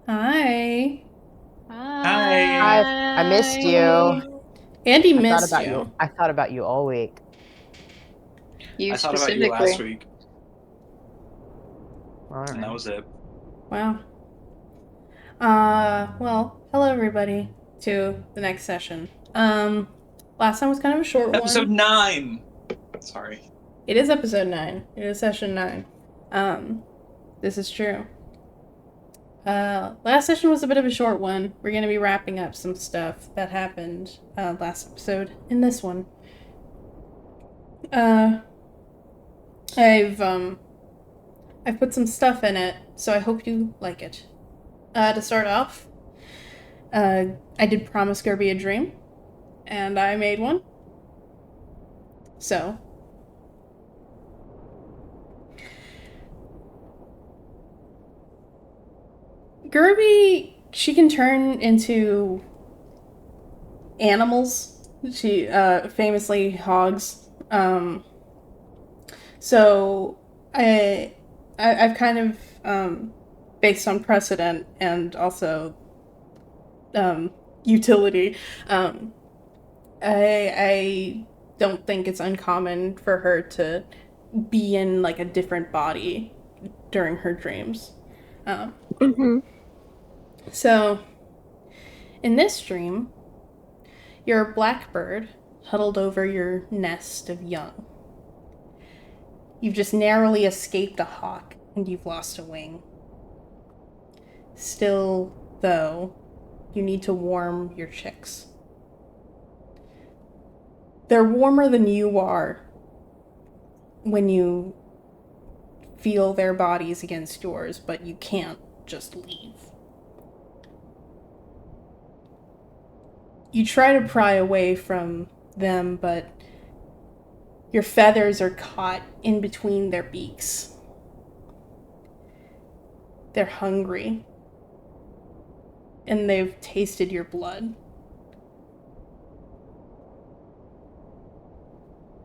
Hi. Hi, I Hi. missed you. Andy I thought missed about you. you. I thought about you all week. You I thought about you last specifically. week, All and that right. was it. Wow. Well, hello everybody to the next session. Last time was kind of a short Episode one. 9! Sorry. It is episode 9. It is session 9. Um, this is true. Last session was a bit of a short one. We're gonna be wrapping up some stuff that happened, last episode in this one. Uh, I've, um, I've put some stuff in it, so I hope you like it. To start off, I did promise Gerby a dream, and I made one. So, Gerby, she can turn into animals. She, famously hogs. So, I, I've kind of, based on precedent and also, utility, um, I don't think it's uncommon for her to be in like a different body during her dreams. Um, Mm-hmm. so in this dream, you're a blackbird huddled over your nest of young. You've just narrowly escaped a hawk and you've lost a wing. Still, though, you need to warm your chicks. They're warmer than you are when you feel their bodies against yours, but you can't just leave. You try to pry away from them, but your feathers are caught in between their beaks. They're hungry, and they've tasted your blood.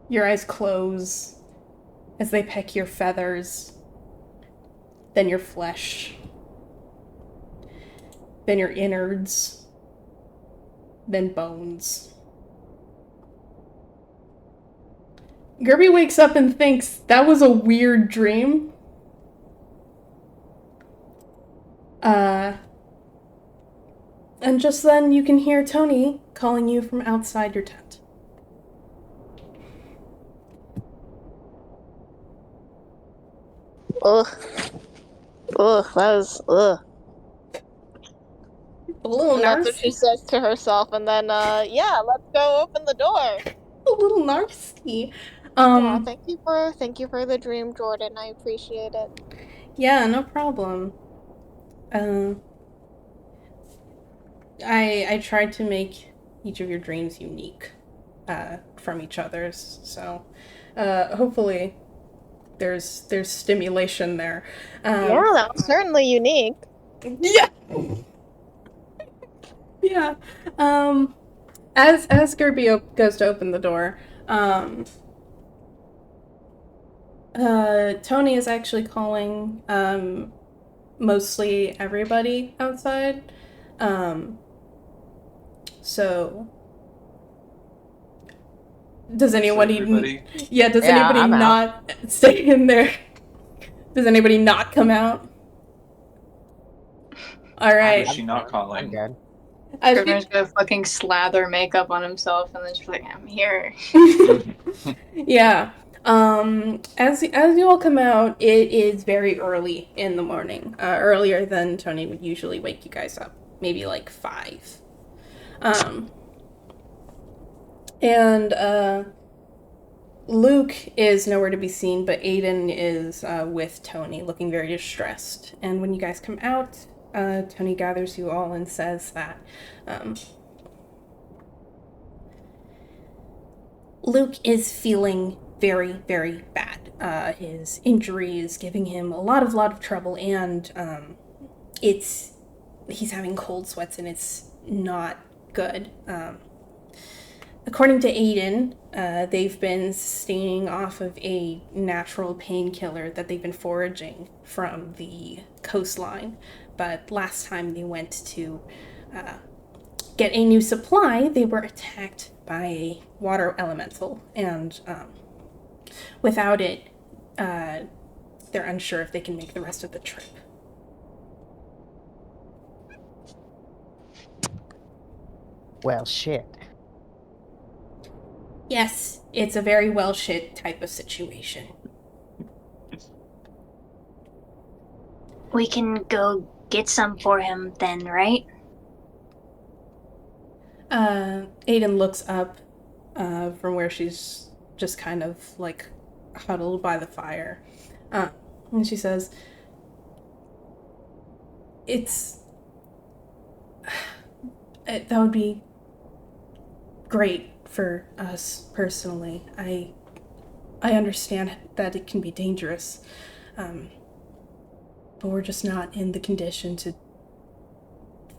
Your eyes close as they peck your feathers, then your flesh, then your innards, then bones. Gerby wakes up and thinks that was a weird dream. Uh, and just then you can hear Tony calling you from outside your tent. Ugh. Ugh. That was ugh. A little And that's what she nasty. says to herself. And then, yeah, let's go open the door. A little nasty. Yeah. Um, Thank you for the dream, Jordan. I appreciate it. yeah, no problem. Uh, I tried to make each of your dreams unique, from each other's. So, hopefully there's stimulation there. Yeah, that was certainly unique. Yeah, yeah. Um, as Gerby goes to open the door, um, Tony is actually calling mostly everybody outside. Um, so does Did you say anybody? everybody? Yeah, does Yeah, anybody I'm out. not stay in there? Does anybody not come out? All I'm, Who is right. she I'm not good. I'm calling? good. I Scrivener's gonna fucking slather makeup on himself and then she's like, I'm here. yeah. As you all come out, it is very early in the morning. Earlier than Tony would usually wake you guys up, maybe like 5. Um, and Luke is nowhere to be seen, but Aiden is with Tony, looking very distressed. And when you guys come out, Tony gathers you all and says that um, Luke is feeling very, very bad. His injury is giving him a lot of trouble, and it's he's having cold sweats, and it's not good. according to Aiden, they've been staying off of a natural painkiller that they've been foraging from the coastline. But last time they went to get a new supply, they were attacked by a water elemental, and without it, they're unsure if they can make the rest of the trip. Well, shit. Yes, it's a very well shit type of situation. We can go get some for him then, right? Aiden looks up from where she's just kind of like huddled by the fire. And she says, that would be great for us personally. I understand that it can be dangerous, but we're just not in the condition to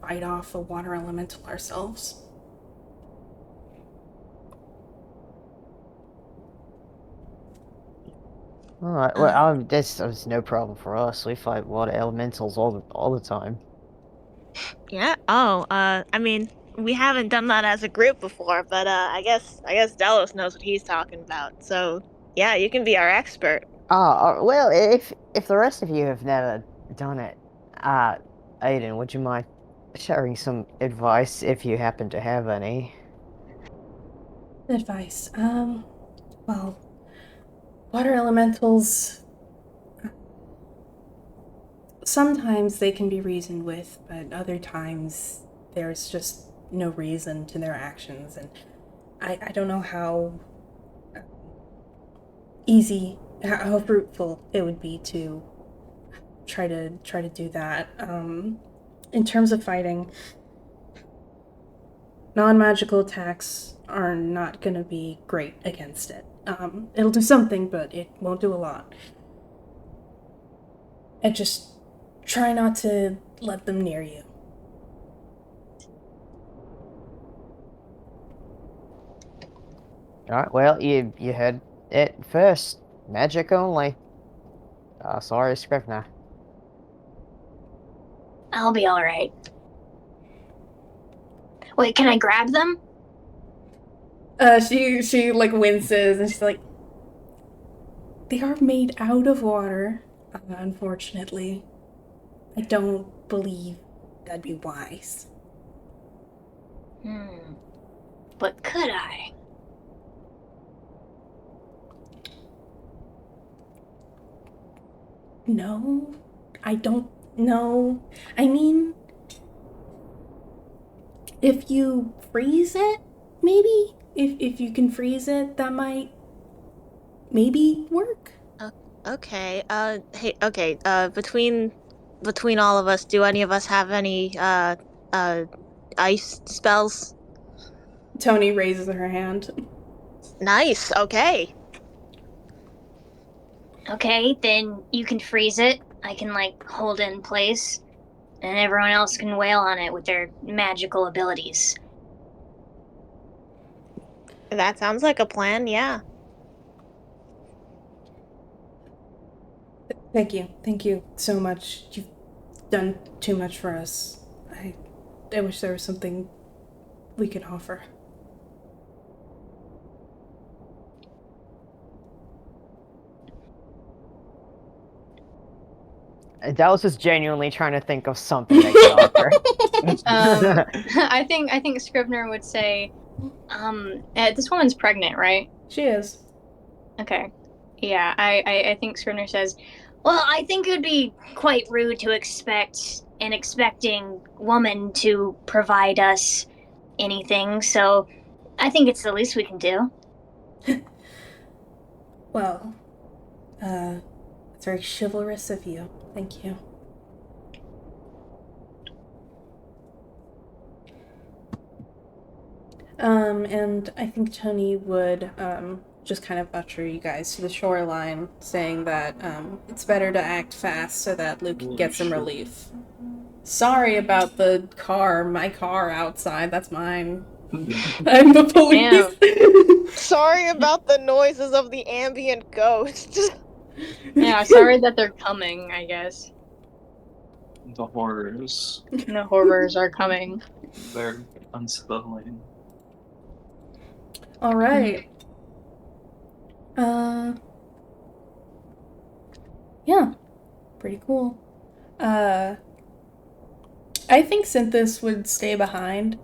fight off a water elemental ourselves. Alright, well, that's no problem for us. We fight water elementals all the time. Yeah. Oh. I mean, we haven't done that as a group before, but I guess Delos knows what he's talking about. So yeah, you can be our expert. Well, if the rest of you have never done it, Aiden, would you mind sharing some advice if you happen to have any? Advice. Well, water elementals, sometimes they can be reasoned with, but other times there's just no reason to their actions, and I don't know how easy, how fruitful it would be to try to do that. In terms of fighting, non-magical attacks are not going to be great against it. It'll do something, but it won't do a lot. And just try not to let them near you. Alright, well, you heard it first. Magic only. Sorry, Scrivner. I'll be alright. Wait, can I grab them? She like winces and she's like, they are made out of water, unfortunately. I don't believe that'd be wise. But could I? No, I don't know. I mean, if you freeze it, maybe? If you can freeze it, that might maybe work. Okay. Hey. Okay. Between all of us, do any of us have any ice spells? Tony raises her hand. Nice. Okay. Okay, then you can freeze it. I can, hold it in place. And everyone else can wail on it with their magical abilities. That sounds like a plan, yeah. Thank you so much. You've done too much for us. I wish there was something we could offer. Dallas is genuinely trying to think of something they could offer. I think Scrivener would say, this woman's pregnant, right? She is. Okay. Yeah, I think Scrivener says, well, I think it would be quite rude to expect an expecting woman to provide us anything, so I think it's the least we can do. Well, it's very chivalrous of you. Thank you. And I think Tony would, just kind of usher you guys to the shoreline, saying that, it's better to act fast so that Luke can get some relief. Sorry about my car outside, that's mine. I'm the police. Sorry about the noises of the ambient ghosts. Yeah, sorry that they're coming, I guess. The horrors. The horrors are coming. They're unsettling. All right. Yeah, pretty cool. I think Synthis would stay behind.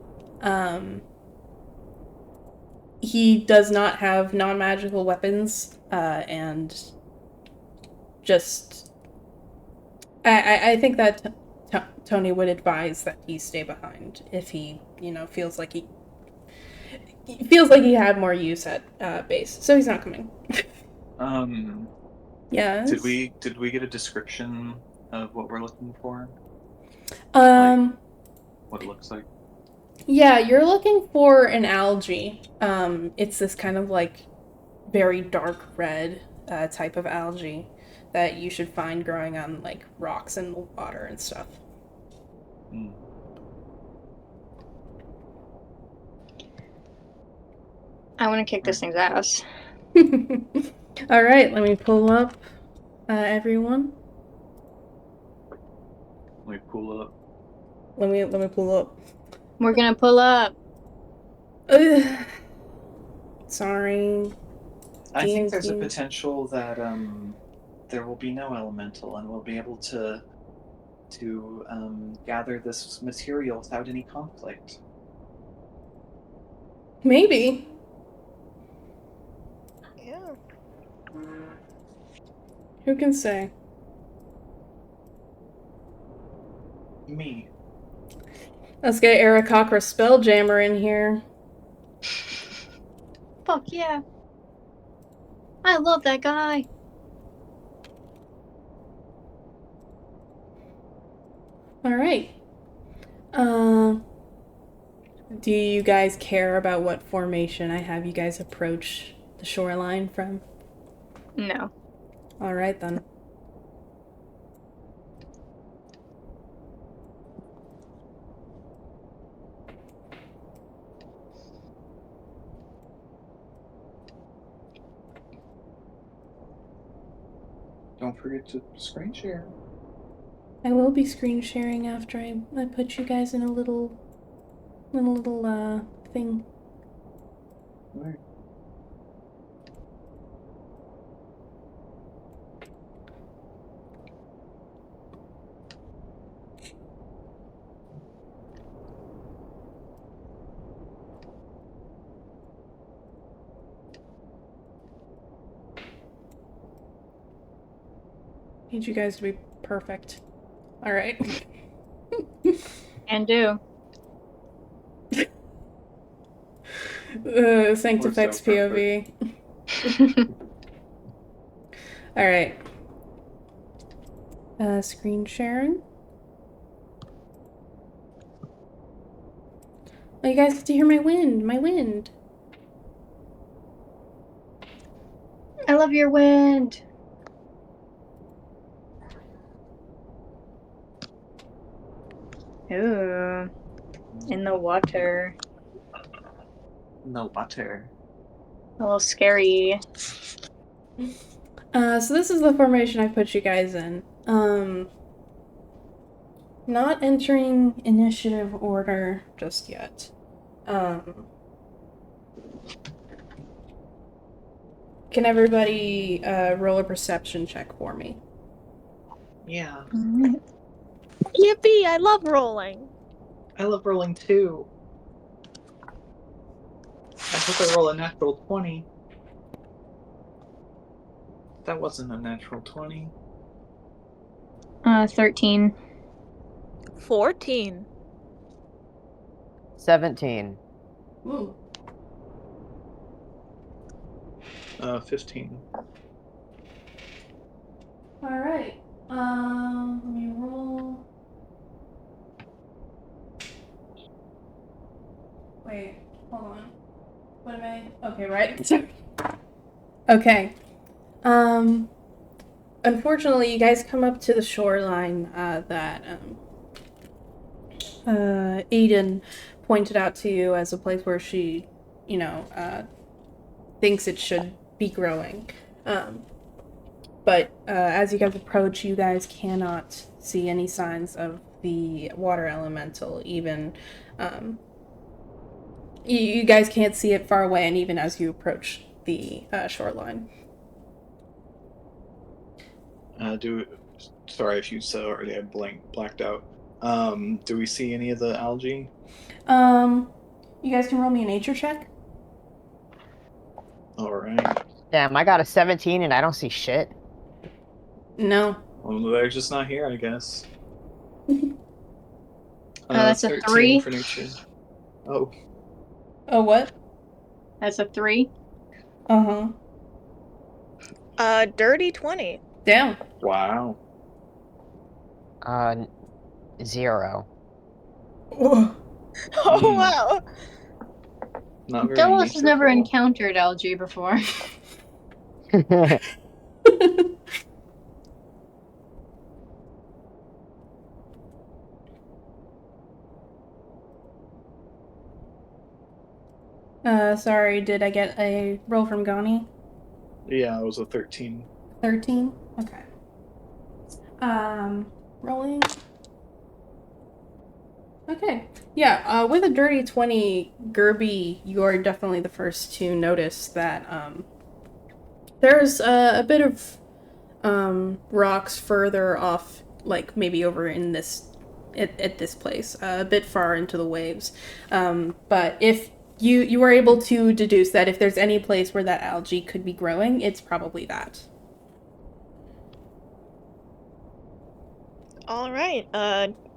He does not have non-magical weapons, and just I think that Tony would advise that he stay behind if he, feels like he had more use at base. So he's not coming. Yes. Did we get a description of what we're looking for? What it looks like? Yeah, you're looking for an algae. It's this kind of like very dark red type of algae that you should find growing on like rocks and water and stuff. I want to kick this thing's ass. All right, let me pull up everyone. Let me pull up. Let me pull up. We're gonna pull up. Sorry. I think there's a potential that there will be no elemental, and we'll be able to gather this material without any conflict. Maybe. Yeah. Who can say? Me. Let's get Eric Cochra Spelljammer in here. Fuck yeah. I love that guy. All right. Do you guys care about what formation I have you guys approach the shoreline from? No. All right, then. Don't forget to screen share. I will be screen sharing after I put you guys in a little thing. Right. Need you guys to be perfect. All right. Can do. Sanctifex POV. All right. Screen sharing. Oh, you guys get to hear my wind. My wind. I love your wind. Ooh. In the water. No water. A little scary. So this is the formation I put you guys in. Not entering initiative order just yet. Can everybody roll a perception check for me? Yeah. Yippee! I love rolling. I love rolling too. I hope I roll a natural 20. That wasn't a natural 20. 13. 14. 17. Ooh. 15. All right. Let me roll. Wait, hold on. What am I? Okay, right. Sorry. Okay. Unfortunately, you guys come up to the shoreline that Aiden pointed out to you as a place where she, thinks it should be growing. But as you guys approach, you guys cannot see any signs of the water elemental, even. You guys can't see it far away, and even as you approach the shoreline. Sorry if you said already, I blacked out. Do we see any of the algae? You guys can roll me a nature check. Alright. Damn, I got a 17 and I don't see shit. No. Well, they're just not here, I guess. That's a 13 3. for nature. Oh. Oh, what? That's a 3. Uh-huh. Dirty 20. Damn. Wow. 0. Ugh. Oh, wow. Not very Delos has never natureful. encountered algae before. Sorry, did I get a roll from Gani? Yeah, it was a 13. 13? Okay. Rolling. Okay. Yeah, with a dirty 20, Gerby, you're definitely the first to notice that, there's a bit of, rocks further off, like, maybe over in this, at this place, a bit far into the waves. But if you were able to deduce that if there's any place where that algae could be growing, it's probably that. All right.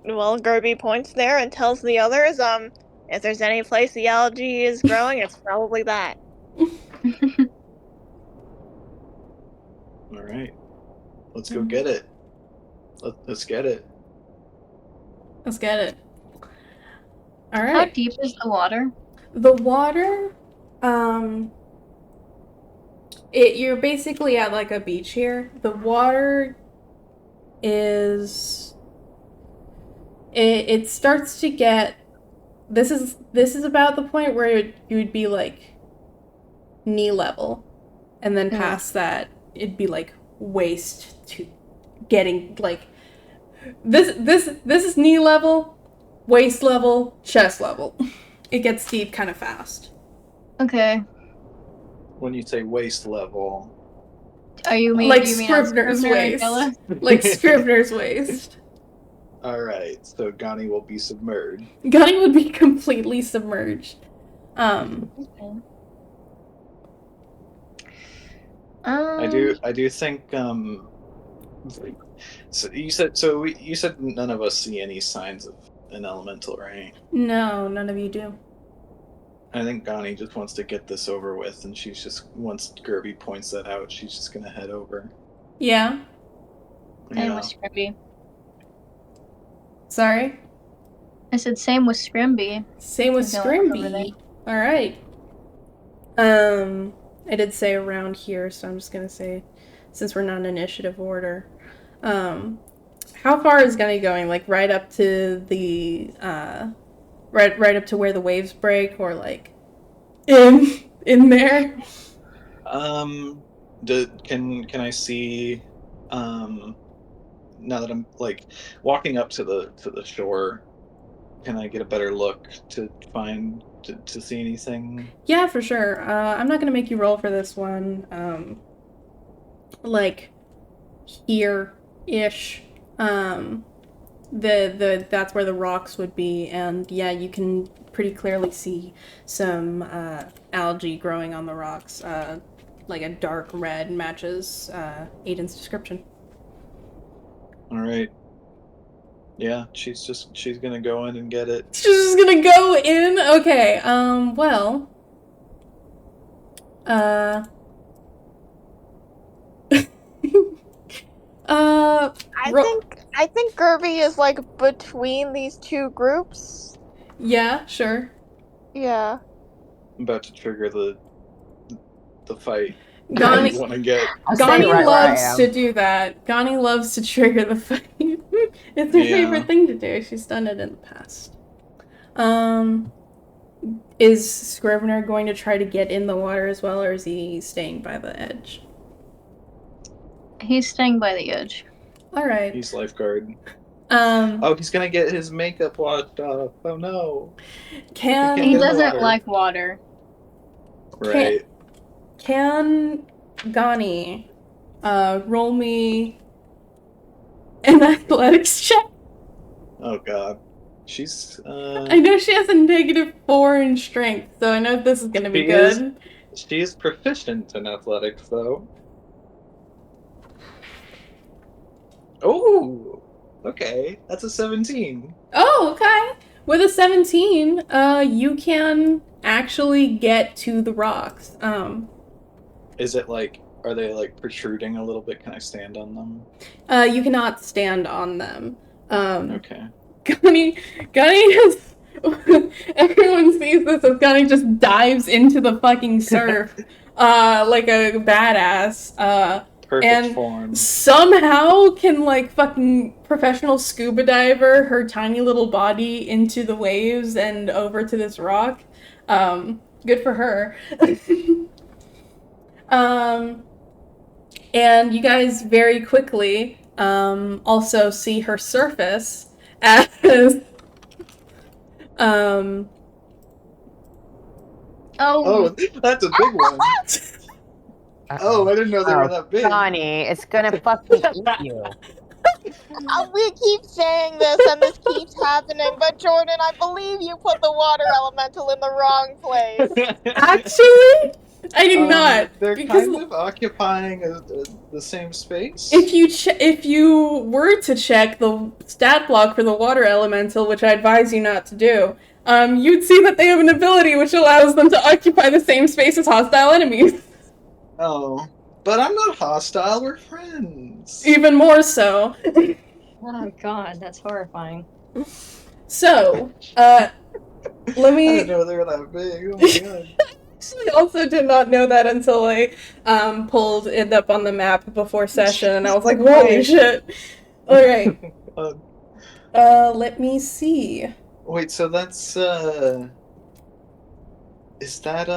Well, Gerby points there and tells the others, if there's any place the algae is growing, it's probably that. Alright. Let's go get it. Let's get it. Let's get it. All How right. deep is the water? The water, you're basically at like a beach here. The water is, it starts to get, this is about the point where you'd be like knee level, and then past that it'd be like waist to getting like this is knee level, waist level, chest level. It gets deep kind of fast. Okay. When you say waist level, Are you mean Like do you mean Scrivener's Scrivener and waist. Della? Like Scrivener's waist. Alright, so Gani will be submerged. Gunny would be completely submerged. I do think so you said none of us see any signs of an elemental, right? No, none of you do. I think Gani just wants to get this over with, and she's just, once Gerby points that out, she's just gonna head over. Yeah? Same Yeah. with Scrimby. Sorry? I said same with Scrimby. Same with Don't look over Scrimby. Alright. I did say around here, so I'm just gonna say, since we're not in initiative order. How far is Gunny going? Like right up to the right up to where the waves break, or like in there? Can I see now that I'm like walking up to the shore, can I get a better look to find to see anything? Yeah, for sure. I'm not gonna make you roll for this one. Like here-ish. That's where the rocks would be, and yeah, you can pretty clearly see some algae growing on the rocks. Like a dark red matches Aiden's description. All right. Yeah, she's gonna go in and get it. She's just gonna go in? Okay, well. I think Gerby is like between these two groups. Yeah, sure. Yeah. I'm about to trigger the fight. Gani, I want to get. Gani right where I loves am. to do that. Gani loves to trigger the fight. It's her Yeah. favorite thing to do. She's done it in the past. Is Scrivner going to try to get in the water as well, or is he staying by the edge? He's staying by the edge. All right. He's lifeguard. Um, Oh, he's gonna get his makeup washed off. Oh no. can He in the doesn't water. like water. Right. Can Gani roll me an athletics check? Oh god. She's I know she has a -4 in strength, so I know this is gonna be She is- good. she is proficient in athletics though. Oh, okay. That's a 17. Oh, okay. With a 17, you can actually get to the rocks. Is it like, are they like protruding a little bit? Can I stand on them? You cannot stand on them. Okay. Gunny is. Everyone sees this as Gunny just dives into the fucking surf, like a badass. Perfect And form. somehow can like fucking professional scuba diver her tiny little body into the waves and over to this rock. Good for her. And you guys very quickly also see her surface as Oh, that's a big one. Oh, I didn't know they were that big. Connie, it's gonna fucking eat you. We keep saying this and this keeps happening, but Jordan, I believe you put the water elemental in the wrong place. actually I did not, They're because kind of occupying the same space. if you were to check the stat block for the water elemental, which I advise you not to do, you'd see that they have an ability which allows them to occupy the same space as hostile enemies. Oh, but I'm not hostile. We're friends. Even more so. Oh god, that's horrifying. So, let I me. didn't know they were that big. Oh my god. Actually, also did not know that until I pulled it up on the map before session, and I was like, "Holy shit!" All right. Let me see. Wait, so that's is that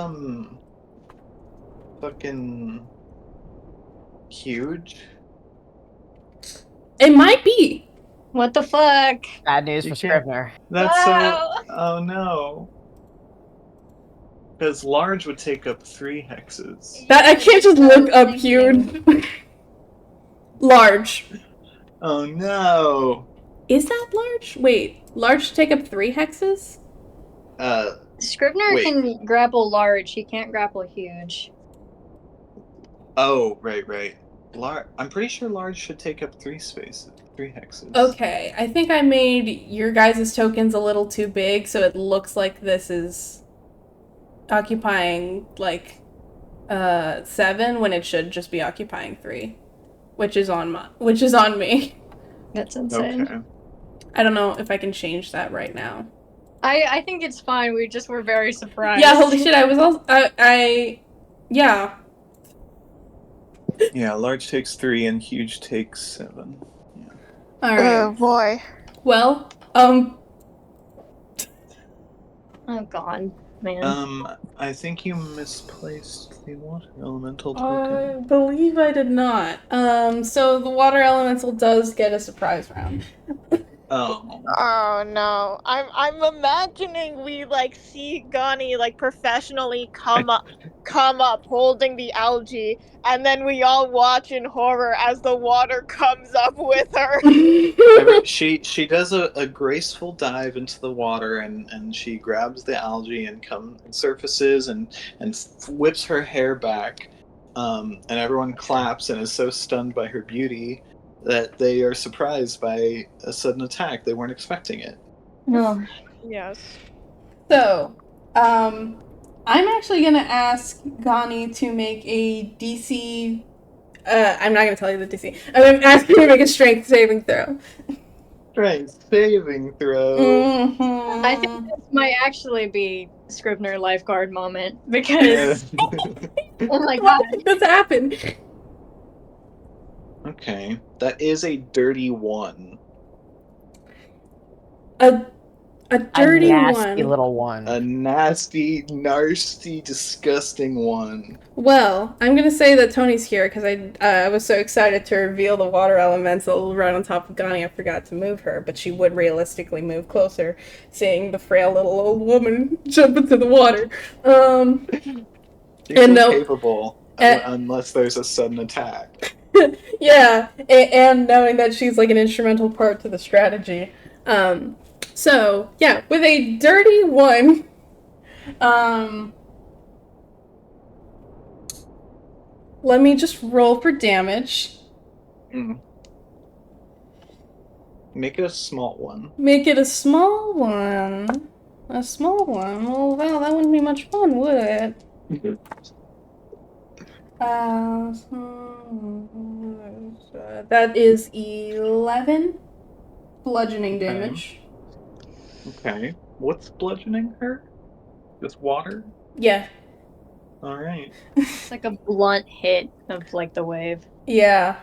fucking huge? It might be. What the fuck? Bad news You for can't- Scrivner. That's Wow. oh no. Because large would take up 3 hexes. That I can't just look up huge. Large. Oh no. Is that large? Wait, large take up 3 hexes? Scrivner Wait. can grapple large, he can't grapple huge. Oh, right. I'm pretty sure large should take up 3 spaces, 3 hexes. Okay, I think I made your guys' tokens a little too big, so it looks like this is occupying like 7 when it should just be occupying 3, which is on me. That's insane. Okay. I don't know if I can change that right now. I think it's fine, we just were very surprised. Yeah, holy shit! I was also yeah. Yeah, large takes 3 and huge takes 7. All right. Boy. Well, Oh god, man. I think you misplaced the water elemental I token. believe I did not. So the water elemental does get a surprise round. Oh. Oh no. I'm imagining we like see Gani like professionally come up holding the algae, and then we all watch in horror as the water comes up with her. She does a graceful dive into the water and she grabs the algae and surfaces and whips her hair back, and everyone claps and is so stunned by her beauty that they are surprised by a sudden attack. They weren't expecting it. No. Yes. So, I'm actually gonna ask Gani to make a DC. I'm not gonna tell you the DC. I'm gonna ask her to make a strength saving throw. Strength saving throw. Mm-hmm. I think this might actually be Scrivner lifeguard moment, because oh my god. What's happened? Okay, that is a dirty 1. A dirty nasty one. little one. A nasty, nasty, disgusting one. Well, I'm gonna say that Tony's here because I was so excited to reveal the water elemental right on top of Gani. I forgot to move her, but she would realistically move closer, seeing the frail little old woman jump into the water. She's And still no- capable and- unless there's a sudden attack. Yeah, and knowing that she's like an instrumental part to the strategy. So yeah, with a dirty one, let me just roll for damage. Mm. Make it a small one. Make it a small one. A small one. Well, wow, that wouldn't be much fun, would it? That is 11 bludgeoning Okay. damage. Okay. What's bludgeoning her? Just water? Yeah. Alright. It's like a blunt hit of like the wave. Yeah.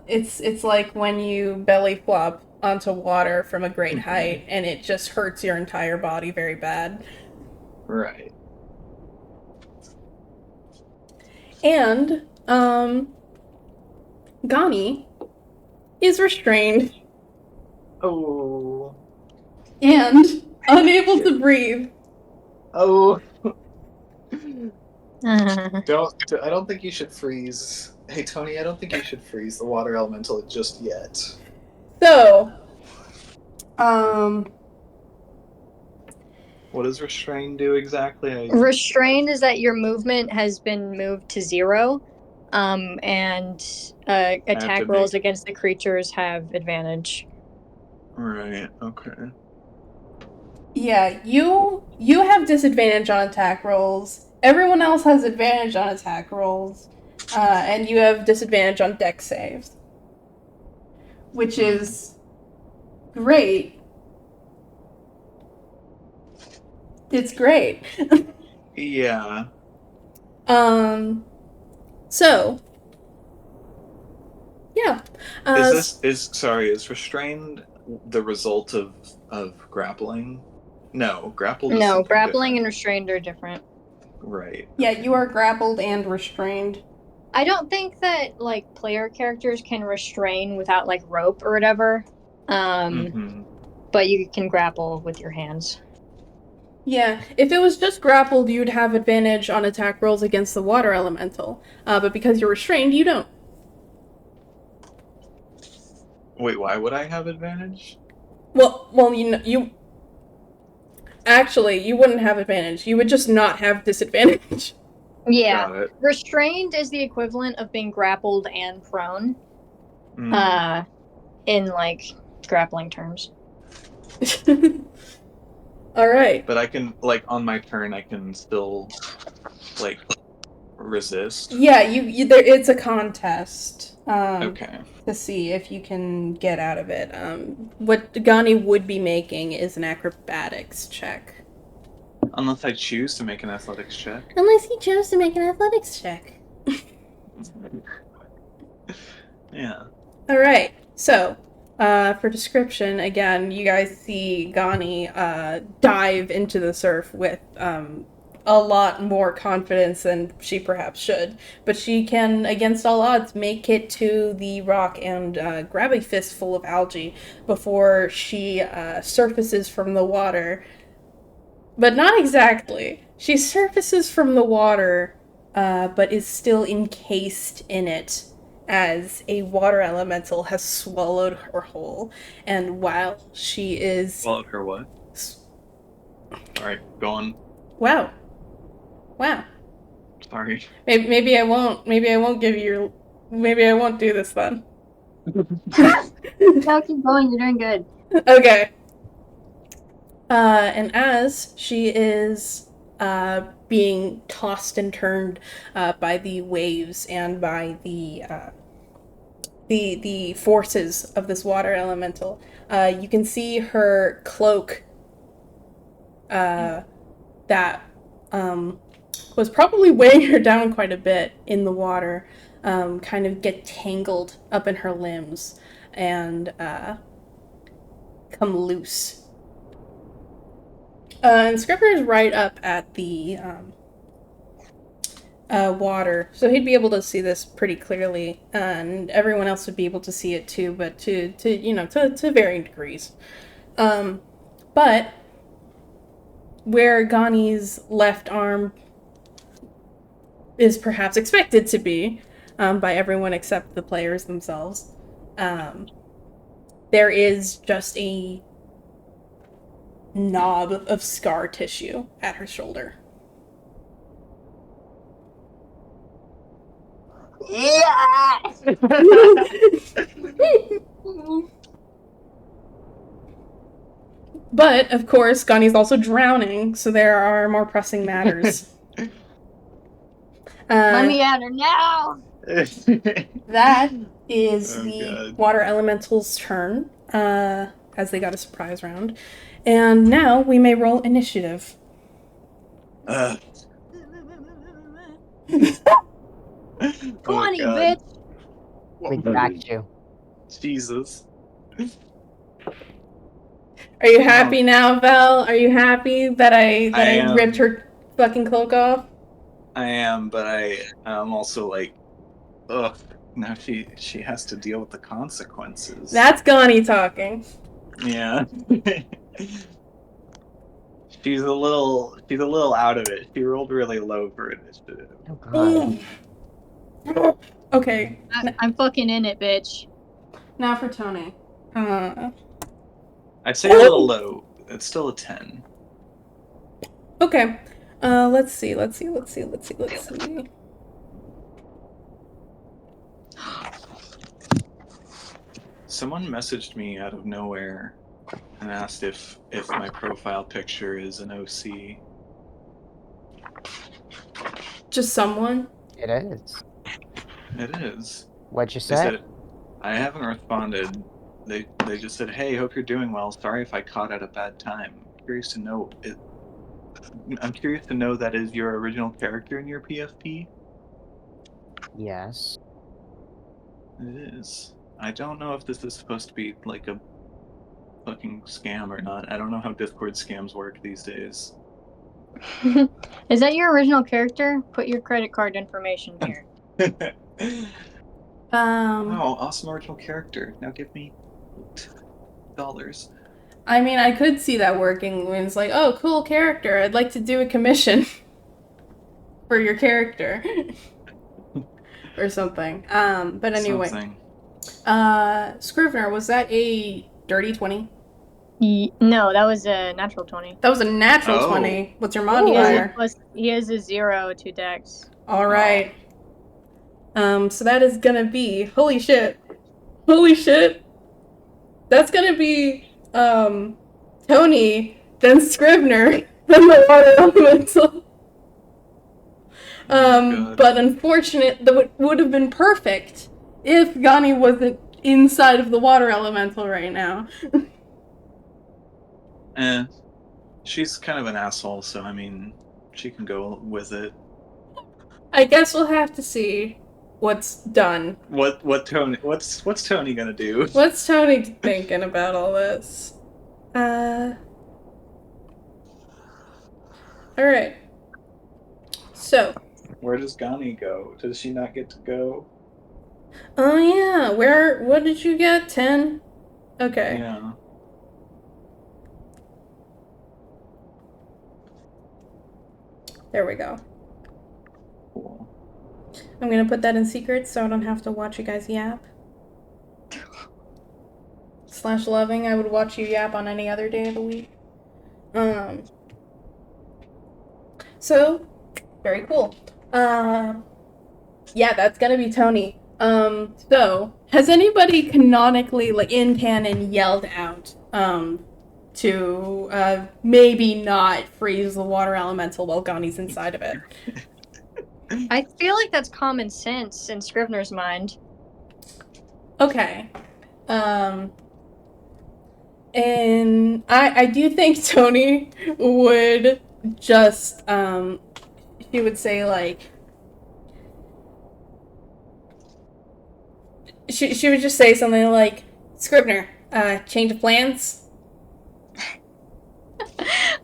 It's like when you belly flop onto water from a great height and it just hurts your entire body very bad. Right. And, Gani is restrained Oh. and unable to breathe. Oh. I don't think you should freeze. Hey, Tony, I don't think you should freeze the water elemental just yet. So, What does restrain do exactly? Restrained is that your movement has been moved to 0, and attack to rolls make- against the creatures have advantage. Right, okay. yeah, you have disadvantage on attack rolls. Everyone else has advantage on attack rolls. And you have disadvantage on dex saves. Which is great. It's great. Yeah. So, yeah. Is restrained the result of grappling? No, grappled is No, something grappling and different. restrained are different. Right. Yeah, you are grappled and restrained. I don't think that like player characters can restrain without like rope or whatever. But you can grapple with your hands. Yeah, if it was just grappled, you'd have advantage on attack rolls against the water elemental. But because you're restrained, you don't. Wait, why would I have advantage? Well, you actually, you wouldn't have advantage. You would just not have disadvantage. Yeah. Got it. Restrained is the equivalent of being grappled and prone. Mm. In like grappling terms. All right. But I can, like, on my turn, I can still, like, resist. Yeah, you there. It's a contest. Okay. To see if you can get out of it. What Gani would be making is an acrobatics check. Unless I choose to make an athletics check. Unless he chose to make an athletics check. Yeah. All right. So, for description, again, you guys see Gani dive into the surf with a lot more confidence than she perhaps should. But she can, against all odds, make it to the rock and grab a fistful of algae before she surfaces from the water. But not exactly. She surfaces from the water, but is still encased in it, as a water elemental has swallowed her whole. And while she is... Swallowed her what? Alright, go on. Wow. Sorry. Maybe I won't give you... Maybe I won't do this then. No, keep going. You're doing good. Okay. And as she is being tossed and turned by the waves and by the forces of this water elemental, you can see her cloak that was probably weighing her down quite a bit in the water, kind of get tangled up in her limbs and come loose. And Scrivner's right up at the water, so he'd be able to see this pretty clearly, and everyone else would be able to see it too, but to varying degrees. But where Gani's left arm is perhaps expected to be, by everyone except the players themselves, there is just a knob of scar tissue at her shoulder. Yes! But, of course, Gani's also drowning, so there are more pressing matters. Let me at her now! That is Oh, the God. water elemental's turn, as they got a surprise round. And now we may roll initiative. 20, bitch! We backed you. Jesus. Are you happy now, Vel? Are you happy that I ripped her fucking cloak off? I am, but I'm also like, ugh. Now she has to deal with the consequences. That's Gani talking. Yeah. She's a little out of it. She rolled really low for initiative. Oh god. Okay, I'm fucking in it, bitch. now for Tony. I'd say a little low. It's still a 10. Okay. Let's see. Someone messaged me out of nowhere and asked if my profile picture is an OC. Just someone? It is. It is. What'd you They say? said I haven't responded. They just said, "Hey, hope you're doing well. Sorry if I caught at a bad time. I'm curious to know that is your original character in your PFP? Yes. It is. I don't know if this is supposed to be like a fucking scam or not. I don't know how Discord scams work these days. Is that your original character? Put your credit card information here. Wow, awesome original character. Now give me $8. I mean, I could see that working when it's like, oh, cool character. I'd like to do a commission for your character. Or something. But anyway. Something. Scrivner, was that a dirty 20? No, that was a natural 20. That was a natural Oh. 20. What's your He has, a modifier? he has a 0 to dex. Alright. So that is gonna be, holy shit. That's gonna be, Tony, then Scrivner, then the water elemental. God. But unfortunate, that would have been perfect if Gani wasn't inside of the water elemental right now. She's kind of an asshole, so I mean, she can go with it. I guess we'll have to see what's done. What's Tony gonna do? What's Tony thinking about all this? Alright. So. Where does Gani go? Does she not get to go? Oh yeah, what did you get? 10? Okay. Yeah. There we go. Cool. I'm gonna put that in secret so I don't have to watch you guys yap. /loving, I would watch you yap on any other day of the week. So, very cool. Yeah, that's gonna be Tony. So, has anybody canonically, like, in canon, yelled out, to, maybe not freeze the water elemental while Gani's inside of it? I feel like that's common sense in Scrivner's mind. Okay. And I do think Tony would just, she would say, like, she would just say something like, Scrivner, change of plans?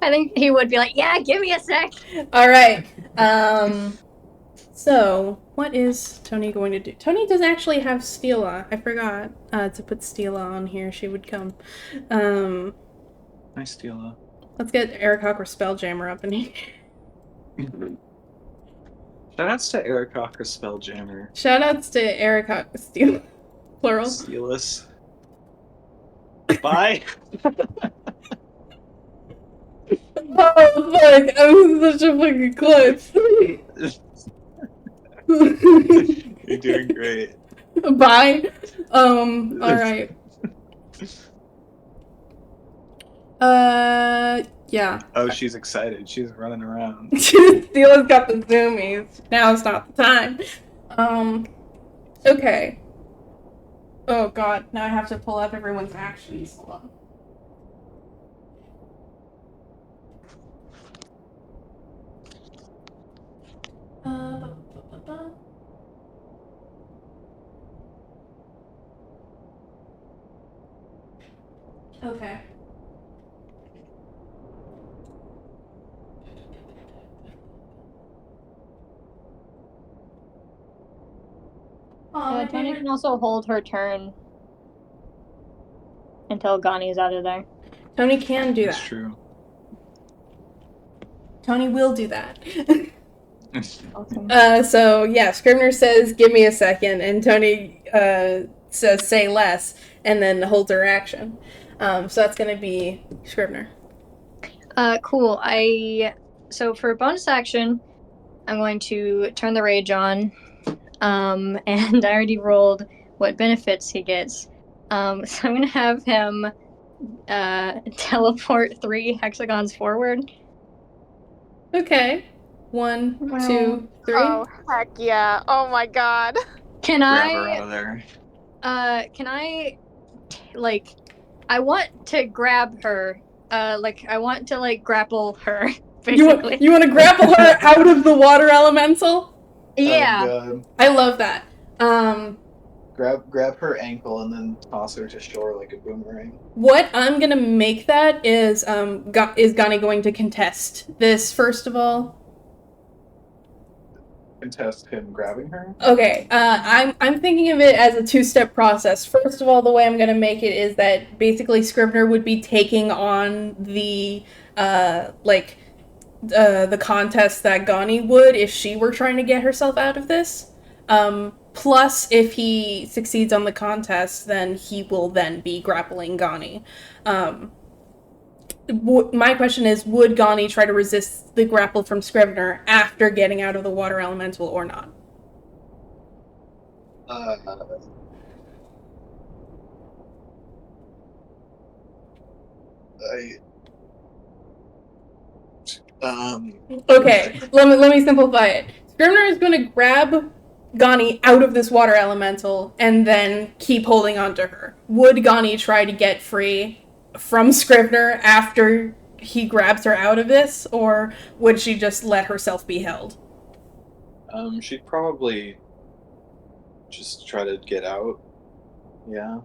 I think he would be like, yeah, give me a sec. All right. So, what is Tony going to do? Tony does actually have Steela. I forgot to put Steela on here. She would come. Nice Steela. Let's get Eric Hawker Spelljammer up in here. Shoutouts to Eric Hawker Spelljammer. Shoutouts to Eric Hawker Steela. Plural. Steelus. Bye. Oh, fuck. I was such a fucking klutz. You're doing great. Bye. Alright. Yeah. Oh, she's excited. She's running around. Steela's got the zoomies. Now it's not the time. Okay. Oh god, now I have to pull up everyone's actions. Hold on. Okay. Oh, Tony can also hold her turn until Gani's out of there. Tony can do That's that. true. Tony will do that. Awesome. So yeah, Scrivner says, "Give me a second," and Tony says, "Say less," and then holds her action. So that's gonna be Scrivner. Cool. So for bonus action, I'm going to turn the rage on. And I already rolled what benefits he gets. So I'm gonna have him teleport 3 hexagons forward. Okay. 1, 2, 3. Oh, heck yeah. Oh my god. Can Grab her out of there. Can I, like, I want to grab her. I want to, like, grapple her, basically. You want to grapple her out of the water elemental? Yeah. And, I love that. grab her ankle and then toss her to shore like a boomerang. What I'm gonna make that is Gani going to contest this first of all? Contest him grabbing her? Okay, I'm thinking of it as a two-step process. First of all, the way I'm gonna make it is that basically Scrivner would be taking on the contest that Gani would if she were trying to get herself out of this. Plus, if he succeeds on the contest, then he will then be grappling Gani. My question is, would Gani try to resist the grapple from Scrivner after getting out of the water elemental or not? Okay, let me simplify it. Scrivner is going to grab Gani out of this water elemental and then keep holding on to her. Would Gani try to get free from Scrivner after he grabs her out of this, or would she just let herself be held? She'd probably just try to get out. Yeah.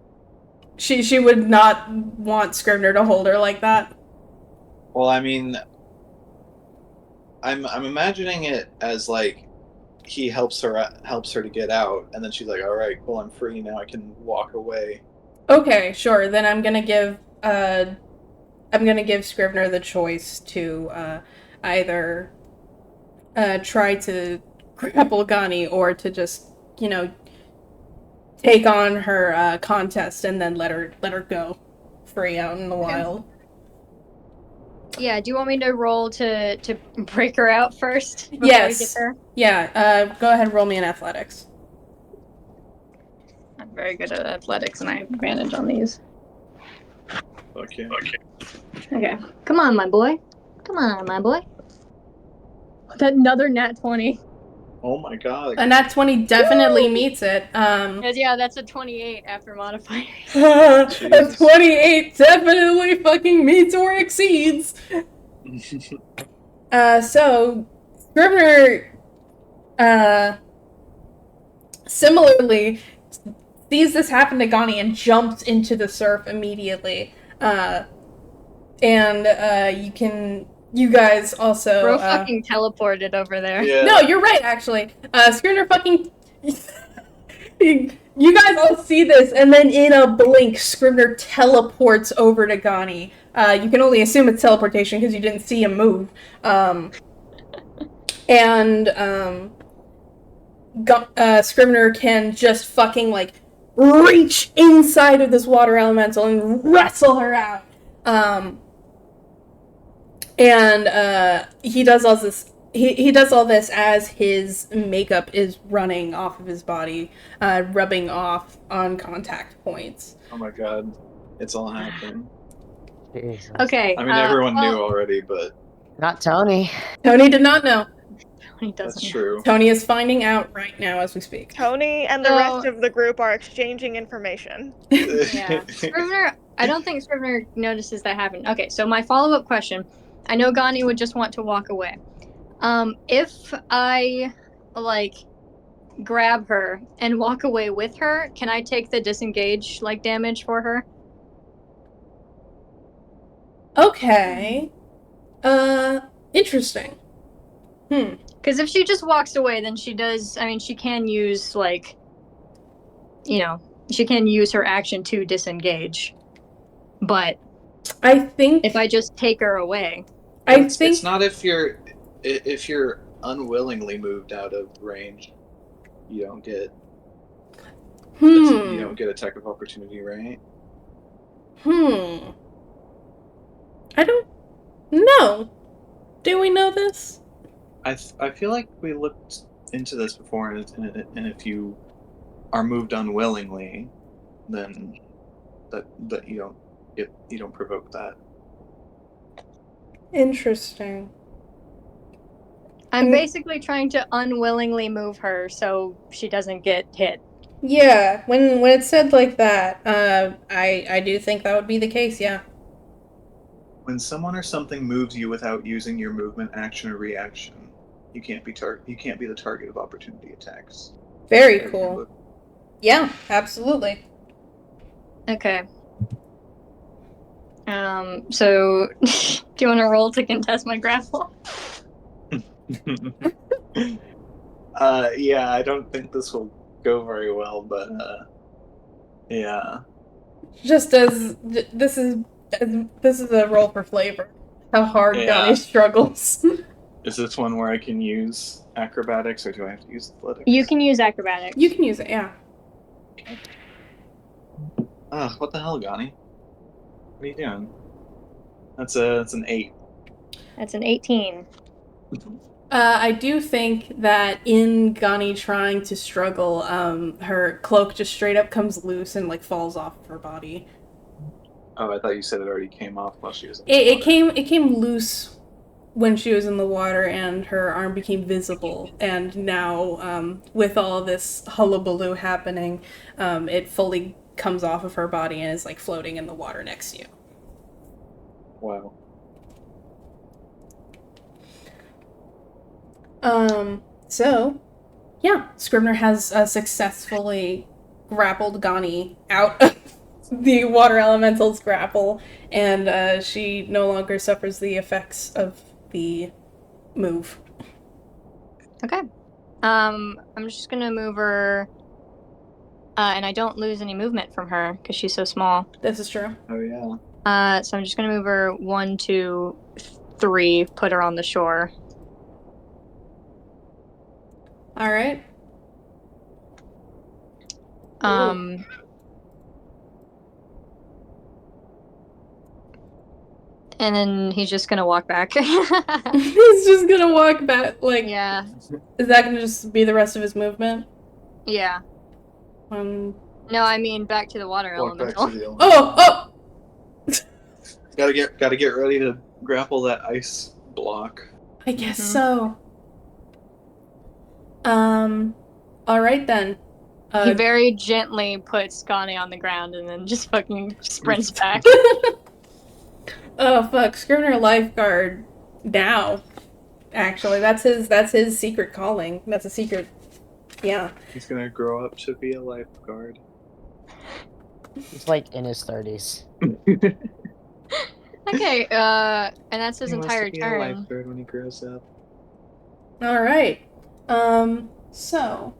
She would not want Scrivner to hold her like that. Well, I mean, I'm imagining it as like he helps her to get out, and then she's like, "All right, cool, I'm free now. I can walk away." Okay, sure. Then I'm gonna give Scrivner the choice to either try to grapple Gani or to just, take on her contest and then let her go free out in the wild. Yeah, do you want me to roll to break her out first? Yes. We get there? Yeah, go ahead and roll me an athletics. I'm very good at athletics and I have advantage on these. Okay. Okay. Come on, my boy. Come on, my boy. That another nat 20. Oh my god. A nat 20 definitely meets it. Yeah, that's a 28 after modifier. A 28 definitely fucking meets or exceeds. So Scrivner similarly sees this happen to Gani and jumps into the surf immediately. and you guys also. Bro fucking teleported over there. Yeah. No, you're right, actually. Scrivner fucking. You guys all see this, and then in a blink, Scrivner teleports over to Gani. You can only assume it's teleportation because you didn't see him move. Scrivener can just fucking, like, reach inside of this water elemental and wrestle her out. He does all this. He does all this as his makeup is running off of his body, rubbing off on contact points. Oh my god. It's all happening. Jesus. Okay. I mean, everyone knew already, but Not Tony. Tony did not know. Tony doesn't. that's true. Tony is finding out right now as we speak. Tony and the rest of the group are exchanging information. Yeah. Scrivener, I don't think Scrivener notices that happen. Okay, so my follow-up question. I know Gani would just want to walk away. If I, like, grab her and walk away with her, can I take the disengage, like, damage for her? Okay. Interesting. Because if she just walks away, then she does, I mean, she can use, like, you know, she can use her action to disengage. But I think if I just take her away... It's not if you're unwillingly moved out of range, you don't get you don't get attack of opportunity, right? I don't know. Do we know this? I feel like we looked into this before, and if you are moved unwillingly, then that you don't provoke that. Interesting. I'm basically trying to unwillingly move her so she doesn't get hit. Yeah, when it's said like that, I do think that would be the case, yeah. When someone or something moves you without using your movement, action, or reaction, you can't be the target of opportunity attacks. Very cool. Yeah, absolutely. Okay. So, do you want to roll to contest my grapple? Yeah, I don't think this will go very well, but yeah. Just as this is a roll for flavor. How hard Gani struggles. Is this one where I can use acrobatics, or do I have to use athletics? You can use acrobatics. You can use it, yeah. What the hell, Gani? What are you doing? That's an 8. That's an 18. I do think that in Gani trying to struggle, her cloak just straight up comes loose and, like, falls off of her body. Oh, I thought you said it already came off while she was in the water. It came loose when she was in the water, and her arm became visible. And now, with all this hullabaloo happening, it fully comes off of her body and is, like, floating in the water next to you. Wow. So, yeah, Scrivner has successfully grappled Gani out of the water elemental's grapple, and she no longer suffers the effects of the move. Okay. I'm just gonna move her, and I don't lose any movement from her because she's so small. This is true. Oh, yeah. So I'm just gonna move her 1, 2, 3, put her on the shore. All right. And then he's just gonna walk back. He's just gonna walk back, like... Yeah. Is that gonna just be the rest of his movement? Yeah. No, I mean back to the water elemental. Back to the elemental. Oh! Gotta get ready to grapple that ice block. I guess so. Alright then. He very gently puts Gani on the ground and then just fucking sprints back. Oh fuck, Scrivner lifeguard now. Actually, that's his secret calling. That's a secret. Yeah. He's gonna grow up to be a lifeguard. He's like in his 30s. Okay, and that's his He wants entire to be a turn. lifeguard when he grows up. All right. So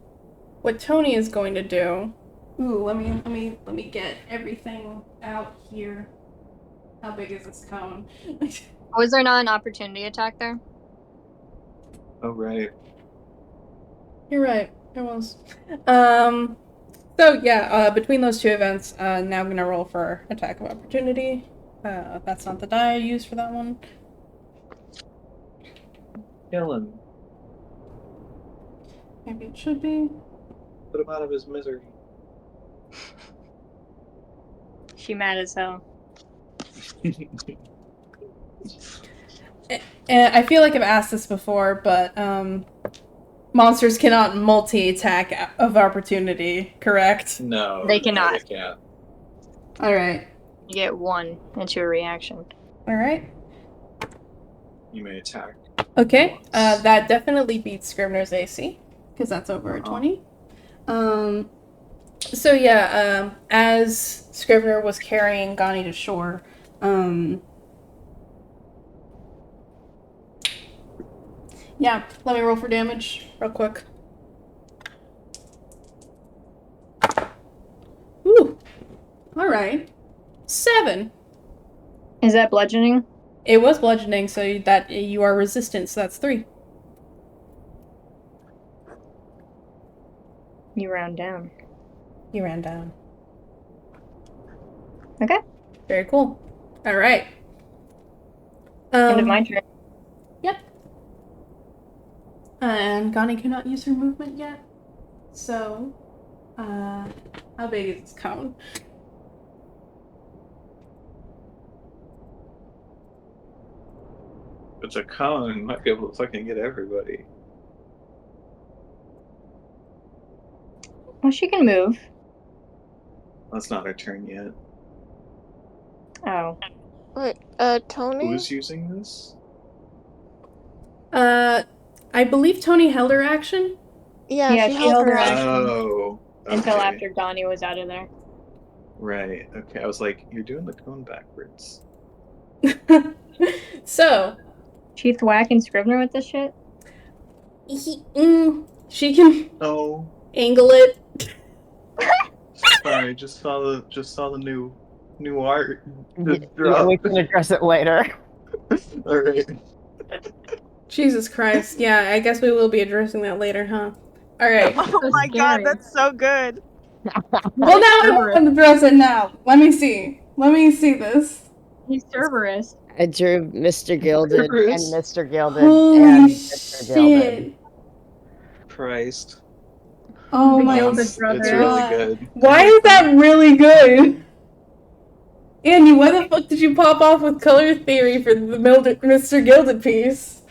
what Tony is going to do? Ooh, let me get everything out here. How big is this cone? Was there not an opportunity attack there? Oh, right. You're right. There was. So yeah, between those two events, now I'm gonna roll for attack of opportunity. That's not the die I used for that one. Kill him. Maybe it should be. Put him out of his misery. She mad as hell. And I feel like I've asked this before, but monsters cannot multi-attack of opportunity, correct? No, They cannot. No, they can't. All right. You get one into a reaction. All right. You may attack. Okay. once. That definitely beats Scrivener's AC because that's over a 20. So yeah, as Scrivener was carrying Gani to shore, yeah, let me roll for damage real quick. Ooh, all right, 7. Is that bludgeoning? It was bludgeoning, so that you are resistant, so that's 3. You round down. You ran down. Okay. Very cool. All right. End of my turn. Yep. And Gani cannot use her movement yet. So, how big is this cone? If it's a cone, might be able to fucking get everybody. Well, she can move. That's not her turn yet. Oh. Wait, Tony? Who's using this? I believe Tony held her action. Yeah, she held her action. Oh. Okay. Until after Donnie was out of there. Right. Okay. I was like, you're doing the cone backwards. So, She thwacking Scrivener with this shit? she can Oh. angle it. Sorry. Just saw the new art. Yeah, we can address it later. All right. Jesus Christ. Yeah, I guess we will be addressing that later, huh? All right. Oh my god, that's so good. Well, now I want to address it now. Let me see. Let me see this. He's Cerberus. I drew Mr. Gilded and Cerberus. Mr. Gilded Holy and Mr. Gilded. shit. Christ. Oh The my Gilded It's brother. really God. good. Why is that really good? Andy, why the fuck did you pop off with color theory for the Mr. Gilded piece?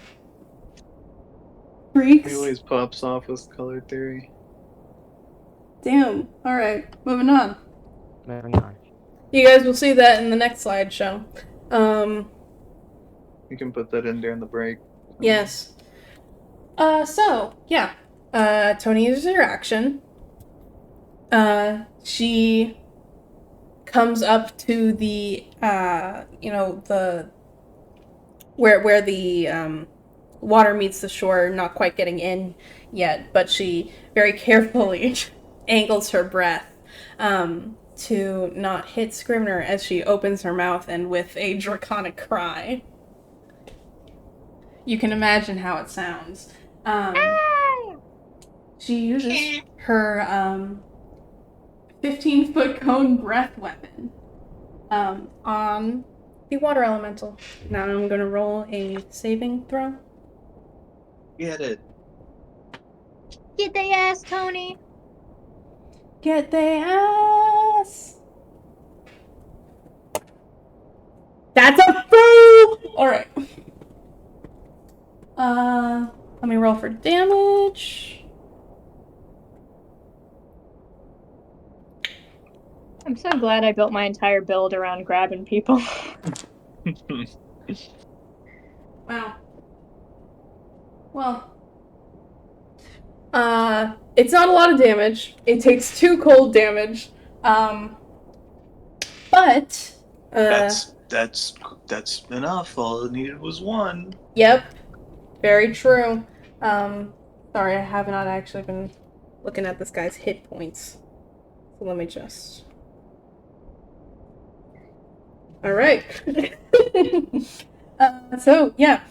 Freaks. He always pops off with color theory. Damn. Alright, moving on. Moving on. You guys will see that in the next slideshow. You can put that in during the break. Yes. So, yeah. Tony uses her action. She comes up to the, the where the water meets the shore, not quite getting in yet, but she very carefully angles her breath to not hit Scrivener as she opens her mouth and with a draconic cry. You can imagine how it sounds. She uses her 15-foot cone breath weapon on the water elemental. Now I'm going to roll a saving throw. Get it. Get the ass, Tony. Get their ass! That's a fool! Alright. Let me roll for damage. I'm so glad I built my entire build around grabbing people. Wow. Well. It's not a lot of damage. It takes 2 cold damage. But, That's enough. All it needed was one. Yep, very true. Sorry, I have not actually been looking at this guy's hit points. So let me just. All right. So yeah,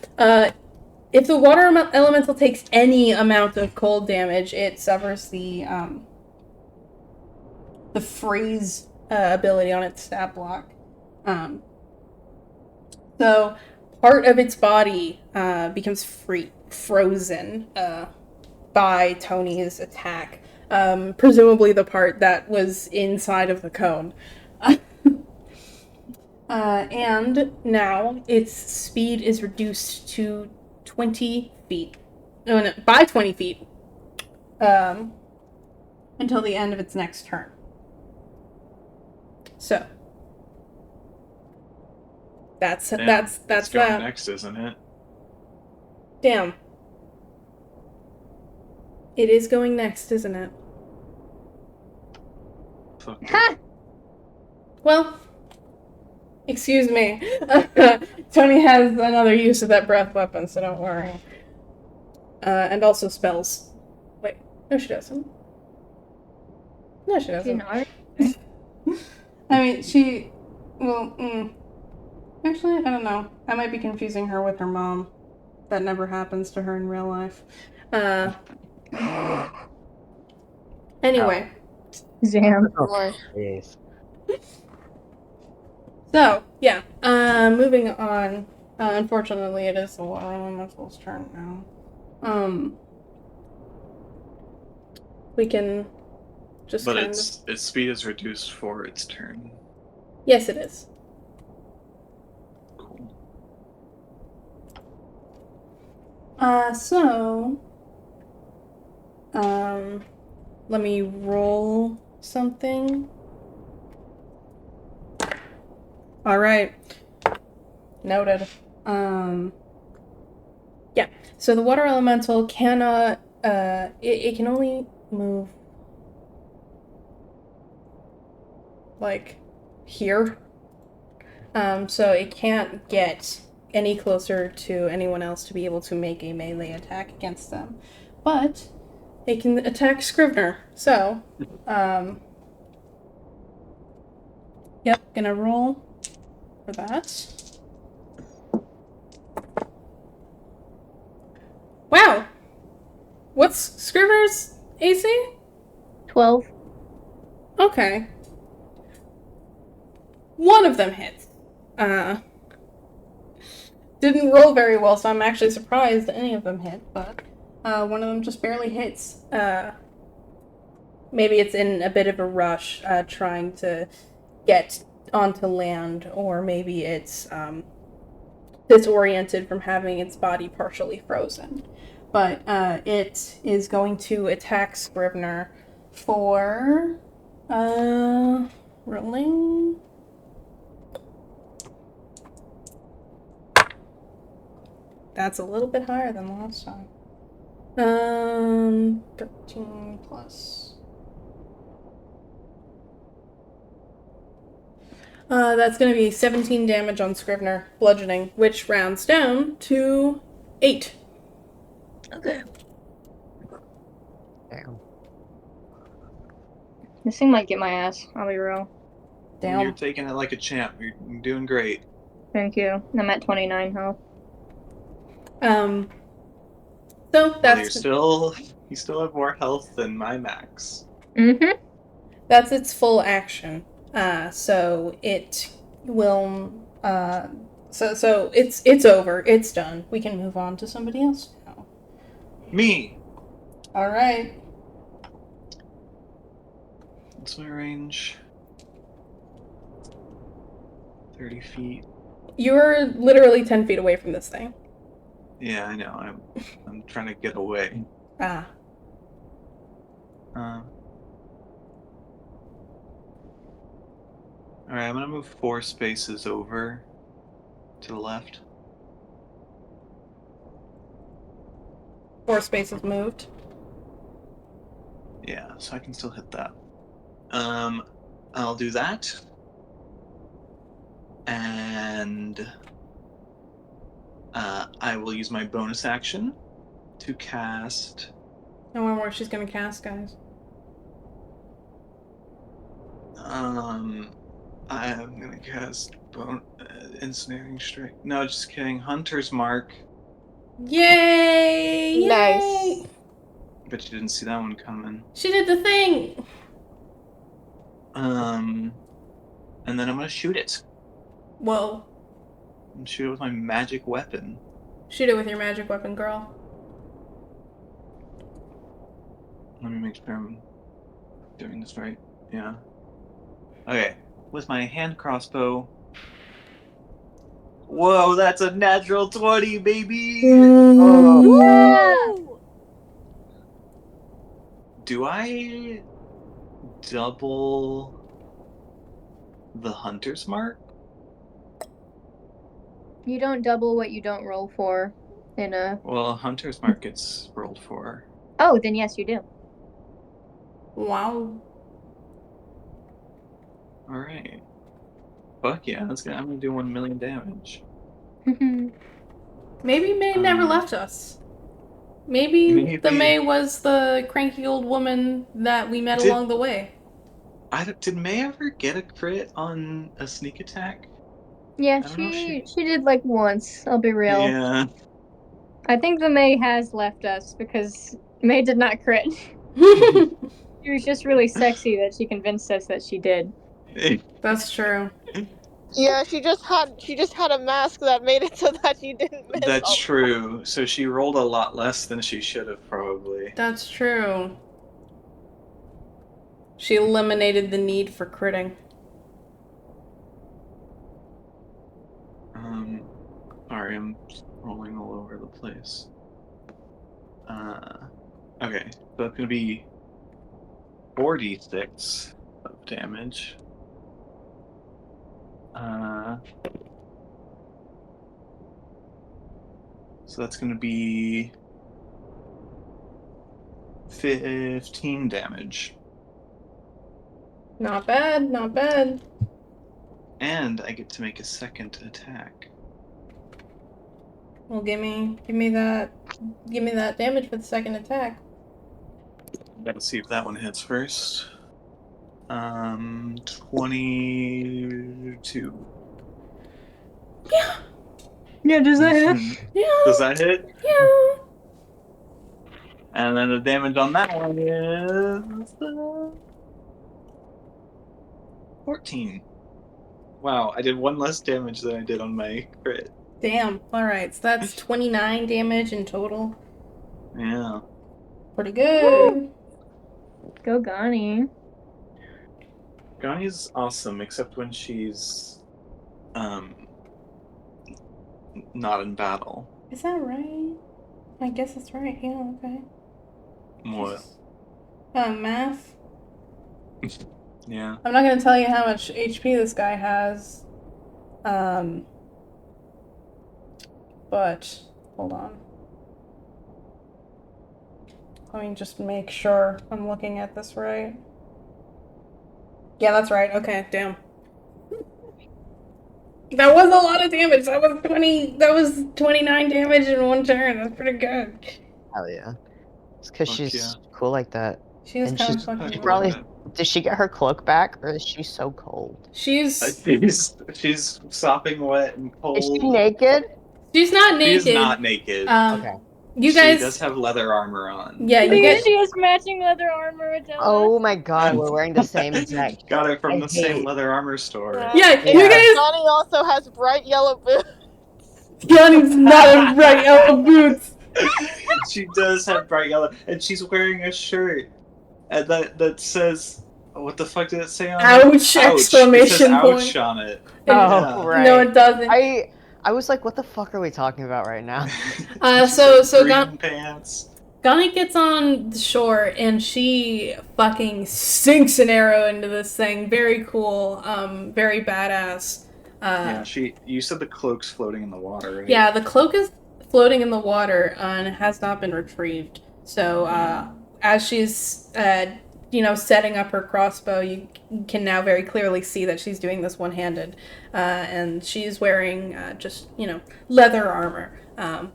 if the water elemental takes any amount of cold damage, it suffers the freeze ability on its stat block. So part of its body becomes frozen by Tony's attack. Presumably the part that was inside of the cone. And now its speed is reduced to 20 feet. No, by 20 feet. Until the end of its next turn. So. That's Damn, that's it's going that. next, isn't it? Damn. It is going next, isn't it? Fuck it. Ha! Well, excuse me. Tony has another use of that breath weapon, so don't worry. And also spells. Wait, no, she doesn't. No, she doesn't. I mean, she. Well, actually, I don't know. I might be confusing her with her mom. That never happens to her in real life. Anyway. Zam. Oh, jeez. So, yeah. Moving on. Unfortunately, it is the water elemental's turn now. We can just But kind its speed is reduced for its turn. Yes, it is. Cool. So... let me roll something. Alright. Noted. Yeah. So the water elemental cannot, it can only move, like, here. So it can't get any closer to anyone else to be able to make a melee attack against them. But it can attack Scrivner. So, yep, gonna roll for that. Wow! What's Scrivener's AC? 12. Okay. One of them hits. Didn't roll very well, so I'm actually surprised any of them hit, but one of them just barely hits. Maybe it's in a bit of a rush, trying to get onto land, or maybe it's disoriented from having its body partially frozen. But it is going to attack Scrivener for rolling. That's a little bit higher than last time. 13 plus. That's going to be 17 damage on Scrivener, bludgeoning, which rounds down to 8. Okay. Damn. This thing might get my ass. I'll be real. Damn. You're taking it like a champ. You're doing great. Thank you. I'm at 29 health. So Well, that's you still have more health than my max. Mm-hmm. that's its full action. So it will. So it's over. It's done. We can move on to somebody else now. Me. All right. What's my range? 30 feet. You're literally 10 feet away from this thing. Yeah, I know. I'm trying to get away. Ah. Alright, I'm gonna move 4 spaces over to the left. 4 spaces moved. Yeah, so I can still hit that. I'll do that. And And I will use my bonus action to cast. I wonder what she's gonna cast, guys. I'm gonna cast ensnaring strike. No, just kidding. Hunter's mark. Yay! Yay! Nice. Bet you didn't see that one coming. She did the thing. And then I'm gonna shoot it. Whoa! I'm gonna shoot it with my magic weapon. Shoot it with your magic weapon, girl. Let me make sure I'm doing this right. Yeah. Okay. With my hand crossbow. Whoa, that's a natural 20, baby! Oh. Do I double the hunter's mark? You don't double what you don't roll for in a... Well, hunter's mark gets rolled for. Oh, then yes, you do. Wow. Alright. Fuck yeah, I'm gonna do 1 million damage. Maybe May never left us. Maybe the maybe. May was the cranky old woman that we met Did- along the way. Did May ever get a crit on a sneak attack? Yeah, I don't know if she did like once, I'll be real. Yeah. I think the May has left us because May did not crit. She was just really sexy that she convinced us that she did. That's true. Yeah, she just had a mask that made it so that she didn't miss. That's all- true. So she rolled a lot less than she should have, probably. That's true. She eliminated the need for critting. Sorry, I'm rolling all over the place. Okay, so that's gonna be 4d6 of damage. So that's gonna be 15 damage. Not bad, not bad. And I get to make a second attack. Well, give me that damage for the second attack. Let's see if that one hits first. 22. Yeah, Yeah, does that hit? yeah, Does that hit? yeah. And then the damage on that one is 14. Wow, I did 1 less damage than I did on my crit. Damn. All right, so that's 29 damage in total. Yeah. Pretty good. Go Gani. Gani's awesome, except when she's not in battle. Is that right? I guess that's right. Yeah. Okay. What? Math. Yeah. I'm not gonna tell you how much HP this guy has. But hold on. Let me just make sure I'm looking at this right. Yeah, that's right. Okay, damn. That was a lot of damage. That was 29 damage in one turn. That's pretty good. Hell yeah. It's because Fuck she's yeah. cool like that. She was And kind of she's fucking she weird. probably does she get her cloak back or is she so cold? She's She's sopping wet and cold. Is she naked? she's not naked. She's not naked. Okay. You guys She does have leather armor on. Yeah, you Because guys she has matching leather armor, Adela. Oh my god, we're wearing the same exact. Got it from I the same hate- leather armor store. Yeah, Yeah. you guys Connie also has bright yellow boots. Johnny's not a right yellow boots. She does have bright yellow, and she's wearing a shirt and that says, what the fuck did it say on it? Ouch! It says Exclamation ouch point. on it. Oh, Yeah. right. No, it doesn't. I was like, what the fuck are we talking about right now? So green pants. Ghani gets on the shore and she fucking sinks an arrow into this thing. Very cool. Very badass. Yeah, you said the cloak's floating in the water, right? Yeah, the cloak is floating in the water and has not been retrieved. So as she's setting up her crossbow, you can now very clearly see that she's doing this one-handed, and she's wearing just leather armor. I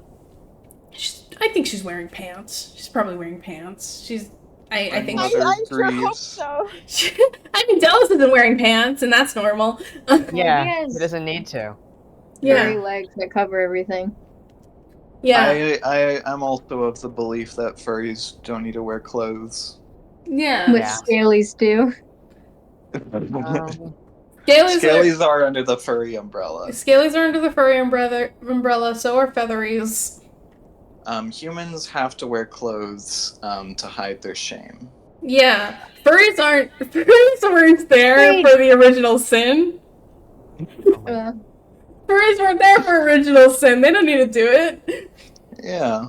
think she's wearing pants. She's probably wearing pants. I think. Leather I sure hope greaves. so. I mean, Dallas isn't wearing pants, and that's normal. Yeah, he he has doesn't need to. furry Yeah, legs that cover everything. yeah, I'm also of the belief that furries don't need to wear clothes. yeah. But Yeah. scalies do. Um, Scalies are under the furry umbrella. Scalies are under the furry umbrella. So are featheries. Humans have to wear clothes to hide their shame. Yeah, furries weren't there Wait. for the original sin. oh my Uh, Furries weren't there for original sin. They don't need to do it. Yeah.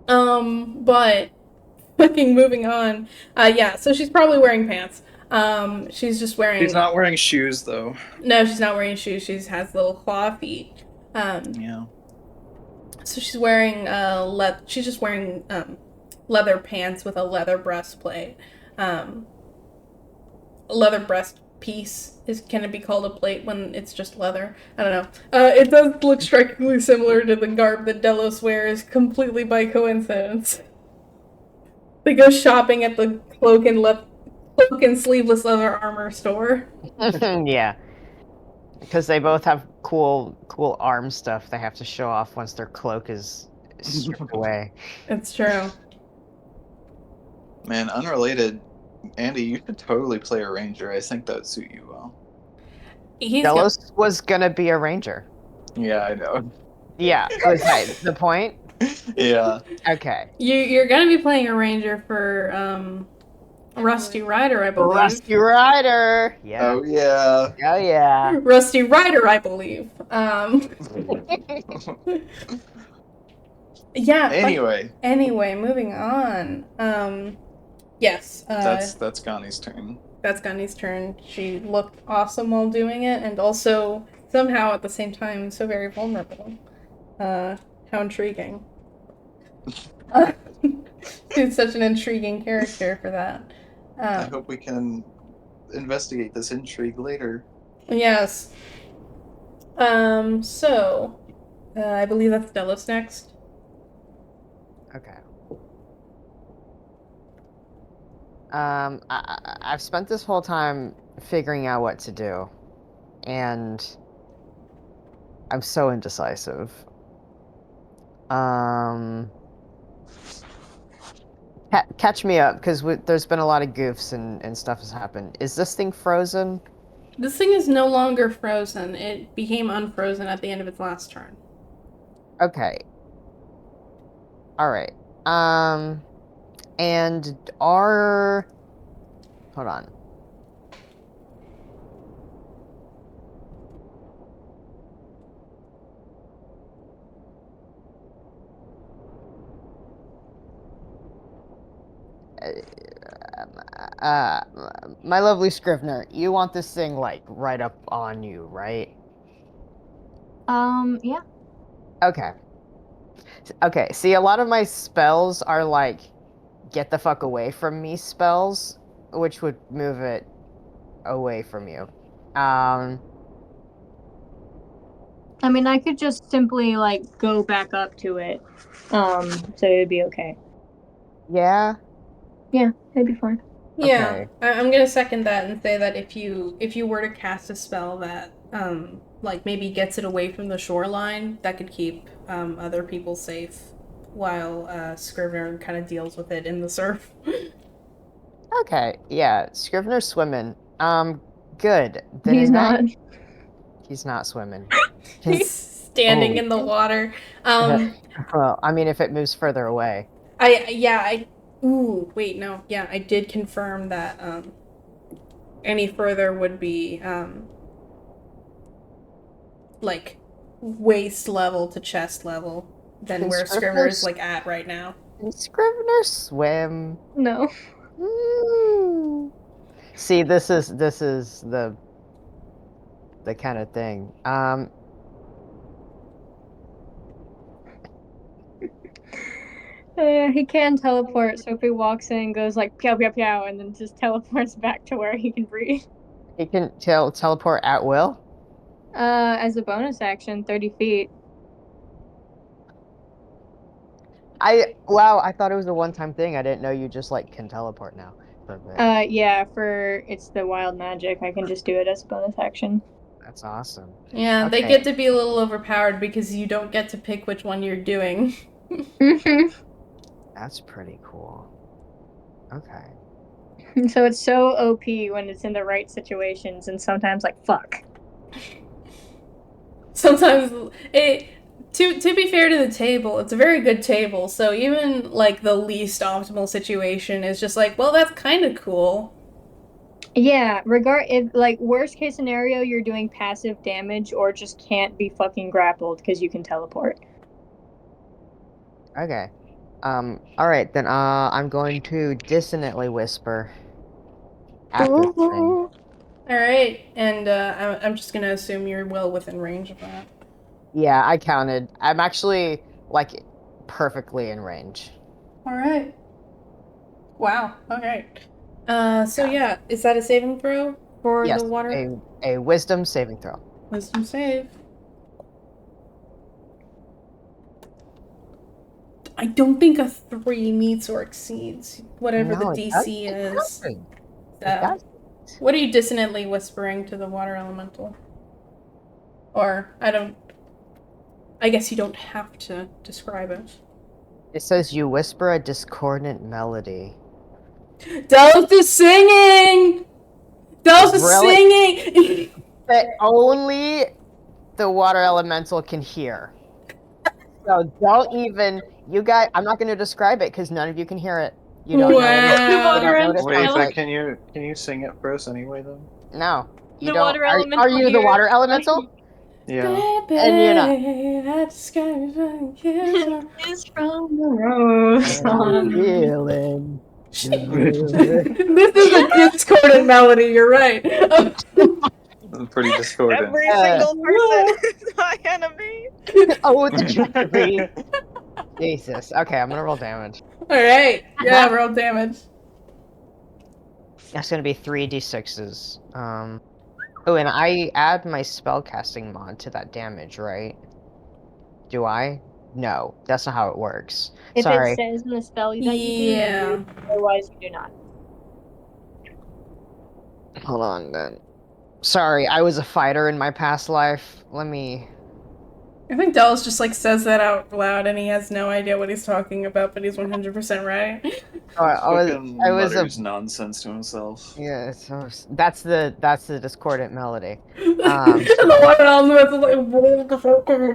But fucking moving on. Yeah, so she's probably wearing pants. She's just wearing. He's not wearing shoes though. No, she's not wearing shoes. She has little claw feet. Yeah. So she's wearing she's just wearing leather pants with a leather breastplate. A leather breast piece can it be called a plate when it's just leather? I don't know. It does look strikingly similar to the garb that Delos wears, completely by coincidence. They go shopping at the cloak and sleeveless leather armor store. Yeah, because they both have cool arm stuff they have to show off once their cloak is stripped away. It's true. Man, unrelated. Andy, you could totally play a ranger. I think that would suit you well. Delos was gonna be a ranger. Yeah, I know. Yeah, was that the point? Yeah. Okay. You're gonna be playing a ranger for Rusty Rider, I believe. Rusty Rider. Yeah. Oh yeah. Oh yeah. Rusty Rider, I believe. Yeah. Anyway, Moving on. Yes. that's Gani's turn. That's Gunny's turn. She looked awesome while doing it, and also somehow at the same time so very vulnerable. How intriguing. She's such an intriguing character for that. I hope we can investigate this intrigue later. Yes. So, I believe that's Delos next. Okay. I've spent this whole time figuring out what to do, and I'm so indecisive. Catch me up, because there's been a lot of goofs and stuff has happened. Is this thing frozen? This thing is no longer frozen. It became unfrozen at the end of its last turn. Okay. Alright. And hold on. My lovely Scrivner, you want this thing, like, right up on you, right? Yeah. Okay. Okay, see, a lot of my spells are, like, get the fuck away from me spells, which would move it away from you. I mean, I could just simply, like, go back up to it. So it'd be okay. Yeah? Yeah, it'd be fine. Yeah, Okay. I'm gonna second that and say that if you were to cast a spell that like maybe gets it away from the shoreline, that could keep other people safe while Scrivener kind of deals with it in the surf. Okay, yeah, Scrivener's swimming. Good. Then He's not. He's not swimming. He's standing Oh. in the water. Well, I mean, if it moves further away. Ooh, wait, no. Yeah, I did confirm that any further would be like waist level to chest level than Can where Scrivener Scrivener's- is like at right now. Can Scrivener swim? No. See, this is the kind of thing. He can teleport, so if he walks in, goes like pew pew pew, and then just teleports back to where he can breathe. He can teleport at will. As a bonus action, 30 feet. Wow, I thought it was a one-time thing. I didn't know you just like can teleport now for a bit. Yeah, it's the wild magic. I can just do it as a bonus action. That's awesome. Yeah, they Okay. get to be a little overpowered because you don't get to pick which one you're doing. That's pretty cool. Okay. So it's so OP when it's in the right situations, and sometimes like fuck. Sometimes it. To be fair to the table, it's a very good table. So even like the least optimal situation is just like, well, that's kind of cool. Yeah, if like worst case scenario, you're doing passive damage or just can't be fucking grappled because you can teleport. Okay. All right, then I'm going to dissonantly whisper at this thing. All right, and I'm just gonna assume you're well within range of that. Yeah, I counted. I'm actually like perfectly in range. All right. Wow. Okay. So yeah, is that a saving throw for Yes, the water? a wisdom saving throw. Wisdom save. I don't think a 3 meets or exceeds whatever the No, DC is. It So, does. what are you dissonantly whispering to the water elemental? Or, I guess you don't have to describe it. It says you whisper a discordant melody. Delph is singing! Delph is Really? singing! That only the water elemental can hear. So don't even, you guys, I'm not going to describe it because none of you can hear it. You don't know what it, The Wow. water you don't know what it Wait, sounds but like. can you sing it for us anyway then? No, you The don't. water Are elemental you the hears- water elemental? Yeah. Baby, And you're not. that sky kiss. Is from the rose on. Feeling. This is a discordant melody, you're right. Pretty discordant. Every single person is my enemy. Oh, the trickery. Jesus. Okay, I'm gonna roll damage. Alright, yeah, roll damage. That's gonna be 3d6s. Oh, and I add my spellcasting mod to that damage, right? Do I? No, that's not how it works. If Sorry. it says in the spell that you do, Yeah. you do. Otherwise, you do not. Hold on then. Sorry, I was a fighter in my past life. Let me. I think Dallas just like says that out loud and he has no idea what he's talking about, but he's 100% right. Fucking I was mutters nonsense to himself. Yeah, so that's the discordant melody. The one element is like, roll the fucking.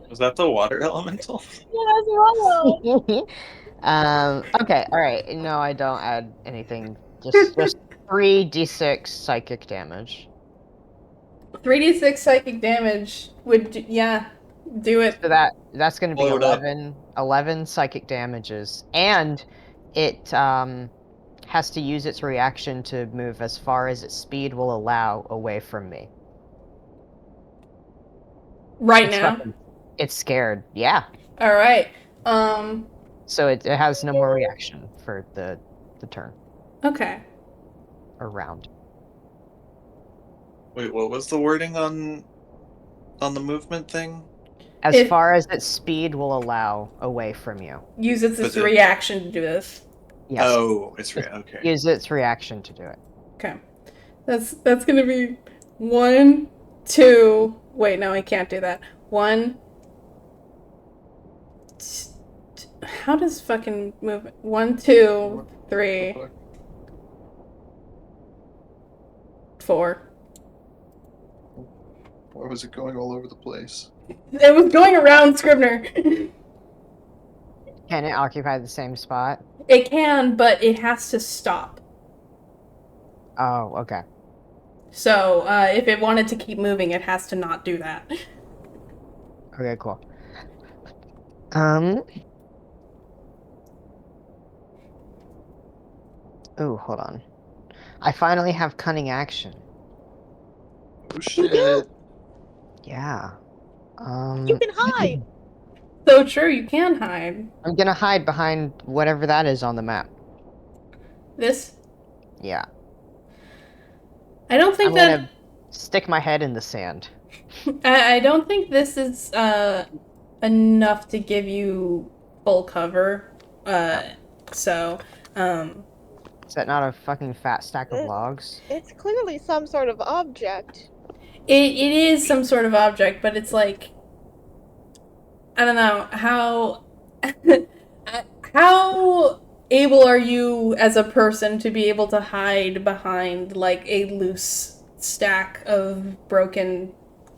Was that the water elemental? Okay, all right. No, I don't add anything. Just 3d6 psychic damage. 3d6 psychic damage would, do it. So that's going to be Blow it up. 11 psychic damages, and it has to use its reaction to move as far as its speed will allow away from me. Right now. It's scared. Yeah. All right. So it has no more reaction for the turn Okay. or round. Wait, what was the wording on the movement thing? As far as its speed will allow away from you. Use its But the- reaction to do this. Yes. Oh, it's okay. Use its reaction to do it. Okay. That's gonna be 1, 2. Wait, no, I can't do that. 1. How does fucking move? 1, 2, 3, 4. Why was it going all over the place? It was going around Scrivner. Can it occupy the same spot? It can, but it has to stop. Oh, okay. So, if it wanted to keep moving, it has to not do that. Okay, cool. Ooh, hold on. I finally have cunning action. Oh shit. Yeah. You can hide. So true, you can hide. I'm gonna hide behind whatever that is on the map. This? Yeah. I don't I'm think gonna stick my head in the sand. I don't think this is enough to give you full cover. So, Is that not a fucking fat stack of logs? It's clearly some sort of object. it is some sort of object, but it's like, I don't know, how able are you as a person to be able to hide behind, like, a loose stack of broken,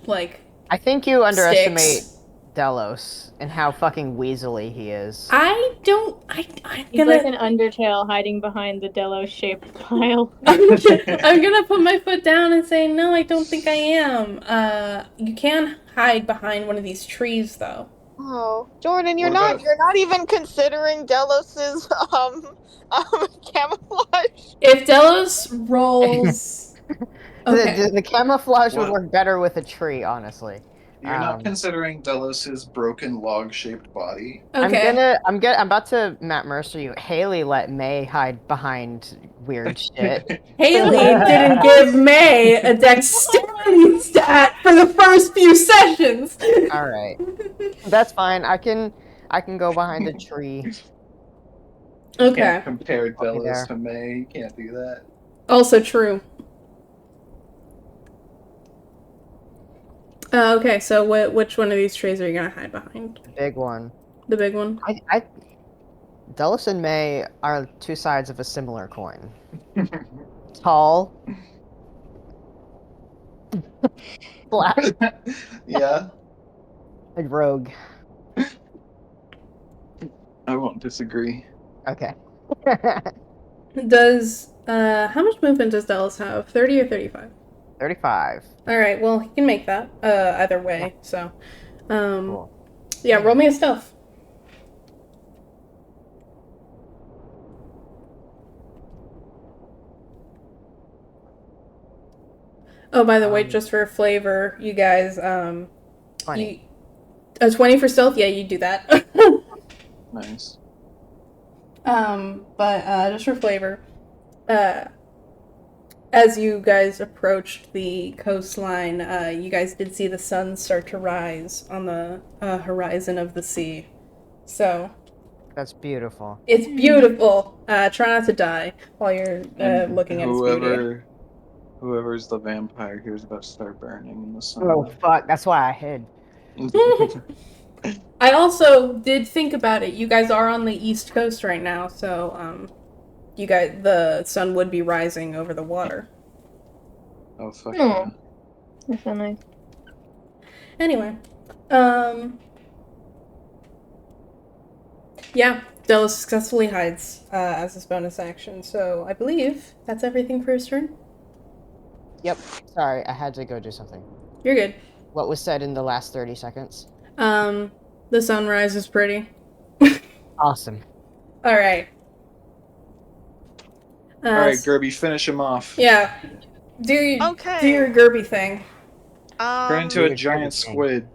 like, I think you underestimate sticks? Delos and how fucking weaselly he is. I'm He's gonna like an Undertale hiding behind the Delos-shaped pile. I'm gonna put my foot down and say, no, I don't think I am. You can hide behind one of these trees, though. Oh, Jordan, What about- you're not even considering Delos's camouflage. If Delos rolls... Okay. The camouflage would What? work better with a tree, honestly. You're not considering Delos's broken log-shaped body. Okay. I'm about to Matt Mercer you. Haley let May hide behind weird shit. Haley didn't give May a dexterity stat for the first few sessions. All right, that's fine. I can go behind a tree. Okay. Can't compare I'll be Delos there. to May. You can't do that. Also true. Okay, so which one of these trees are you gonna hide behind? Big one. The big one? Delos and May are two sides of a similar coin. Tall. Black. Yeah, And rogue. I won't disagree. Okay. Does how much movement does Dallas have? 30 or 35? 35. Alright, well he can make that. Either way, so Cool. yeah, roll me a stealth. Oh, by the way, just for flavor, you guys, 20. a 20 for stealth? Yeah, you do that. Nice. But just for flavor, as you guys approached the coastline, you guys did see the sun start to rise on the horizon of the sea. So, That's beautiful. it's beautiful. Try not to die while you're And looking at its beauty. whoever's the vampire here is about to start burning in the sun. Oh fuck! That's why I hid. I also did think about it. You guys are on the east coast right now, so the sun would be rising over the water. Oh fuck No. yeah. That's so nice. Anyway, yeah, Della successfully hides as his bonus action. So I believe that's everything for his turn. Yep. Sorry, I had to go do something. You're good. What was said in the last 30 seconds? The sunrise is pretty. Awesome. All right. All right, Gerby, finish him off. Yeah. Do Okay. your Gerby thing. Turn into a Dude, giant everything. squid.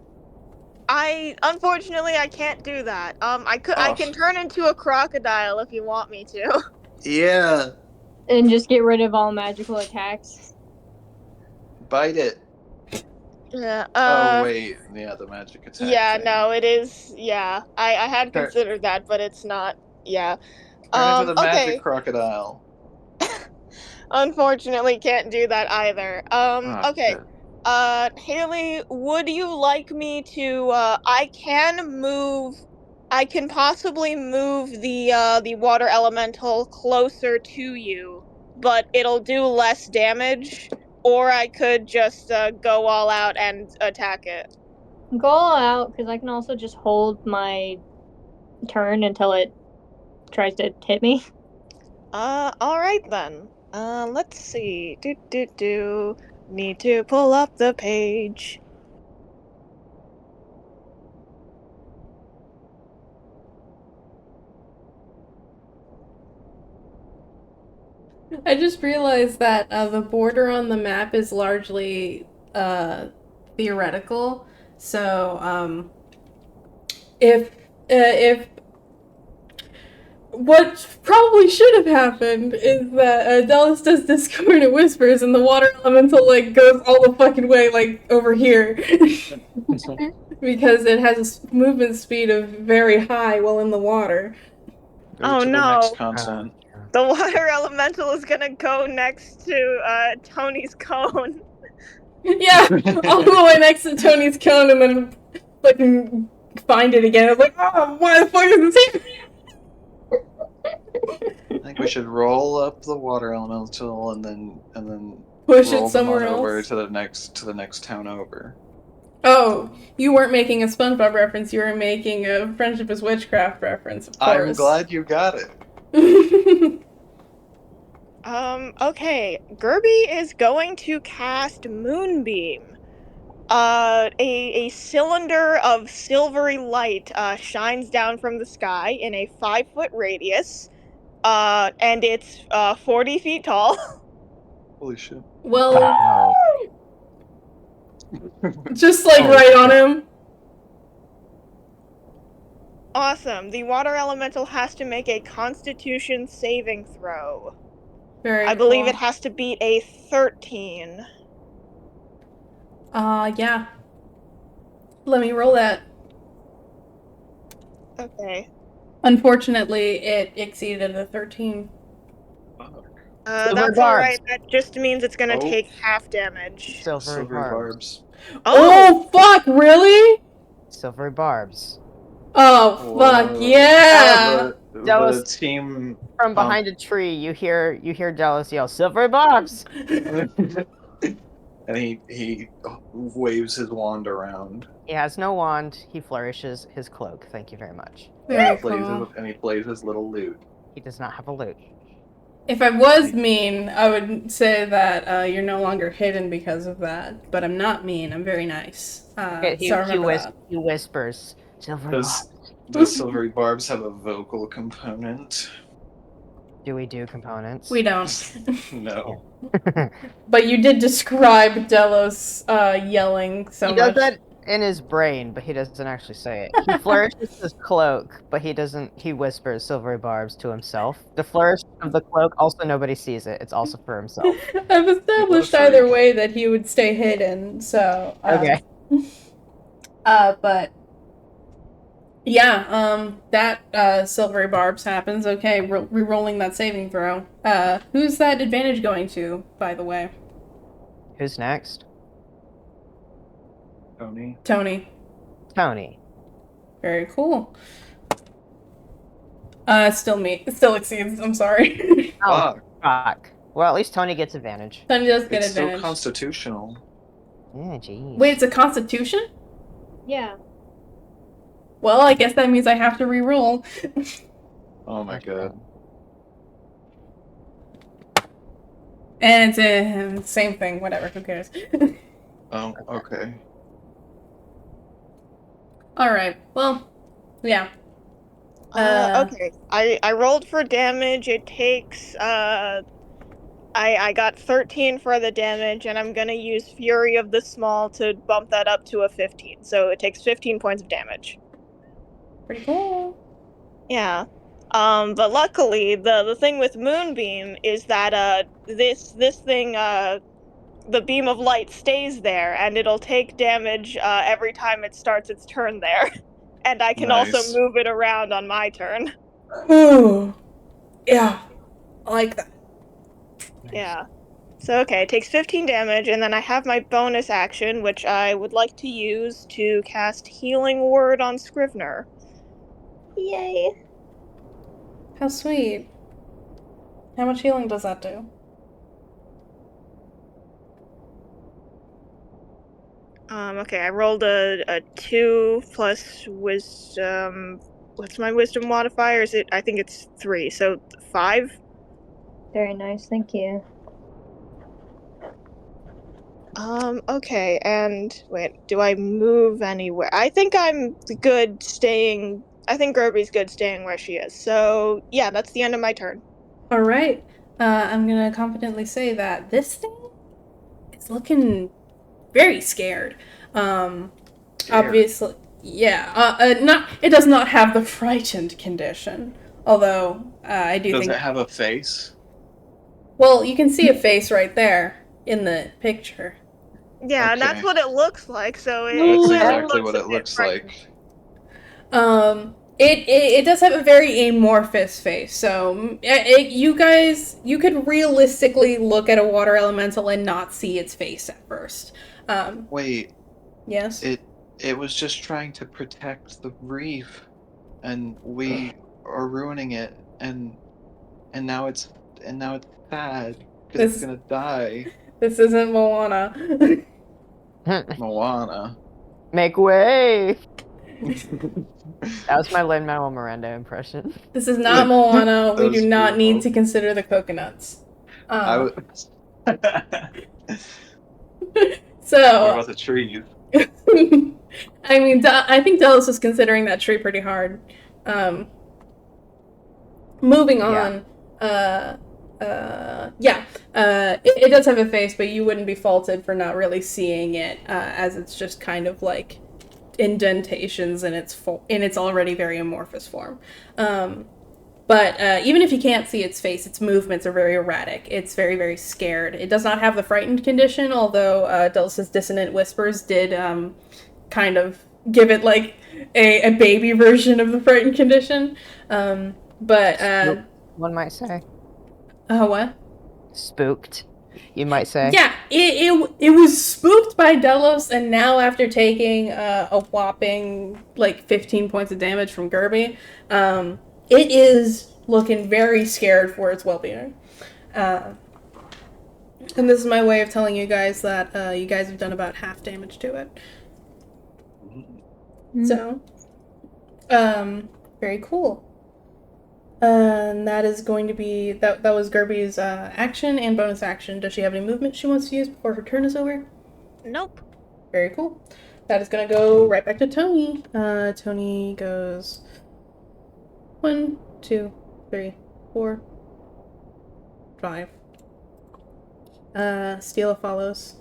Unfortunately I can't do that. I Oh. can turn into a crocodile if you want me to. Yeah, And just get rid of all magical attacks. bite it. Yeah. Oh wait, yeah, the magic attack. Yeah, thing. no, it is. Yeah, I had Turn- considered that, but it's not. Yeah. Turn into the Okay. magic crocodile. Unfortunately, can't do that either. Ah, Okay. shit. Haley, would you like me to? I can possibly move the water elemental closer to you, but it'll do less damage. Or I could just go all out and attack it. Go all out, because I can also just hold my turn until it tries to hit me. Alright then. Let's see. Need to pull up the page. I just realized that the border on the map is largely theoretical. So, if what probably should have happened is that Dallas does Discord and it whispers, and the water elemental like goes all the fucking way like over here because it has a movement speed of very high while in the water. Go Oh to the no. next continent. The water elemental is gonna go next to Tony's cone. Yeah, all the way next to Tony's cone, and then fucking find it again. I was like, oh, why the fuck is this here? I think we should roll up the water elemental and then Push roll it them somewhere on over else. to the next town over. Oh, you weren't making a SpongeBob reference. You were making a Friendship is Witchcraft reference, of course. I'm glad you got it. Okay. Gerby is going to cast Moonbeam. A cylinder of silvery light shines down from the sky in a 5-foot radius. And it's 40 feet tall. Holy shit. Well, Wow. just like Holy right on shit. him. Awesome. The water elemental has to make a Constitution saving throw. Very I believe cool. it has to beat a 13. Yeah. Let me roll that. Okay. Unfortunately, it exceeded a 13. Silver That's barbs. alright. That just means it's gonna Oh. take half damage. Silvery Silvery barbs. barbs. Oh, fuck, really? Silvery barbs. Oh, fuck, Whoa. yeah! But Dallas- a team From behind a tree, you hear Dallas yell, "Silvery barbs!" and he waves his wand around. He has no wand. He flourishes his cloak. Thank you very much. Very Plays cool. his, and he plays his little lute. He does not have a lute. If I was mean, I would say that you're no longer hidden because of that. But I'm not mean. I'm very nice. He So remember that. whispers, "Silvery barbs." Does silvery barbs have a vocal component? Do we do components? We don't. No. But you did describe Delos yelling so He much. does that in his brain, but he doesn't actually say it. He flourishes his cloak, but he doesn't. He whispers "silvery barbs" to himself. The flourish of the cloak, also nobody sees it. It's also for himself. I've established What a either freak. way that he would stay hidden, so... Okay. But... Yeah, that silvery barbs happens. Okay, re-rolling that saving throw. Who's that advantage going to, by the way? Who's next? Tony. Tony. Tony. Very cool. Still me. It still exceeds, I'm sorry. Oh, Fuck. fuck. Well, at least Tony gets advantage. Tony does get It's still advantage. constitutional. Yeah, jeez. Wait, it's a constitution? Yeah. Well, I guess that means I have to re-roll. Oh my god. And it's a same thing, whatever, who cares? Oh, okay. Alright, well, yeah. Okay. I rolled for damage. It takes I got 13 for the damage, and I'm gonna use Fury of the Small to bump that up to a 15. So it takes 15 points of damage. Pretty cool. Yeah. But luckily, the thing with Moonbeam is that this thing the beam of light stays there, and it'll take damage every time it starts its turn there. And I can Nice. also move it around on my turn. Ooh. Yeah. I like that. Yeah. So okay, it takes 15 damage, and then I have my bonus action, which I would like to use to cast Healing Word on Scrivner. Yay. How sweet. How much healing does that do? Okay, I rolled a 2 plus wisdom. What's my wisdom modifier? Is it? I think it's 3, so 5. Very nice, thank you. Okay, and wait, do I move anywhere? I think I'm good staying. I think Gerby's good staying where she is. So yeah, that's the end of my turn. Alright. I'm gonna confidently say that this thing is looking very scared. Obviously, yeah. It does not have the frightened condition. Although I do Does think. it have a face? Well, you can see a face right there in the picture. Yeah, and that's Okay. what it looks like. So it That's clearly exactly looks what a it bit looks frightened. like. It does have a very amorphous face. So you could realistically look at a water elemental and not see its face at first. Wait, Yes. it was just trying to protect the reef, and we are ruining it, and now it's sad because it's This gonna die. this isn't Moana. Moana. Make way! That was my Lin-Manuel Miranda impression. This is not Moana. That We do was not need to beautiful. consider the coconuts. I Uh, was. What so, about the trees? I mean, I think Dallas was considering that tree pretty hard. Moving on. It does have a face, but you wouldn't be faulted for not really seeing it, as it's just kind of like indentations in its already very amorphous form. But even if you can't see its face, its movements are very erratic. It's very, very scared. It does not have the frightened condition, although Dulce's dissonant whispers did kind of give it like a baby version of the frightened condition. But One might say. what? Spooked, you might say. Yeah, it was spooked by Delos, and now after taking a whopping like 15 points of damage from Gerby, it is looking very scared for its well-being. And this is my way of telling you guys that you guys have done about half damage to it. So, very cool. And that is going to be that was Gerby's action and bonus action. Does she have any movement she wants to use before her turn is over? Nope. Very cool. That is gonna go right back to Tony. Tony goes 1, 2, 3, 4, 5. Steela follows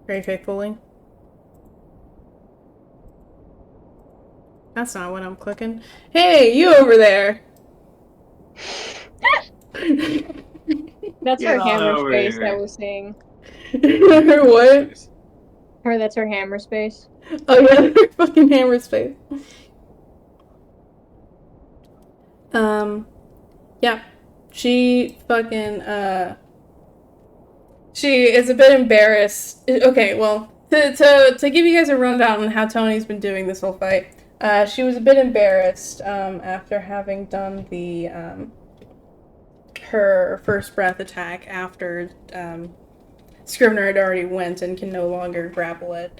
very faithfully. That's not what I'm clicking. Hey, you over there! That's Get her on hammer over space here. that we're seeing. Her what? That's her hammer space. Oh yeah, her fucking hammer space. Yeah. She fucking, she is a bit embarrassed. Okay, well, to give you guys a rundown on how Tony's been doing this whole fight, she was a bit embarrassed, after having done the, her first breath attack after, Scrivner had already went and can no longer grapple it.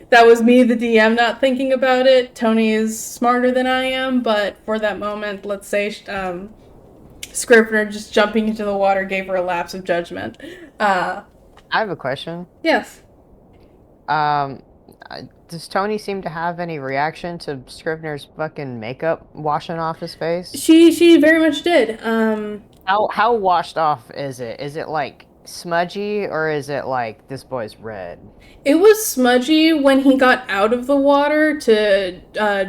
That was me, the DM, not thinking about it. Tony is smarter than I am, but for that moment, let's say Scrivner just jumping into the water gave her a lapse of judgment. I have a question. Yes. Does Tony seem to have any reaction to Scrivener's fucking makeup washing off his face? She very much did. How washed off is it? Is it like smudgy, or is it like this boy's red? It was smudgy when he got out of the water to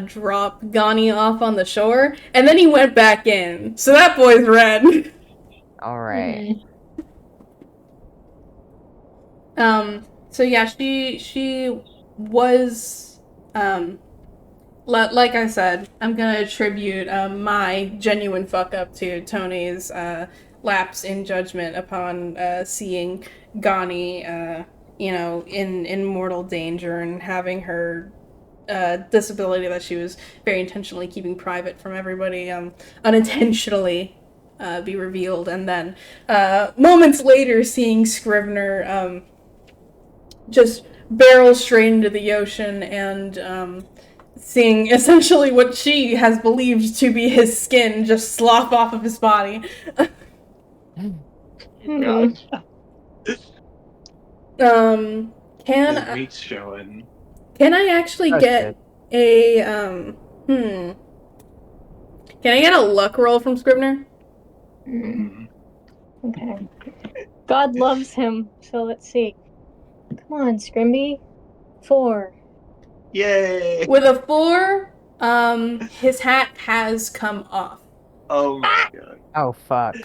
drop Ghani off on the shore, and then he went back in. So that boy's red. All right. So yeah, she was, like I said, I'm gonna attribute my genuine fuck up to Tony's lapse in judgment upon seeing Ghani, in mortal danger and having her disability that she was very intentionally keeping private from everybody unintentionally be revealed, and then moments later seeing Scrivner just barrel straight into the ocean and seeing essentially what she has believed to be his skin just slop off of his body. God. Can His meat's showing. I actually That's get a Can I get a luck roll from Scrivner? Okay. God loves him, so let's see. Come on, Scrimby. 4. Yay! With a 4, his hat has come off. Oh my god. Oh fuck!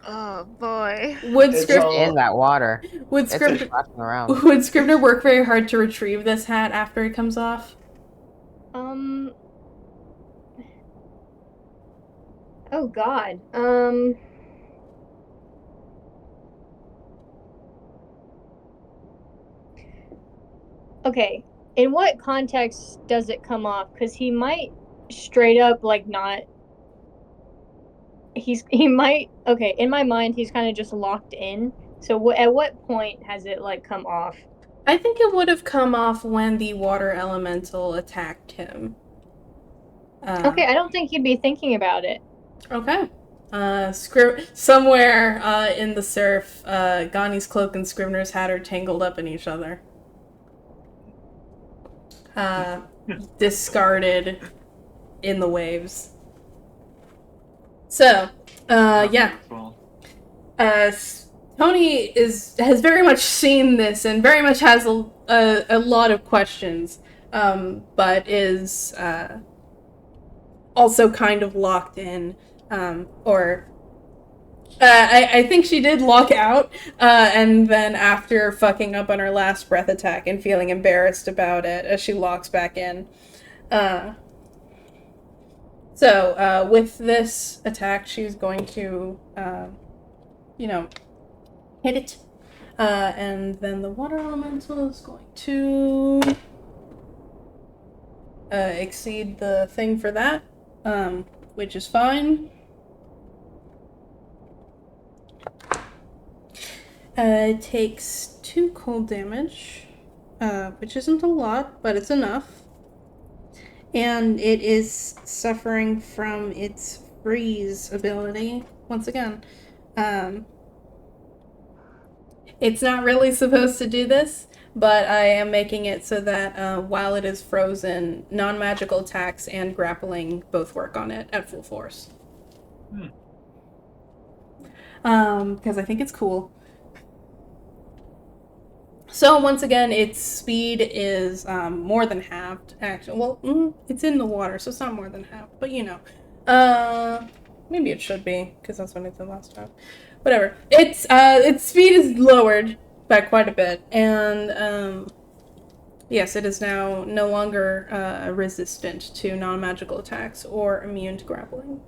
Oh boy. Would It's Scrib- all- In that water. would It's Scrib- just flashing around. would Scribner work very hard to retrieve this hat after it comes off? Oh god. Okay. In what context does it come off? Because he might straight up like not. He might. Okay. In my mind, he's kind of just locked in. So at what point has it like come off? I think it would have come off when the water elemental attacked him. Okay, I don't think he'd be thinking about it. Okay. Somewhere in the surf, Gani's cloak and Scrivener's hat are tangled up in each other. Discarded in the waves. So, yeah. Tony has very much seen this and very much has a lot of questions, but is also kind of locked in, I think she did lock out, and then after fucking up on her last breath attack and feeling embarrassed about it, as she locks back in. So, with this attack, she's going to, hit it. And then the water elemental is going to exceed the thing for that, which is fine. It takes 2 cold damage, which isn't a lot, but it's enough. And it is suffering from its freeze ability, once again. It's not really supposed to do this, but I am making it so that while it is frozen, non-magical attacks and grappling both work on it at full force. Because I think it's cool. So once again, its speed is more than halved. Actually, well, it's in the water, so it's not more than half. But maybe it should be because that's what I did last time. Whatever. Its speed is lowered by quite a bit, and yes, it is now no longer resistant to non-magical attacks or immune to grappling.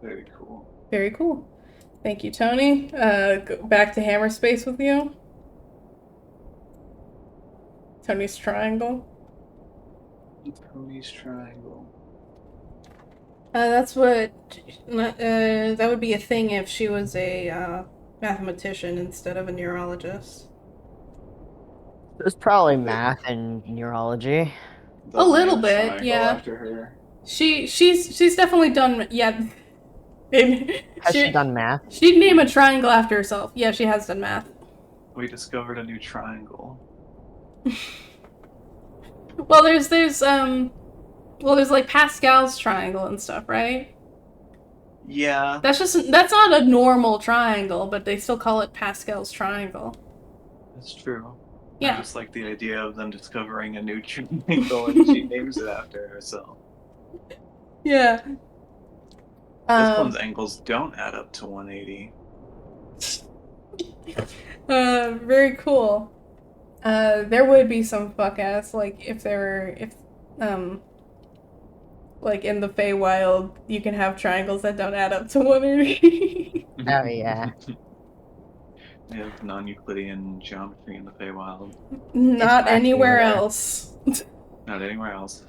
Very cool. Very cool. Thank you, Tony. Go back to hammer space with you. Tony's triangle. Tony's triangle. That's what. That would be a thing if she was a mathematician instead of a neurologist. It was probably math and neurology. A little Doesn't have bit, triangle yeah. After her. She's definitely done. Yeah. Has she done math? She'd name a triangle after herself. Yeah, she has done math. We discovered a new triangle. Well, there's like Pascal's triangle and stuff, right? Yeah. That's not a normal triangle, but they still call it Pascal's triangle. That's true. Yeah. I just like the idea of them discovering a new triangle and she names it after herself. Yeah. This one's angles don't add up to 180. Very cool. There would be some fuck-ass, like, like, in the Feywild, you can have triangles that don't add up to 180. Oh yeah. They have non-Euclidean geometry in the Feywild. Not back anywhere over there. else. Not anywhere else.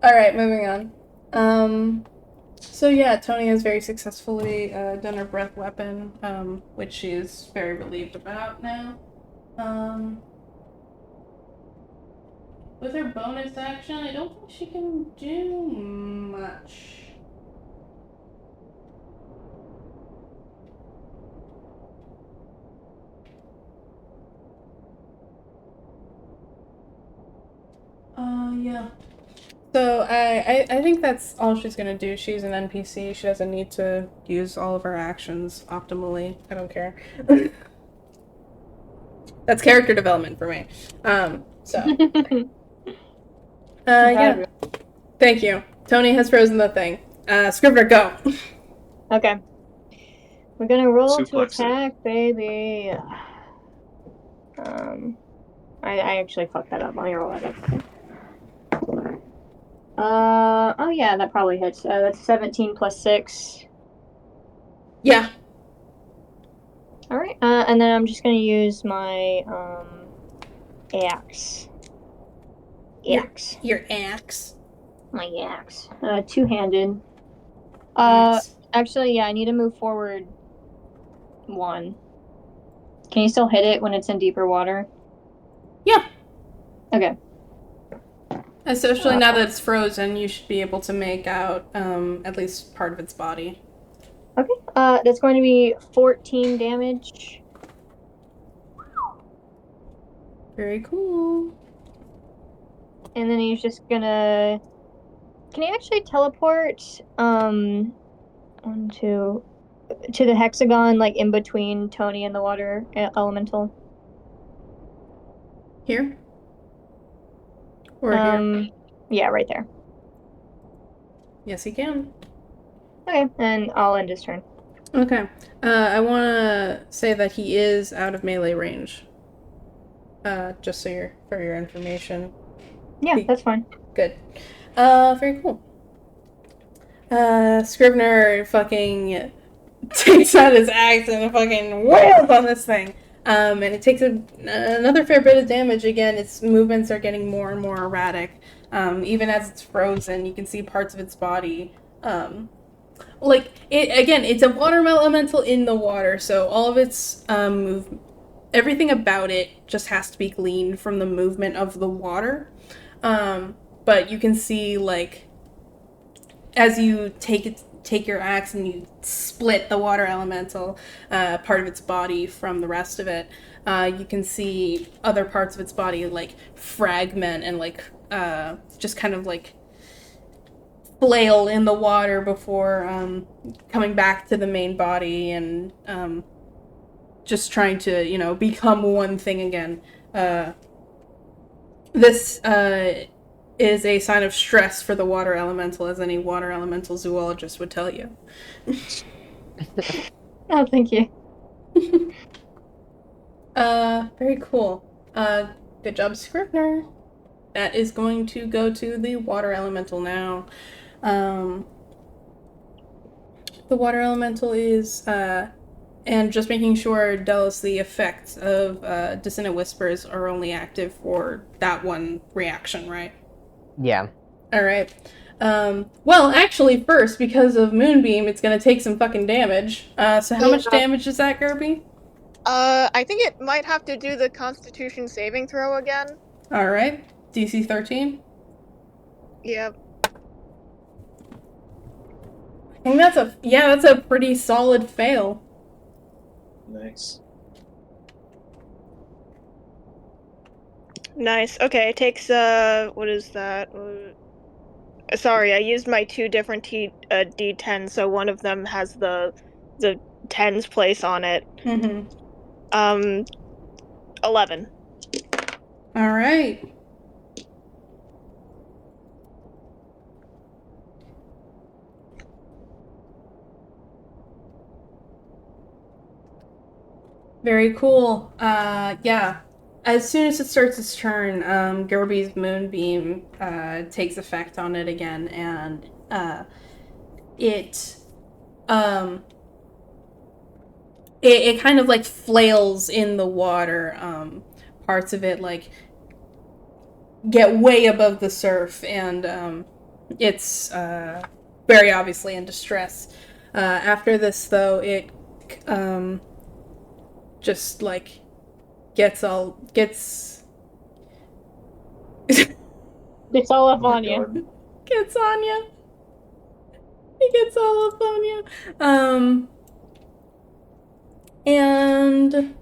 Alright, moving on. So yeah, Tony has very successfully done her breath weapon, which she is very relieved about now. With her bonus action, I don't think she can do much. Yeah. So I think that's all she's gonna do. She's an NPC. She doesn't need to use all of her actions optimally. I don't care. That's character development for me. So, yeah. Thank you. Tony has frozen the thing. Scrivener, go. Okay. We're gonna roll to Suplex it. attack, baby. I actually fucked that up. Let me roll that up. Oh yeah, that probably hits. That's 17 plus 6. Yeah. All right. And then I'm just gonna use my axe. Your axe. My axe. Two-handed. Axe. Actually, yeah, I need to move forward 1. Can you still hit it when it's in deeper water? Yeah. Okay. Especially now that it's frozen, you should be able to make out at least part of its body. Okay. That's going to be 14 damage. Very cool. And then he's just gonna. Can he actually teleport? To the hexagon, like in between Tony and the water elemental. Here? Or here? Yeah, right there. Yes, he can. Okay, and I'll end his turn. Okay. I want to say that he is out of melee range. Just so for your information. Yeah, that's fine. Good. Very cool. Scrivener fucking takes out his axe and fucking wails on this thing. And it takes another fair bit of damage. Again, its movements are getting more and more erratic. Even as it's frozen, you can see parts of its body. It's a water elemental in the water, so all of its everything about it just has to be gleaned from the movement of the water. But you can see, like, as you take your axe and you split the water elemental part of its body from the rest of it, you can see other parts of its body, like, fragment and, like, just kind of, like, flail in the water before coming back to the main body and just trying to, become one thing again. This is a sign of stress for the water elemental, as any water elemental zoologist would tell you. Oh, thank you. Very cool. Good job, Scrivener. That is going to go to the water elemental now. The water elemental is, and just making sure, Delos, the effects of Dissonant Whispers are only active for that one reaction, right? Yeah. Alright. Well, actually, first, because of Moonbeam, it's gonna take some fucking damage. So how much damage is that, Gerby? I think it might have to do the Constitution saving throw again. Alright. DC 13? Yep. I think that's a pretty solid fail. Nice. Nice. Okay, it takes, what is that? Sorry, I used my 2 different D10s, so one of them has the tens place on it. 11. Alright. Very cool. Yeah. As soon as it starts its turn, Gerby's Moonbeam takes effect on it again, and it kind of, like, flails in the water. Parts of it, like, get way above the surf, and it's very obviously in distress. After this, though, it just, like, gets It's all up on you. Gets on you. He gets all up on you. And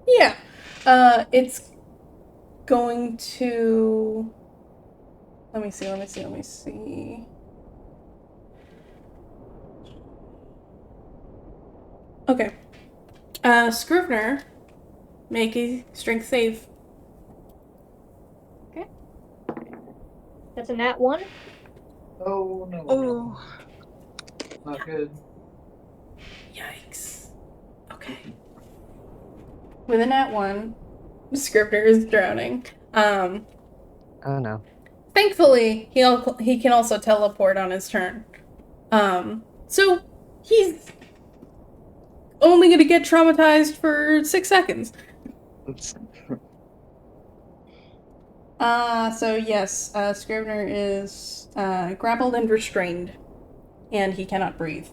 yeah, it's going to. Let me see. Okay. Scrivener make a strength save. That's a nat 1. Oh no. Ooh. Not good. Yikes. Okay. With a nat 1, Scrivner is drowning. Oh no. Thankfully, he can also teleport on his turn. So he's only going to get traumatized for 6 seconds. So yes, Scrivener is grappled and restrained, and he cannot breathe.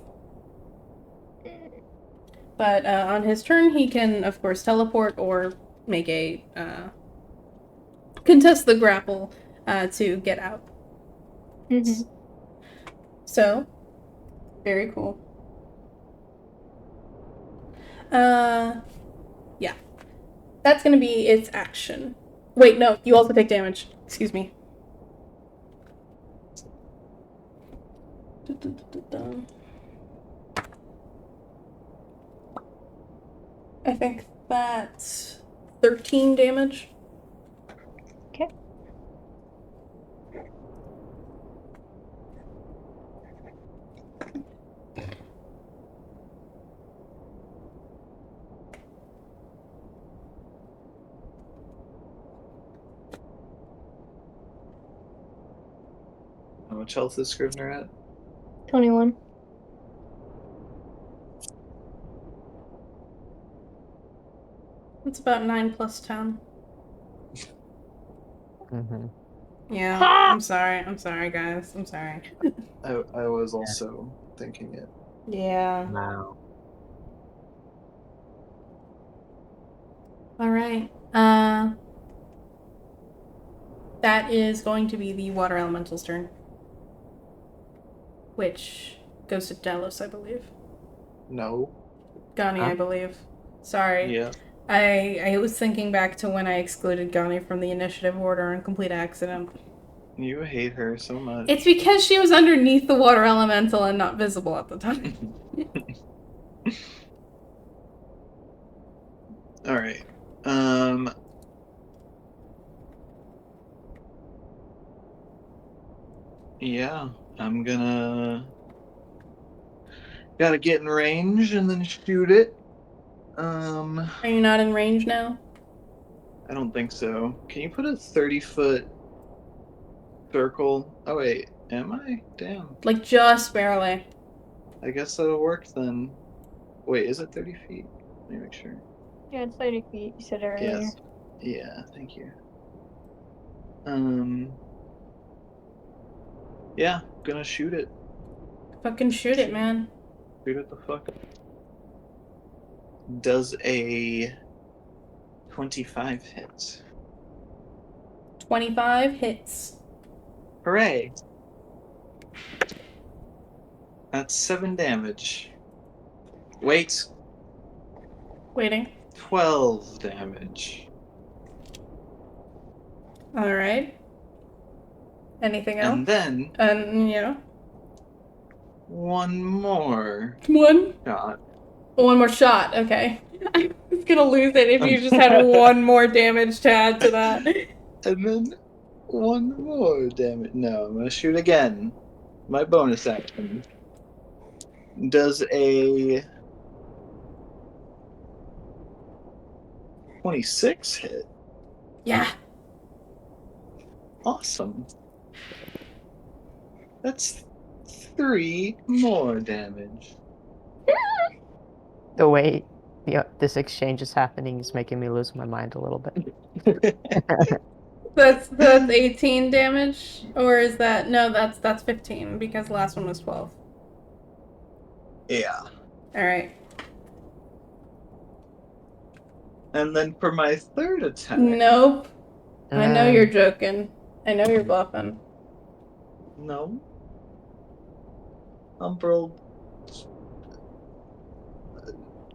But on his turn, he can, of course, teleport or make a contest the grapple to get out. Mm-hmm. So, very cool. Yeah. That's gonna be its action. Wait, no, you also take damage. Excuse me. I think that's 13 damage. Okay. How much health is Scrivener at? 21. It's about 9 plus 10. Mm-hmm. Yeah, Ha! I'm sorry, guys. I'm sorry. I was also thinking it. Yeah. Wow. Alright. That is going to be the water elemental's turn. Which goes to Delos, I believe. No. Gani, Huh? I believe. Sorry. Yeah. I was thinking back to when I excluded Gani from the initiative order on complete accident. You hate her so much. It's because she was underneath the water elemental and not visible at the time. All right. Yeah, I'm gotta get in range and then shoot it. Are you not in range now? I don't think so. Can you put a 30-foot circle? Oh wait, am I? Damn. Like, just barely. I guess that'll work then. Wait, is it 30 feet? Let me make sure. Yeah, it's 30 feet, you said earlier. Yes. Yeah, thank you. Yeah, gonna shoot it. Fucking shoot it, man. Shoot it the fuck up. Does a 25 hit? 25 hits. Hooray! That's 7 damage. Wait, Waiting. 12 damage. Alright. Anything else? And then Yeah. one more One shot. more shot, okay. I was gonna lose it if you just had one more damage to add to that. And then one more damage. No, I'm gonna shoot again. My bonus action. Does a 26 hit? Yeah. Awesome. That's 3 more damage. The way this exchange is happening is making me lose my mind a little bit. That's 18 damage? Or is that no, that's 15 because the last one was 12. Yeah. Alright. And then for my third attack. Nope. I know you're joking. I know you're bluffing. No. Umbral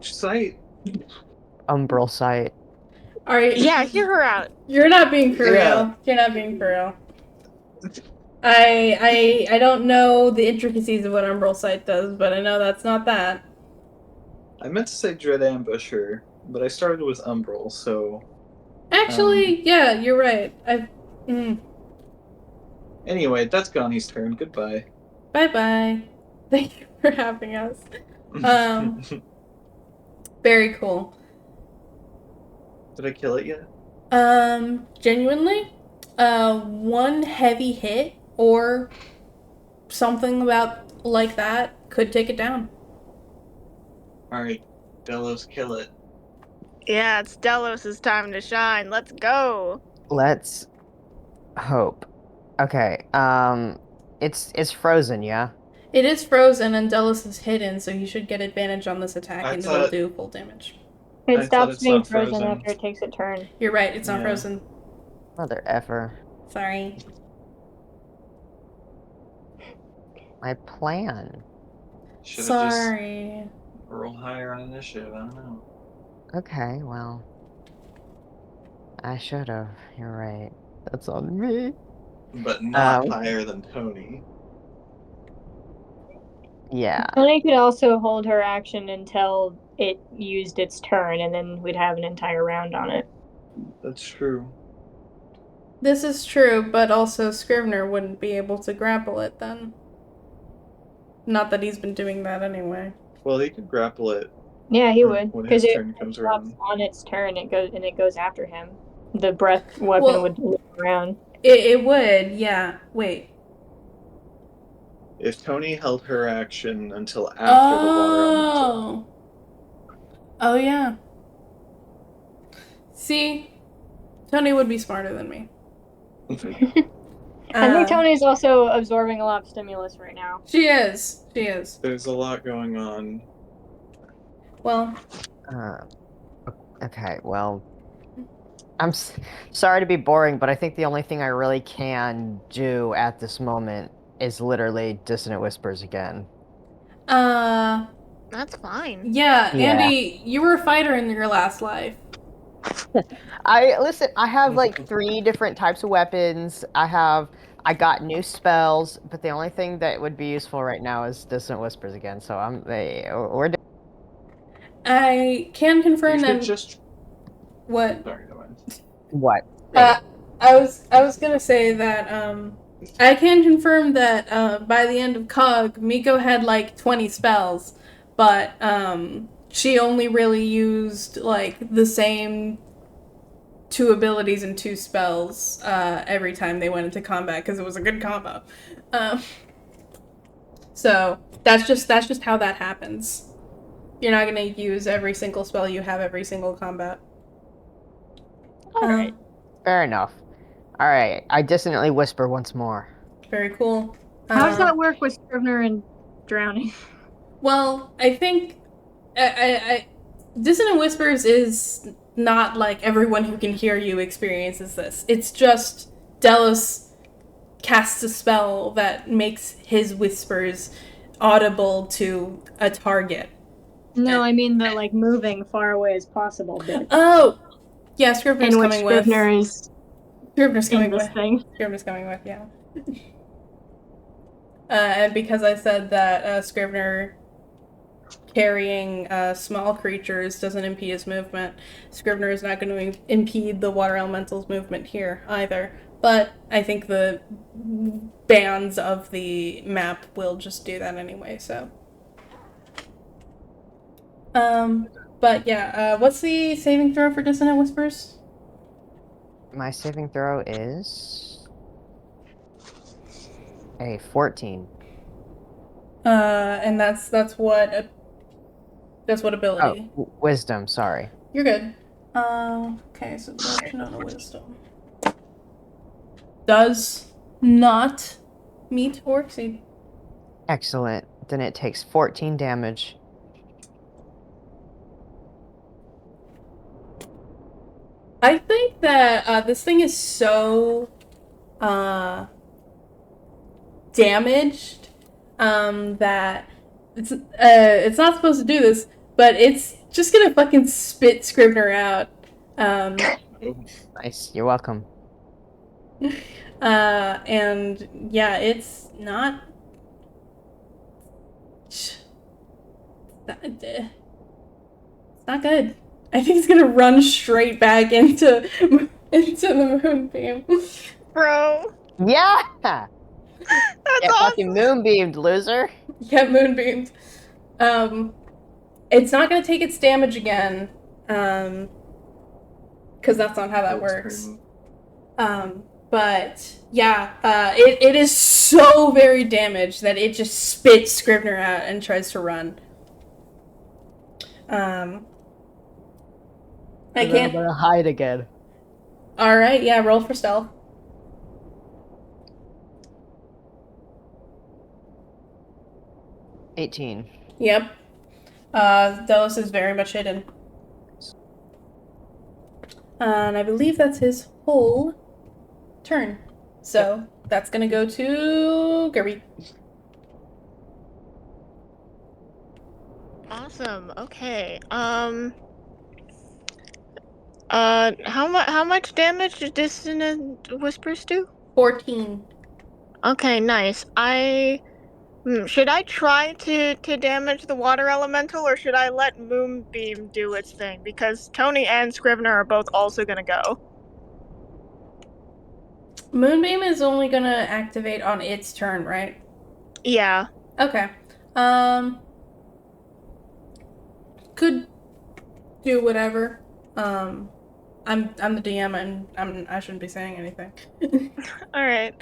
sight. Umbral sight. Alright. Yeah, hear her out. You're not being for Yeah. real. You're not being for real. I don't know the intricacies of what Umbral Sight does, but I know that's not that. I meant to say Dread Ambusher, but I started with Umbral, so Actually, yeah, you're right. anyway, that's Gani's turn. Goodbye. Bye-bye. Thank you for having us. Very cool. Did I kill it yet? Genuinely, one heavy hit or something about like that could take it down. All right, Delos, kill it. Yeah, it's Delos' time to shine. Let's go. Let's hope. Okay. It's frozen, yeah. It is frozen and Delos is hidden, so he should get advantage on this attack I and it'll thought- do full damage. It I thought stops it's being not frozen frozen. after it takes a turn. You're right, it's not Yeah. frozen. Mother effer. Sorry. My plan. Should have just Sorry. roll higher on initiative. I don't know. Okay, well. I should have. You're right. That's on me. But not Um, higher than Tony. Yeah. Tony could also hold her action until it used its turn, and then we'd have an entire round on it. That's true. This is true, but also Scrivner wouldn't be able to grapple it then. Not that he's been doing that anyway. Well, he could grapple it Yeah, he would, when because his it turn comes stops around. on its turn. It goes after him. The breath weapon Well- would loop around. It would, yeah. Wait. If Tony held her action until after the water elemental. Oh, yeah. See? Tony would be smarter than me. I think Uh, Tony's also absorbing a lot of stimulus right now. She is. She is. There's a lot going on. Well, Okay, well. I'm sorry to be boring, but I think the only thing I really can do at this moment is literally Dissonant Whispers again. That's fine. yeah, Yeah. Andy, you were a fighter in your last life. I have like 3 different types of weapons. I got new spells, but the only thing that would be useful right now is Dissonant Whispers again. So we're I can confirm You should that. just. What? Sorry, no mind. what? I was gonna say that I can confirm that by the end of COG, Miko had like 20 spells, but she only really used like the same 2 abilities and 2 spells every time they went into combat because it was a good combo. So that's just how that happens. You're not gonna use every single spell you have every single combat. Alright. Fair enough. All right, I dissonantly whisper once more. Very cool. How does that work with Scrivner and drowning? Well, I think Dissonant Whispers is not like everyone who can hear you experiences this. It's just Delos casts a spell that makes his whispers audible to a target. No, I mean the like moving far away as possible bit. Oh! Yeah, Scrivener's In which coming with. Scrivener is Scrivener's in coming this with. thing. Scrivener's coming with, yeah. And because I said that Scrivener carrying small creatures doesn't impede his movement, Scrivener is not going to impede the water elemental's movement here either. But I think the bands of the map will just do that anyway, so. But yeah, what's the saving throw for Dissonant Whispers? My saving throw is a 14. And that's what ability? Oh, wisdom, sorry. You're good. Okay, so corruption on a wisdom. Does not meet or exceed. Excellent. Then it takes 14 damage. I think that this thing is so damaged that it's not supposed to do this, but it's just gonna fucking spit Scrivener out. Nice, you're welcome. And yeah, it's not. It's not good. I think he's gonna run straight back into the moonbeam. Bro, Yeah! that's Get fucking awesome. moonbeamed, loser. Get moonbeamed. It's not gonna take its damage again, because that's not how that works. But yeah, it is so very damaged that it just spits Scrivner out and tries to run. I And then I'm can't. gonna hide again. All right, yeah, roll for stealth. 18. Yep. Delos is very much hidden. And I believe that's his whole turn. So that's gonna go to Gerby. Awesome. Okay. How much damage did Dissonant Whispers do? 14. Okay, nice. Should I try to damage the water elemental, or should I let Moonbeam do its thing? Because Tony and Scrivner are both also gonna go. Moonbeam is only gonna activate on its turn, right? Yeah. Okay. Could do whatever. I'm the DM and I shouldn't be saying anything. All right.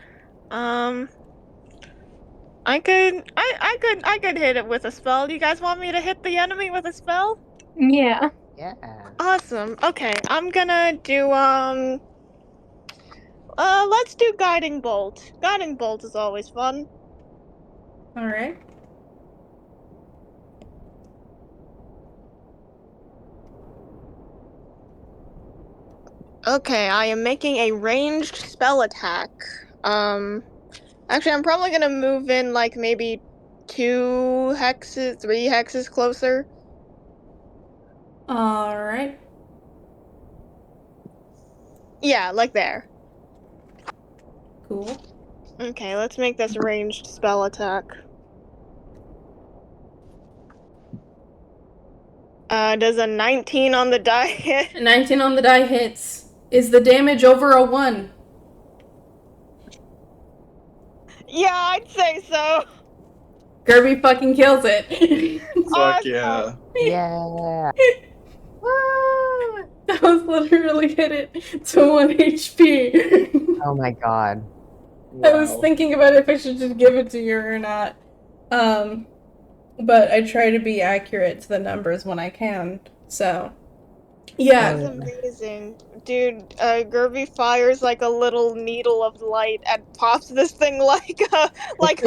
I could hit it with a spell. Do you guys want me to hit the enemy with a spell? Yeah. Yeah. Awesome. Okay, I'm gonna do let's do Guiding Bolt. Guiding Bolt is always fun. All right. Okay, I am making a ranged spell attack. Actually, I'm probably gonna move in like maybe 2 hexes, 3 hexes closer. All right. Yeah, like there. Cool. Okay, let's make this ranged spell attack. Does a 19 on the die hit? A 19 on the die hits. Is the damage over a 1? Yeah, I'd say so. Gerby fucking kills it. Fuck Awesome. yeah. Yeah. That was literally hit it to 1 HP. Oh my god. I was thinking about if I should just give it to you or not. But I try to be accurate to the numbers when I can. So, yeah. That's amazing. Dude, Gerby fires like a little needle of light and pops this thing like a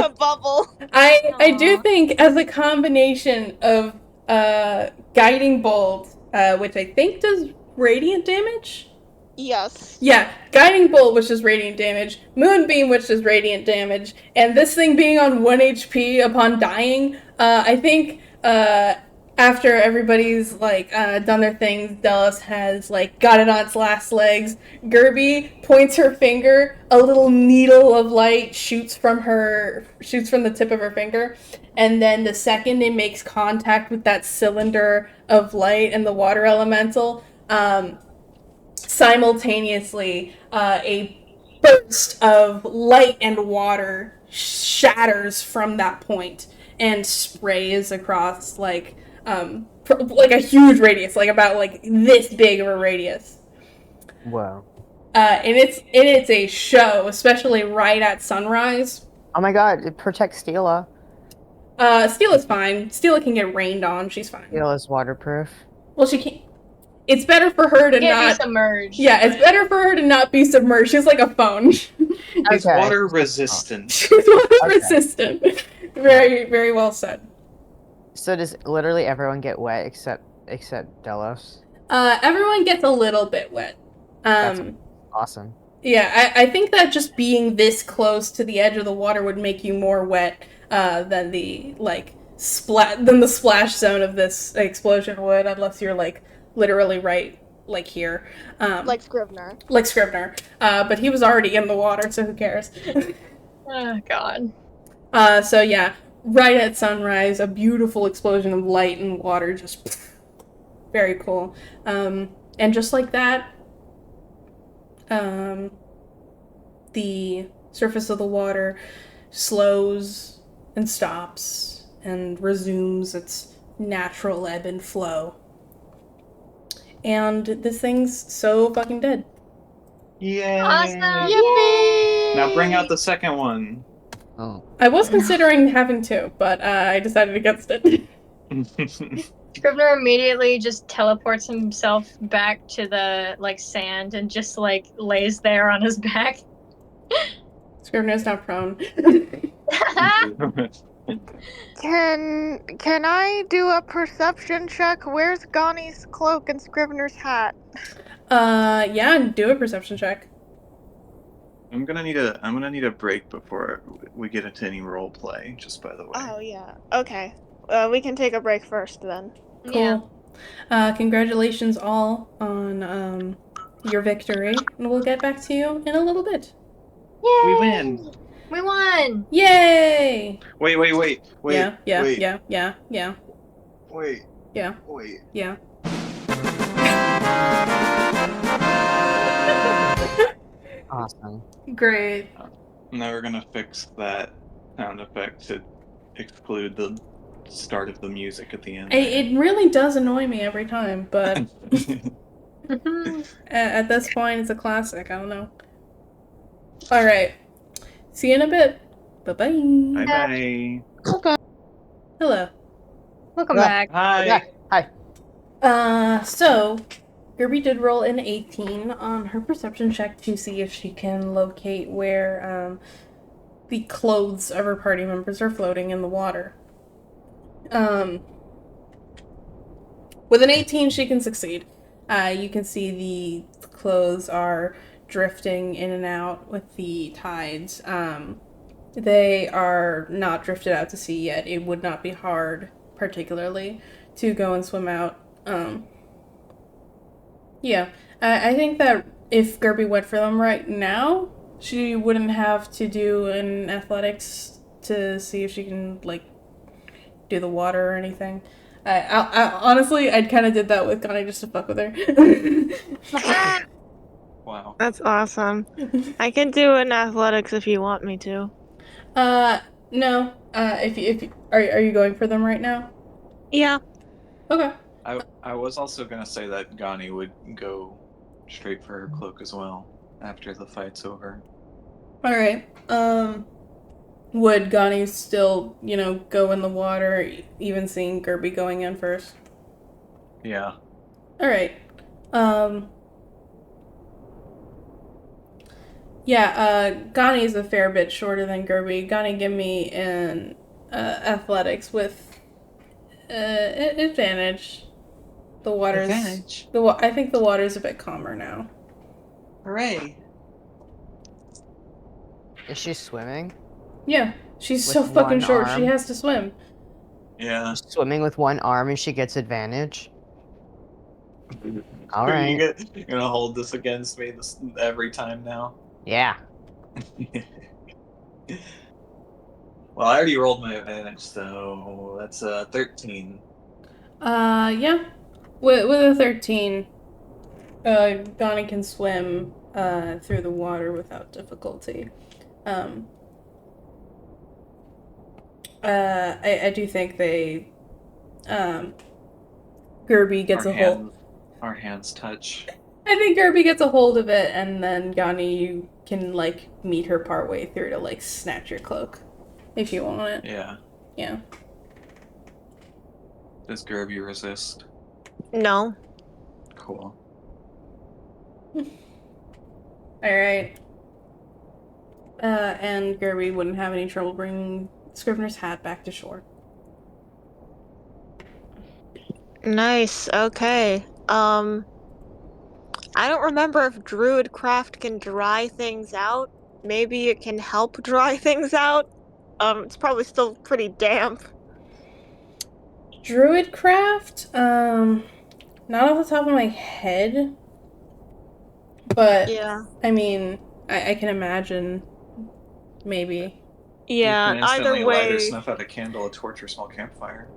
bubble. I do Aw. think as a combination of Guiding Bolt, which I think does radiant damage. Yes. Yeah, Guiding Bolt, which is radiant damage, Moonbeam, which is radiant damage, and this thing being on 1 HP upon dying, I think after everybody's like done their things, Delos has like got it on its last legs. Gerby points her finger, a little needle of light shoots from the tip of her finger, and then the second it makes contact with that cylinder of light and the water elemental, simultaneously, a burst of light and water shatters from that point and sprays across like a huge radius, like about like this big of a radius. Whoa. And it's a show, especially right at sunrise. Oh my god, it protects Stila. Steela's fine. Steela can get rained on. She's fine. Stila's waterproof. Well, she can't. It's better for her to Can't not be submerged. Yeah, it's better for her to not be submerged. She's like a phone. He's Okay. water resistant. She's water Okay. resistant. Very, very well said. So does literally everyone get wet except Delos? Everyone gets a little bit wet. That's awesome. Yeah, I think that just being this close to the edge of the water would make you more wet than the splash zone of this explosion would, unless you're like literally right like here. Like Scrivner. Like Scrivner. But he was already in the water, so who cares? Oh god. So yeah, right at sunrise, a beautiful explosion of light and water just Very cool. And just like that, the surface of the water slows and stops and resumes its natural ebb and flow. And this thing's so fucking dead. Yay! Awesome! Yippee! Now bring out the second one. Oh. I was considering having two, but I decided against it. Scrivener immediately just teleports himself back to the sand and just lays there on his back. Scrivener's not prone. Can I do a perception check? Where's Gani's cloak and Scrivener's hat? Yeah, do a perception check. I'm gonna need a break before we get into any role play. Just by the way. Oh yeah. Okay. We can take a break first then. Cool. Yeah. Congratulations all on your victory, and we'll get back to you in a little bit. Yay! We win. We won! Yay! Wait. Yeah. Wait. Yeah. Awesome. Great. Now we're gonna fix that sound effect to exclude the start of the music at the end. It really does annoy me every time, but at this point, it's a classic. I don't know. All right. See you in a bit. Bye-bye. Bye. Hello. Welcome Yeah. back. Hi. Yeah. Hi. So Gerby did roll an 18 on her perception check to see if she can locate where the clothes of her party members are floating in the water. With an 18, she can succeed. You can see the clothes are drifting in and out with the tides. They are not drifted out to sea yet. It would not be hard, particularly, to go and swim out. Yeah. I think that if Gerby went for them right now, she wouldn't have to do an athletics to see if she can, do the water or anything. I honestly, I'd kind of did that with Connie just to fuck with her. Wow. That's awesome. I can do an athletics if you want me to. No. If you are you going for them right now? Yeah. Okay. I was also gonna say that Gani would go straight for her cloak as well after the fight's over. All right. Would Gani still, go in the water, even seeing Gerby going in first? Yeah. All right. Yeah, Gani is a fair bit shorter than Gerby. Gani, give me an athletics with advantage. The water's Advantage. I think the water's a bit calmer now. Hooray! Is she swimming? Yeah, she's With so fucking one short. She arm? has to swim. Yeah. Swimming with one arm and she gets advantage? All right. You're gonna hold this against me every time now. Yeah. Well, I already rolled my advantage, so that's 13. Yeah. With a 13, Gani can swim through the water without difficulty. I do think they Gerby gets a hold. Our hands touch. I think Gerby gets a hold of it, and then Gani, you can meet her partway through to snatch your cloak, if you want it. Yeah. Yeah. Does Gerby resist? No. Cool. All right. And Gerby wouldn't have any trouble bringing Scrivener's hat back to shore. Nice. Okay. I don't remember if Druidcraft can dry things out. Maybe it can help dry things out. It's probably still pretty damp. Druidcraft? Not off the top of my head. But, Yeah. I mean, I can imagine. Maybe. Yeah, You can instantly either light or way. snuff out a candle, a torch, or small campfire.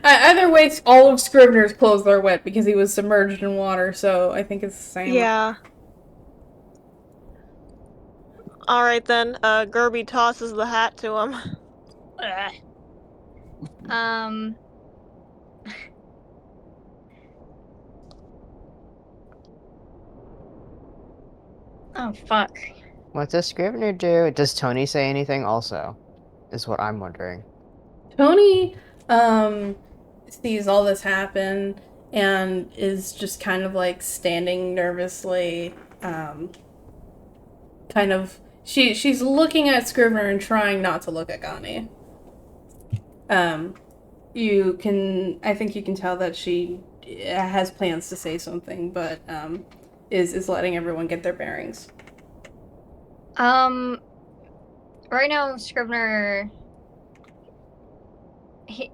Either way, all of Scrivener's clothes are wet because he was submerged in water, so I think it's the same. Yeah. Alright then, Gerby tosses the hat to him. Ugh. Um. Oh fuck. What does Scrivener do? Does Tony say anything also? Is what I'm wondering. Tony, sees all this happen and is just kind of like standing nervously, kind of she's looking at Scrivener and trying not to look at Gani. I think you can tell that she has plans to say something, but is letting everyone get their bearings. Right now, Scrivener.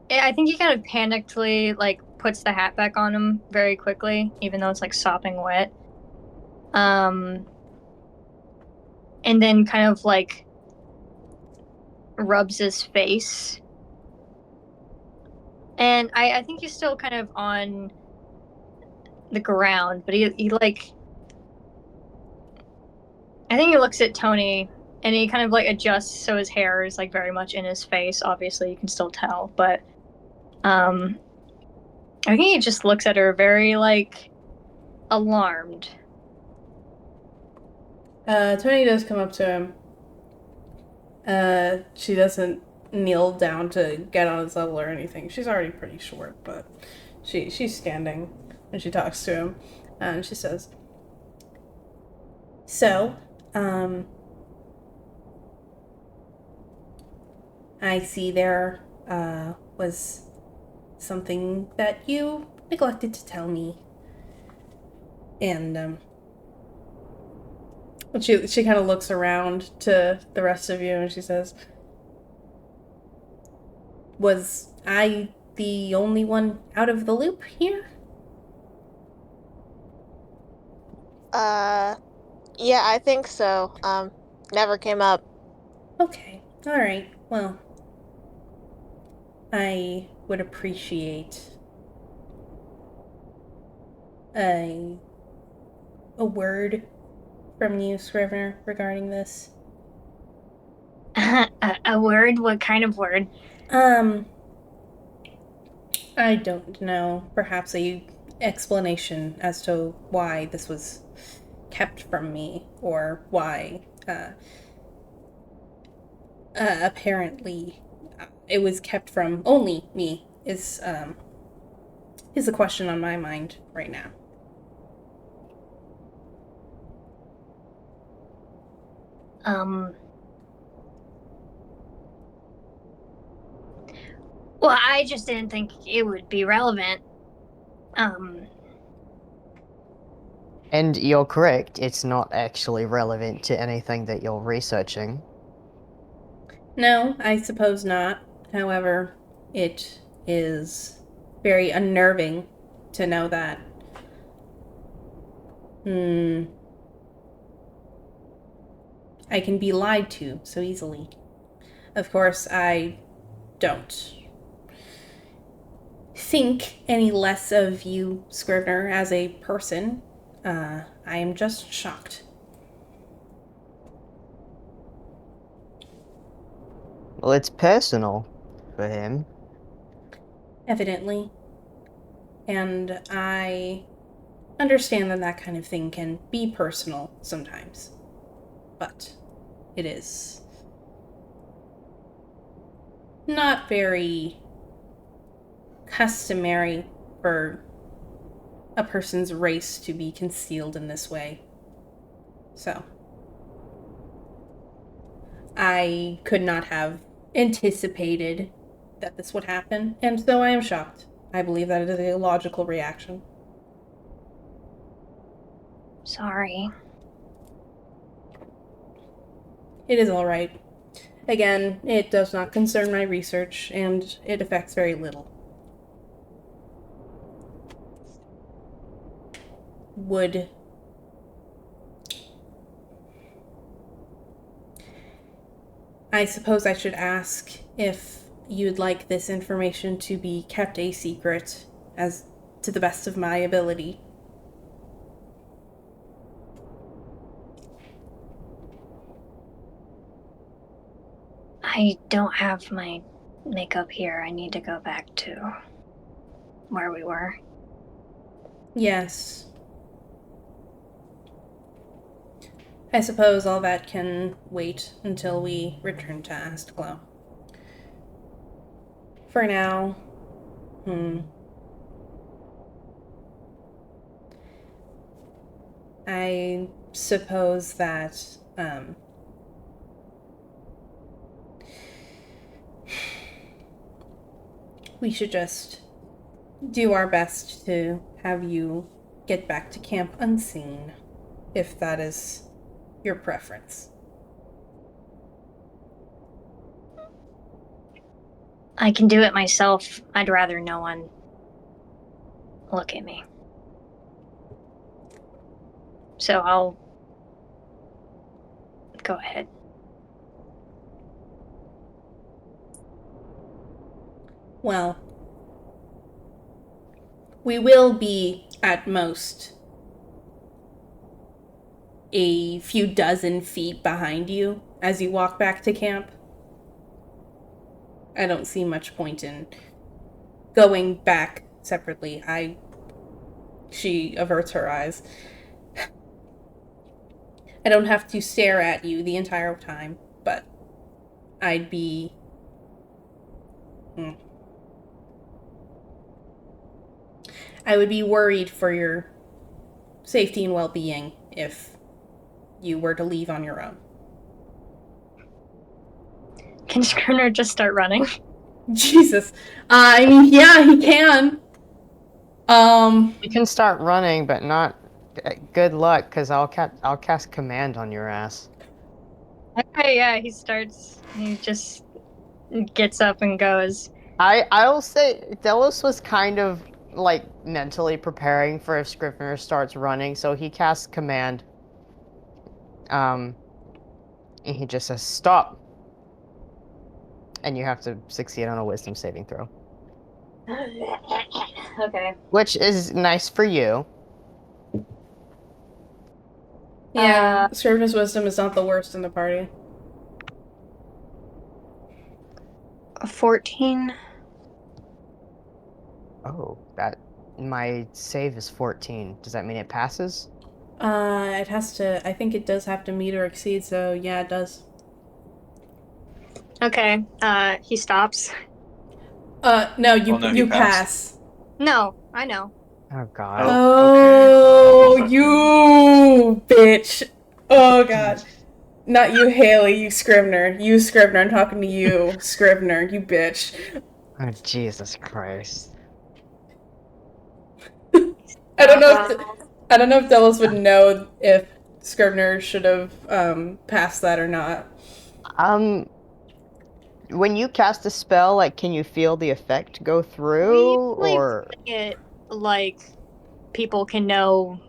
I think he kind of panickedly like puts the hat back on him very quickly, even though it's like sopping wet. And then kind of like rubs his face. And I think he's still kind of on the ground, but he like, I think he looks at Tony and he kind of like adjusts so his hair is like very much in his face. Obviously, you can still tell, but I think he just looks at her very like alarmed. Tony does come up to him. She doesn't kneel down to get on his level or anything. She's already pretty short, but she's standing and she talks to him, and she says, "So, I see there was something that you neglected to tell me, and she kind of looks around to the rest of you and she says, was I the only one out of the loop here?" Yeah, I think so. Never came up. Okay, alright, well, I would appreciate a word from you, Scrivener, regarding this. A word? What kind of word? I don't know. Perhaps a explanation as to why this was kept from me, or why, apparently it was kept from only me, is a question on my mind right now. Well, I just didn't think it would be relevant. And you're correct, it's not actually relevant to anything that you're researching. No, I suppose not. However, it is very unnerving to know that. I can be lied to so easily. Of course, I don't think any less of you, Scrivener, as a person. I am just shocked. Well, it's personal for him. Evidently. And I understand that that kind of thing can be personal sometimes. But it is not very customary for a person's race to be concealed in this way. So, I could not have anticipated that this would happen, and so I am shocked. I believe that it is a logical reaction. Sorry. It is alright. Again, it does not concern my research, and it affects very little. I suppose I should ask if you'd like this information to be kept a secret as to the best of my ability. I don't have my makeup here. I need to go back to where we were. Yes. I suppose all that can wait until we return to Astglow. For now, I suppose that, we should just do our best to have you get back to camp unseen, if that is your preference. I can do it myself. I'd rather no one look at me. So I'll go ahead. Well, we will be, at most, a few dozen feet behind you as you walk back to camp. I don't see much point in going back separately. She averts her eyes. I don't have to stare at you the entire time, but I'd be... I would be worried for your safety and well-being if you were to leave on your own. Can Scrivner just start running? Jesus. I mean, yeah, he can. You can start running, but not. Good luck, because I'll cast command on your ass. Okay, yeah, he starts. He just gets up and goes. I'll say Delos was kind of like mentally preparing for if Scrivener starts running, so he casts command. And he just says stop, and you have to succeed on a wisdom saving throw, Okay. which is nice for you. Yeah, Scrivener's wisdom is not the worst in the party. 14. Oh, that my save is 14. Does that mean it passes? It has to, I think it does have to meet or exceed, so yeah, it does. Okay, he stops. No, you Oh, no, you he pass. No, I know. Oh god. Oh, okay. you bitch. Oh god. Not you, Haley, you Scrivener. You Scrivener, I'm talking to you, Scrivener, you bitch. Oh Jesus Christ. I don't know if Delos would know if Scrivener should have passed that or not. When you cast a spell, like, can you feel the effect go through, or? It, like, people can know,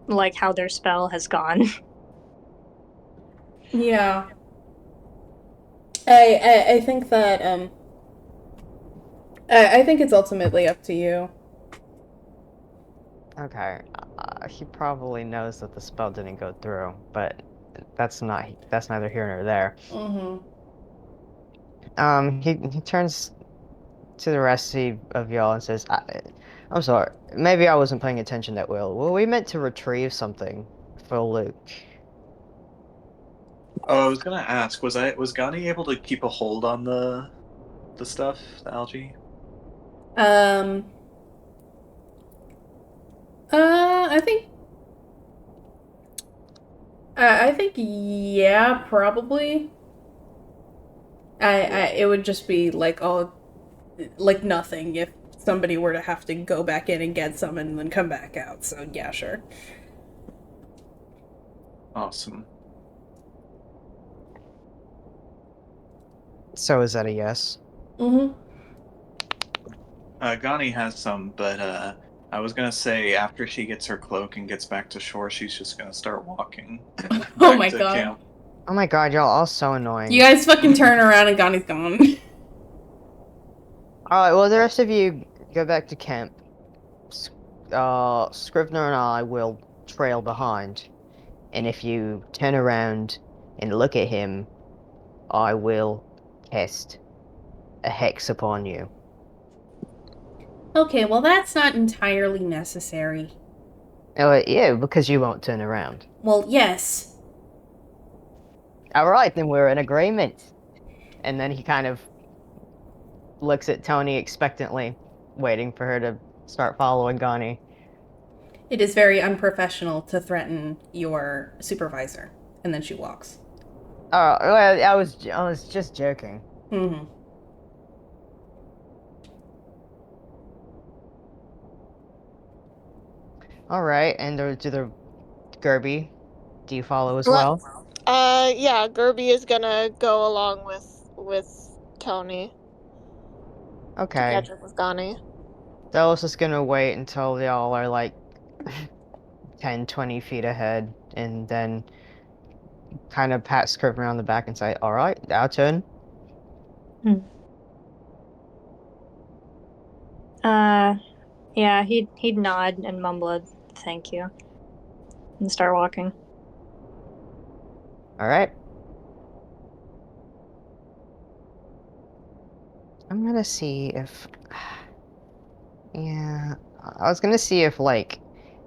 like, how their spell has gone. Yeah. I think that I think it's ultimately up to you. Okay, he probably knows that the spell didn't go through, but that's neither here nor there. He turns to the rest of y'all and says, I'm sorry, maybe I wasn't paying attention that well. Well, we meant to retrieve something for Luke. Oh, I was gonna ask, was Gani able to keep a hold on the stuff, the algae? I think yeah, probably. It would just be like like nothing if somebody were to have to go back in and get some and then come back out. So yeah, sure. Awesome. So is that a yes? Gani has some, but I was gonna say after she gets her cloak and gets back to shore, she's just gonna start walking. Oh my to god. Camp. Oh my god, y'all all so annoying. You guys fucking turn around and Gani's gone. Alright, well, the rest of you go back to camp. Scrivener and I will trail behind. And if you turn around and look at him, I will cast a hex upon you. Okay, well, that's not entirely necessary. Oh, yeah, because you won't turn around. Well, yes. Alright, then we're in agreement. And then he kind of looks at Tony expectantly, waiting for her to start following Gani. It is very unprofessional to threaten your supervisor. And then she walks. Oh, well, I was just joking. Mm-hmm. Alright, and to the Gerby, do you follow as Well- well? Yeah, Gerby is gonna go along with Tony to Okay. catch up with Gani. Dallas is gonna wait until y'all are like 10, 20 feet ahead, and then kind of pat Scrivener on the back and say, Alright, our turn. Yeah, he'd nod and mumble a thank you and start walking. Alright. I'm gonna see if... Yeah, I was gonna see if, like,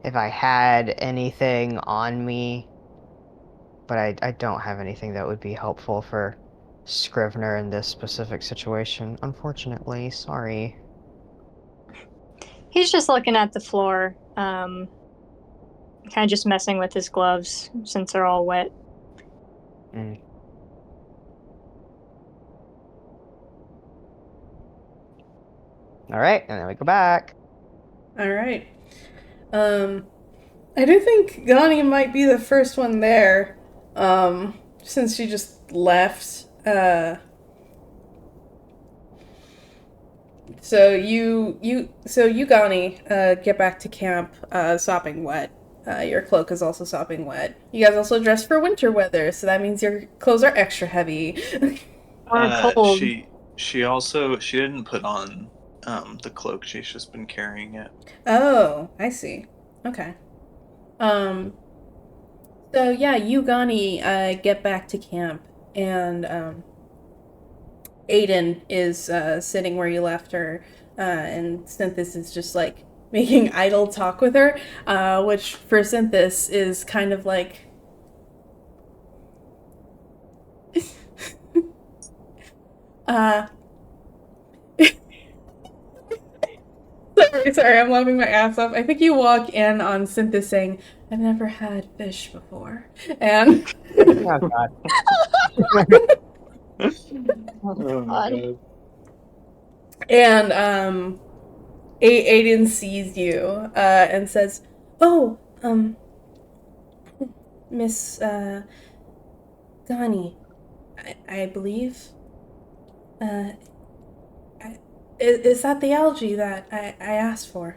if I had anything on me, but I don't have anything that would be helpful for Scrivener in this specific situation, unfortunately. Sorry. He's just looking at the floor, kind of just messing with his gloves since they're all wet. Mm. Alright, and then we go back. Alright. I do think Gani might be the first one there. Since she just left. So you Gani, get back to camp, sopping wet. Your cloak is also sopping wet. You guys also dress for winter weather, so that means your clothes are extra heavy. Or cold. She didn't put on the cloak. She's just been carrying it. Oh, I see. Okay. So yeah, you Gani, get back to camp, and Aiden is sitting where you left her, and Synthis is just like making idle talk with her, which for Synthis is kind of like. uh, sorry, I'm laughing my ass off. I think you walk in on Synthis saying, I've never had fish before. And. Oh, God. Oh my God. And Aiden sees you and says, "Oh, Miss Gani, I believe. Is that the algae that I asked for?"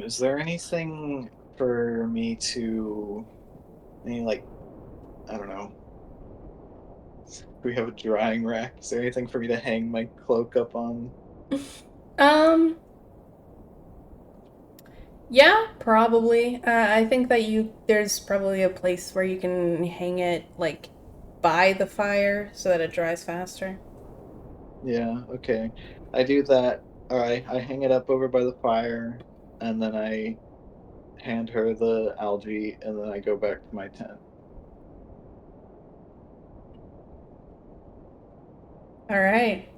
Is there anything for me to, like, I don't know. Do we have a drying rack? Is there anything for me to hang my cloak up on? Yeah, probably. I think that there's probably a place where you can hang it like by the fire so that it dries faster. Yeah, okay. I do that. Alright, I hang it up over by the fire, and then I hand her the algae, and then I go back to my tent. All right.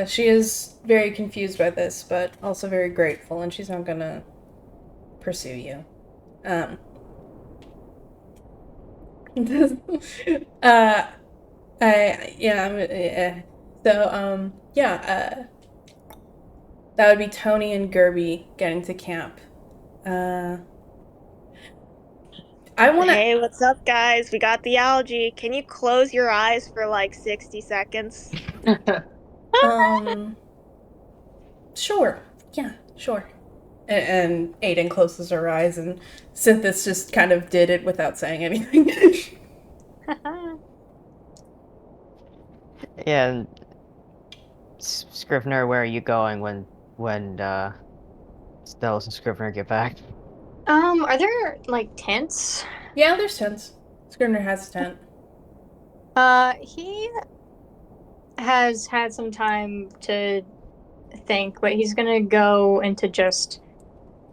She is very confused by this, but also very grateful, and she's not gonna pursue you. uh, that would be Tony and Gerby getting to camp. I want to. Hey, what's up, guys? We got the algae. Can you close your eyes for like 60 seconds? Sure. Yeah, sure. And Aiden closes her eyes, and Synthis just kind of did it without saying anything. Yeah, and Scrivener, where are you going when Stellus and Scrivener get back? Are there like tents? Yeah, there's tents. Scrivener has a tent. He has had some time to think, but he's gonna go into just,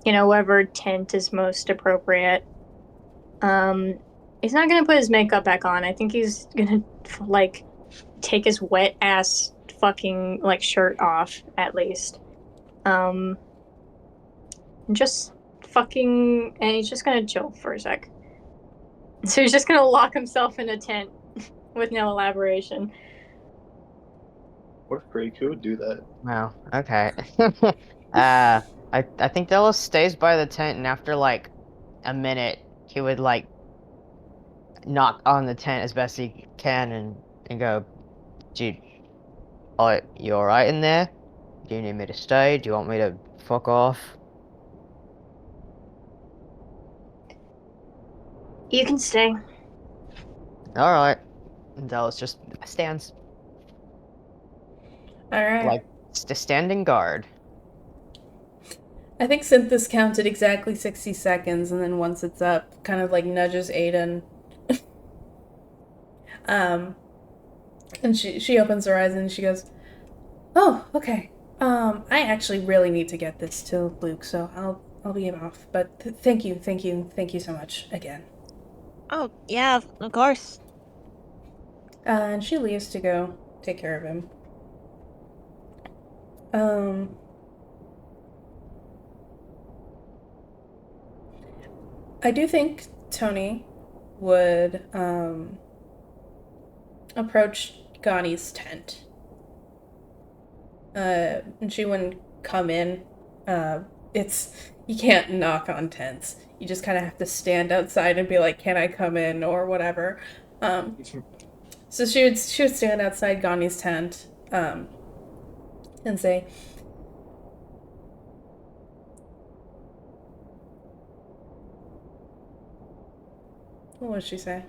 whatever tent is most appropriate. He's not gonna put his makeup back on. I think he's gonna like take his wet ass fucking like shirt off at least. And just fucking, and he's just gonna chill for a sec. So he's just gonna lock himself in a tent with no elaboration. Or Freak, who would do that? Wow. Okay. I think Delos stays by the tent, and after like a minute, he would like knock on the tent as best he can and go, "Dude, you all right in there? Do you need me to stay? Do you want me to fuck off?" You can stay. All right. And Delos just stands All right. like standing guard. I think Synthis counted exactly 60 seconds, and then once it's up, kind of like nudges Aiden. And she opens her eyes and she goes, "Oh, okay. I actually really need to get this to Luke, so I'll be off. But thank you so much again." Oh, yeah, of course. And she leaves to go take care of him. Um, I do think Tony would approach Gani's tent. And she wouldn't come in. It's you can't knock on tents. You just kind of have to stand outside and be like, "Can I come in?" or whatever. So she would stand outside Gani's tent and say, "What would she say?"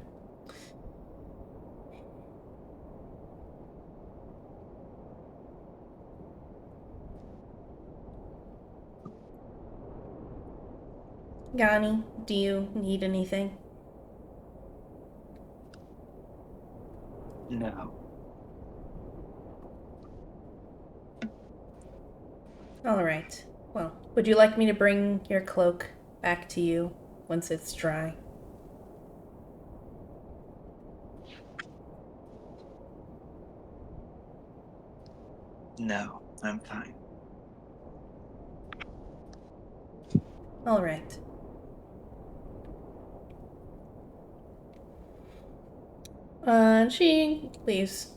Gani, do you need anything? No. All right. Well, would you like me to bring your cloak back to you once it's dry? No, I'm fine. All right. And she leaves.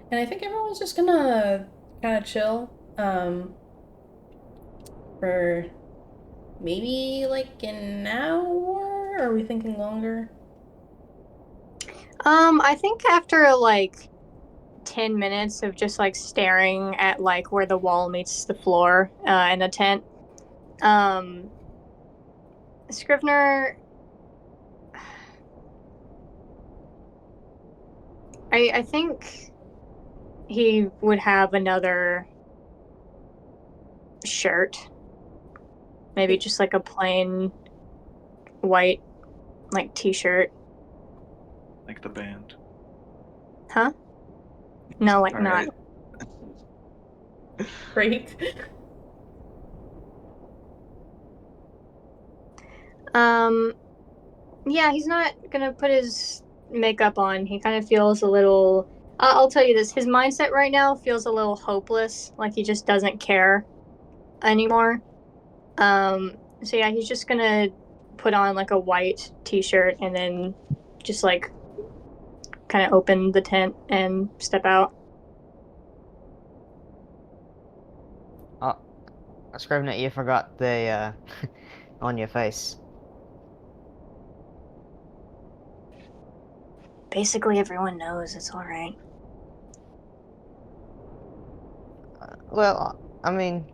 And I think everyone's just gonna kind of chill for maybe like an hour. Are we thinking longer? I think after like 10 minutes of just like staring at like where the wall meets the floor in the tent, Scrivener, I think he would have another shirt, maybe just like a plain white like t-shirt. Like the band. Huh? No, like All not. right. Great. Yeah, he's not gonna put his makeup on. He kind of feels a little. I'll tell you this: his mindset right now feels a little hopeless, like he just doesn't care anymore. So yeah, he's just gonna put on like a white t-shirt and then just like kind of open the tent and step out. Oh, Scrivener, you forgot the on your face. Basically, everyone knows it's all right. Well, I mean,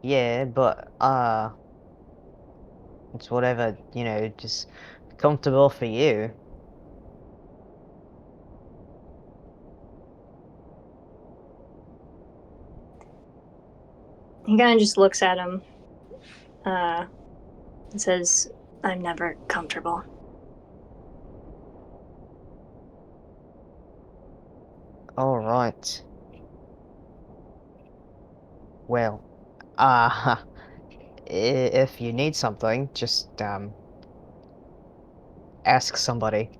yeah, but it's whatever, just comfortable for you. He kind of just looks at him and says, I'm never comfortable. All right. Well, if you need something, just ask somebody.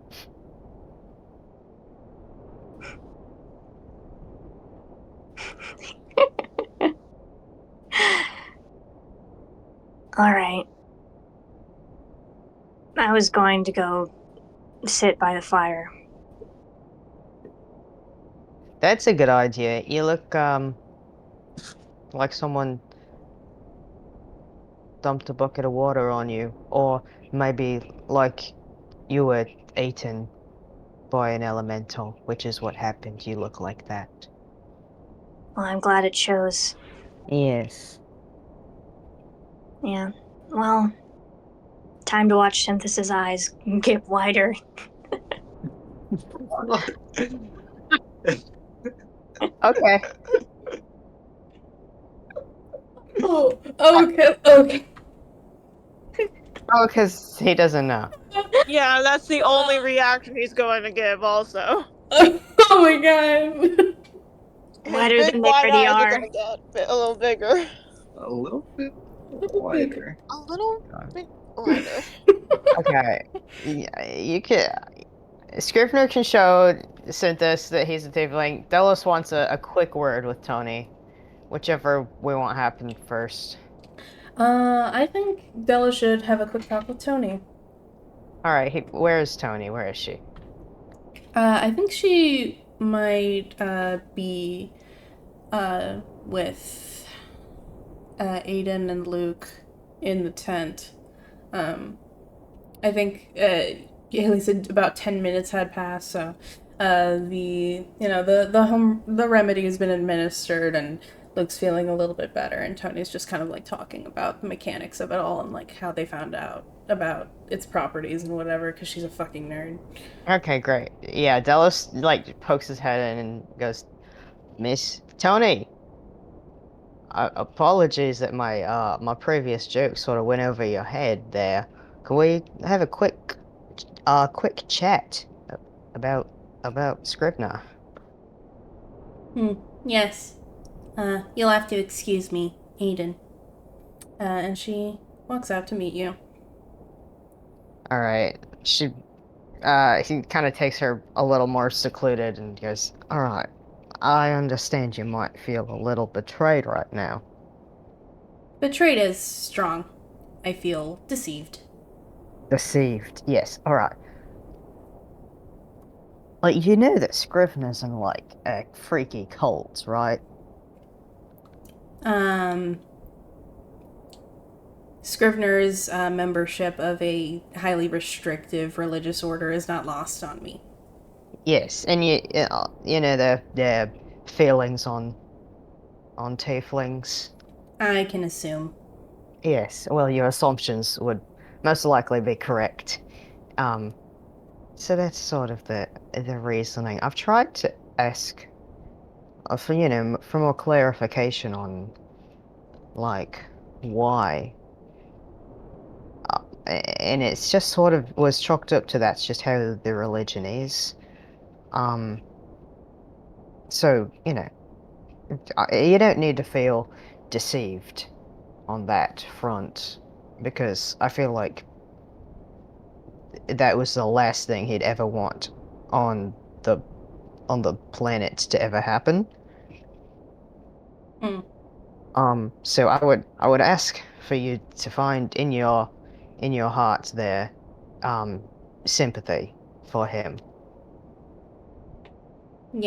All right. I was going to go sit by the fire. That's a good idea. You look like someone dumped a bucket of water on you, or maybe like you were eaten by an elemental, which is what happened. You look like that. Well, I'm glad it shows. Yes. Yeah. Well, time to watch Synthes's eyes get wider. Okay. Oh, okay, okay. Oh, because he doesn't know. Yeah, that's the only reaction he's going to give, also. Oh my god. His Wider big than they wide already eyes are are. gonna get a little bigger. A little bit Little bit. wider. A little Okay. bit wider. Okay. Yeah, you can. Scrivener can show Synthis that he's a tiefling. Delos wants a quick word with Tony. Whichever we want happen first. I think Della should have a quick talk with Tony. Alright, where is Tony? Where is she? I think she might be with Aiden and Luke in the tent. I think Haley said about 10 minutes had passed, so the remedy has been administered and Luke's feeling a little bit better, and Tony's just kind of like talking about the mechanics of it all and like how they found out about its properties and whatever, because she's a fucking nerd. Okay, great. Yeah, Delos like pokes his head in and goes, Miss Tony. Apologies that my previous joke sort of went over your head there. Can we have a quick chat about Scribner? Yes. You'll have to excuse me, Aiden. And she walks out to meet you. All right. He kind of takes her a little more secluded and goes, "All right. I understand you might feel a little betrayed right now." Betrayed is strong. I feel deceived. Deceived. Yes. All right. Like you know that Scrivener's in like a freaky cult, right? Scrivener's membership of a highly restrictive religious order is not lost on me. Yes, and you know their feelings on tieflings. I can assume. Yes, well, your assumptions would most likely be correct. Um, so that's sort of the reasoning. I've tried to ask for for more clarification on like why, and it's just sort of was chalked up to that's just how the religion is. Um, so you don't need to feel deceived on that front because I feel like that was the last thing he'd ever want on the on the planet to ever happen. Mm. So I would ask for you to find in your heart there sympathy for him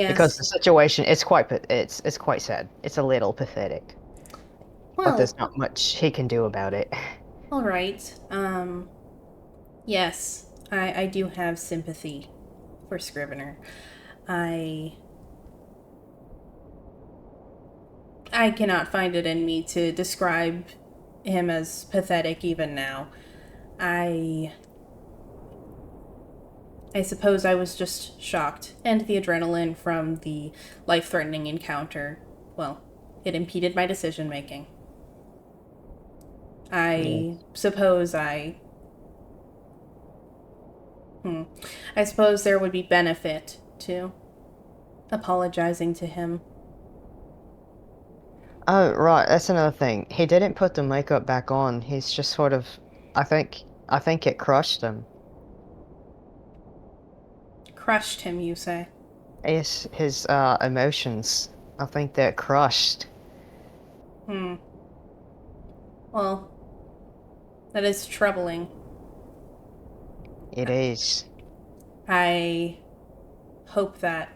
because the Yes. situation it's quite sad. It's a little pathetic, but Well, there's not much he can do about it. all right. Yes, I do have sympathy for Scrivener. I I cannot find it in me to describe him as pathetic even now. I I suppose I was just shocked, and the adrenaline from the life-threatening encounter, well, it impeded my decision-making. I suppose I... I suppose there would be benefit to apologizing to him. Oh, right, that's another thing. He didn't put the makeup back on. He's just sort of, I think it crushed him. Crushed him, you say? His emotions. I think they're crushed. Well, that is troubling. It is. I hope that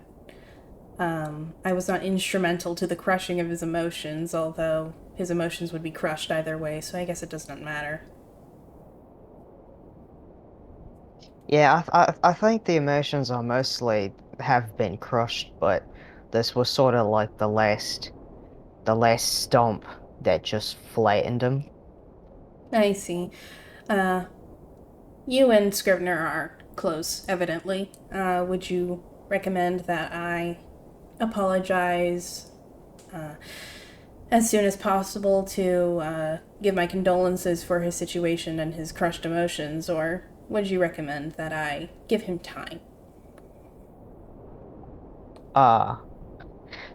I was not instrumental to the crushing of his emotions, although his emotions would be crushed either way, so I guess it does not matter. Yeah, I think the emotions are mostly have been crushed, but this was sort of like the last stomp that just flattened him. I see. You and Scrivner are close, evidently. Would you recommend that I apologize as soon as possible to give my condolences for his situation and his crushed emotions, or would you recommend that I give him time?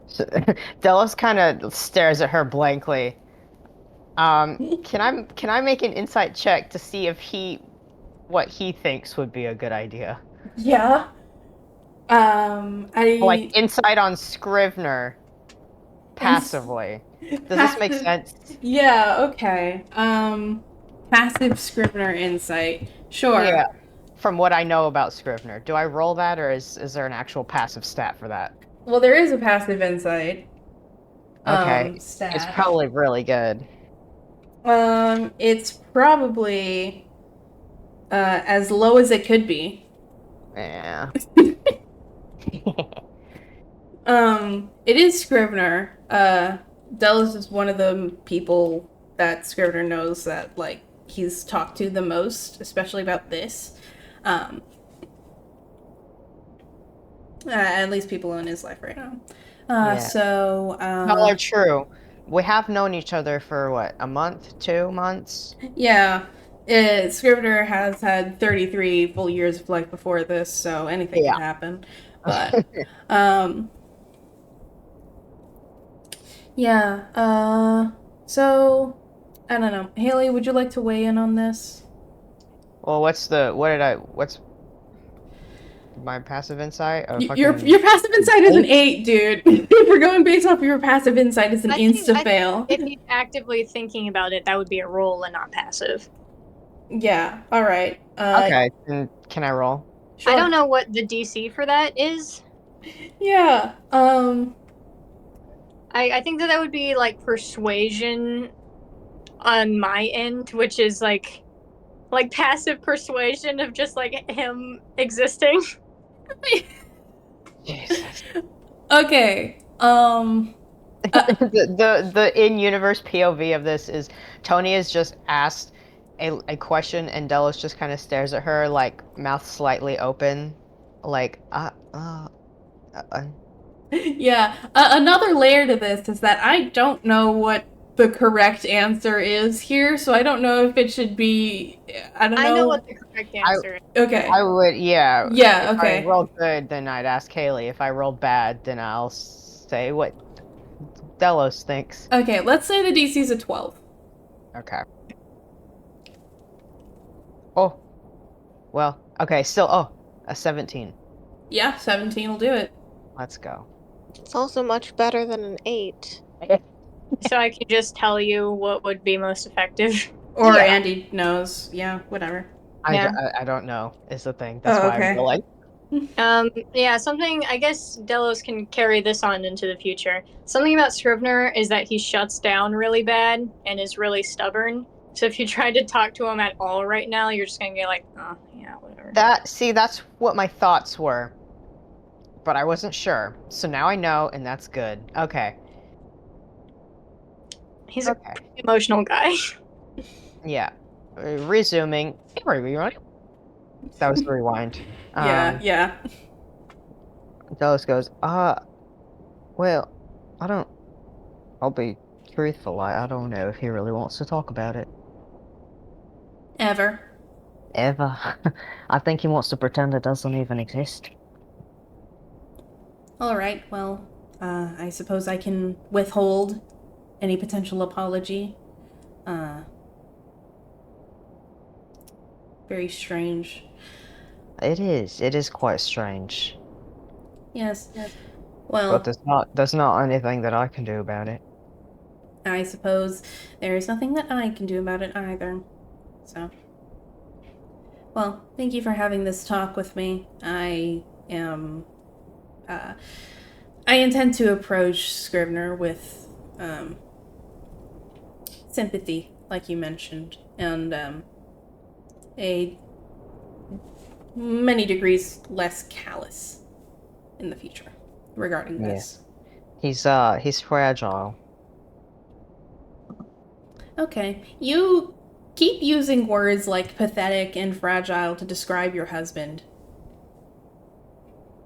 So, Delos kind of stares at her blankly. Can I make an insight check to see if what he thinks would be a good idea? Yeah. Like I insight on Scrivner passively. Does this make sense? Yeah, okay. Passive Scrivener insight. Sure. Yeah. From what I know about Scrivener, do I roll that, or is there an actual passive stat for that? Well, there is a passive insight Okay, it's stat. probably really good. It's probably as low as it could be. Yeah. It is Scrivener. Delos is one of the people that Scrivener knows that, like, he's talked to the most, especially about this. At least people in his life right now. Yeah. So, No, true. We have known each other for what, a month, 2 months? yeah. Scrivener has had 33 full years of life before this, so anything Yeah. can happen. But, yeah, so, I don't know. Haley, would you like to weigh in on this? Well, what's my passive insight? Oh, Your passive insight is an 8, dude. If we're going based off your passive insight, it's an insta-fail. If he's actively thinking about it, that would be a roll and not passive. Yeah, alright. Okay, then can I roll? Sure. I don't know what the DC for that is. Yeah, I think that would be like persuasion on my end, which is like passive persuasion of just like him existing. Jesus. Okay, The in-universe POV of this is Tony has just asked a question and Delos just kind of stares at her, like mouth slightly open, like yeah, another layer to this is that I don't know what the correct answer is here, so I don't know if it should be, I don't know. I know what the correct answer is. Okay. I would, yeah. Yeah, If okay. I roll good, then I'd ask Haley. If I roll bad, then I'll say what Delos thinks. Okay, let's say the DC's a 12. Okay. Oh. Well, okay, still, a 17. Yeah, 17 will do it. Let's go. It's also much better than an 8. So I can just tell you what would be most effective. Or Yeah. Andy knows. Yeah, whatever. I don't know, is the thing. That's why okay. I'm like... Yeah, something, I guess Delos can carry this on into the future. Something about Scrivner is that he shuts down really bad and is really stubborn. So if you tried to talk to him at all right now, you're just gonna get like, oh, yeah, whatever. That's what my thoughts were. But I wasn't sure. So now I know, and that's good. Okay. He's a emotional guy. Yeah. Resuming. Hey, everyone. That was the rewind. Yeah. Delos goes, well, I don't. I'll be truthful. I don't know if he really wants to talk about it. Ever. Ever. I think he wants to pretend it doesn't even exist. All right. Well, I suppose I can withhold any potential apology. Uh, very strange. It is. It is quite strange. Yes. But Well, there's not anything that I can do about it. I suppose there is nothing that I can do about it either. So, well, thank you for having this talk with me. I am. I intend to approach Scrivner with sympathy, like you mentioned, and a many degrees less callous in the future regarding Yeah. this. He's fragile. Okay, you keep using words like pathetic and fragile to describe your husband.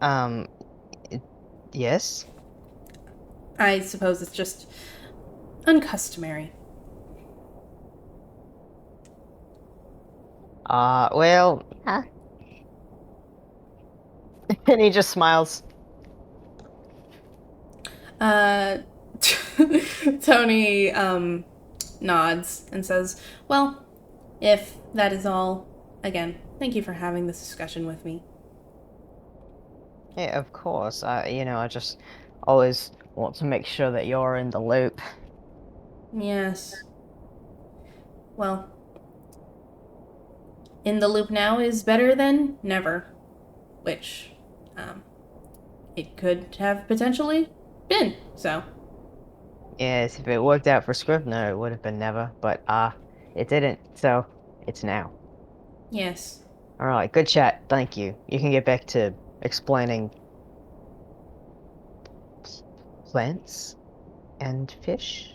Um, yes. I suppose it's just uncustomary. Well, and he just smiles. Uh, Tony nods and says, "Well, if that is all, again, thank you for having this discussion with me." Yeah, of course. I just always want to make sure that you're in the loop. Yes. Well, in the loop now is better than never, which it could have potentially been. So, Yes, if it worked out for Scrivener, it would have been never, but it didn't, so it's now. yes. All right, good chat. Thank you. You can get back to explaining plants and fish.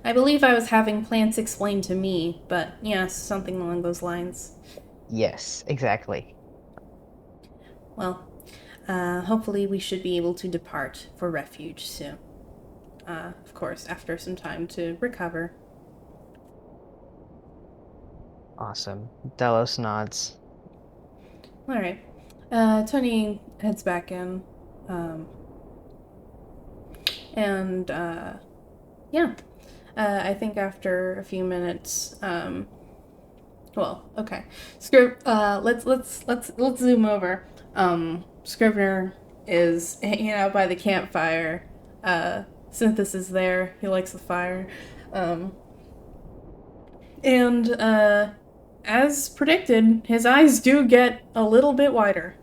I believe I was having plants explained to me, but yes, something along those lines. Yes, exactly. Well, hopefully we should be able to depart for refuge soon. Of course, after some time to recover. Awesome. Delos nods. All right. Tony heads back in. And yeah, I think after a few minutes, well, okay. Let's zoom over. Scrivener is hanging out by the campfire. Synthesis is there. He likes the fire. And as predicted, his eyes do get a little bit wider.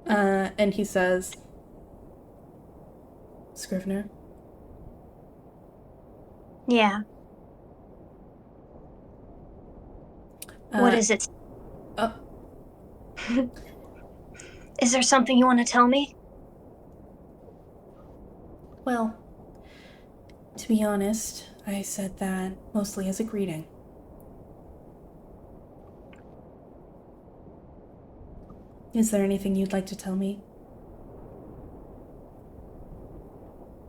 And he says, Scrivener, Yeah. What is it? uh, Is there something you want to tell me? well, to be honest, I said that mostly as a greeting. Is there anything you'd like to tell me?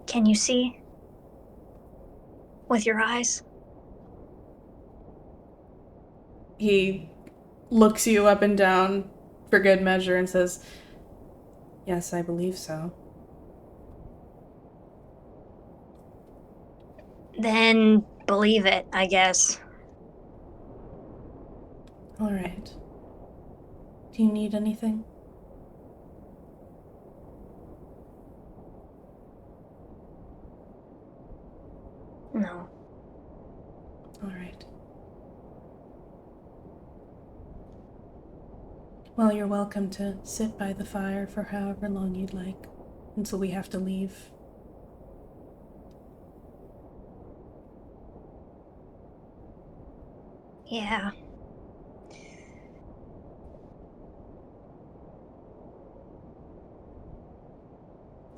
Can you see? With your eyes? He looks you up and down for good measure and says, Yes, I believe so. Then believe it, I guess. All right. Do you need anything? No. All right. Well, you're welcome to sit by the fire for however long you'd like until we have to leave. Yeah.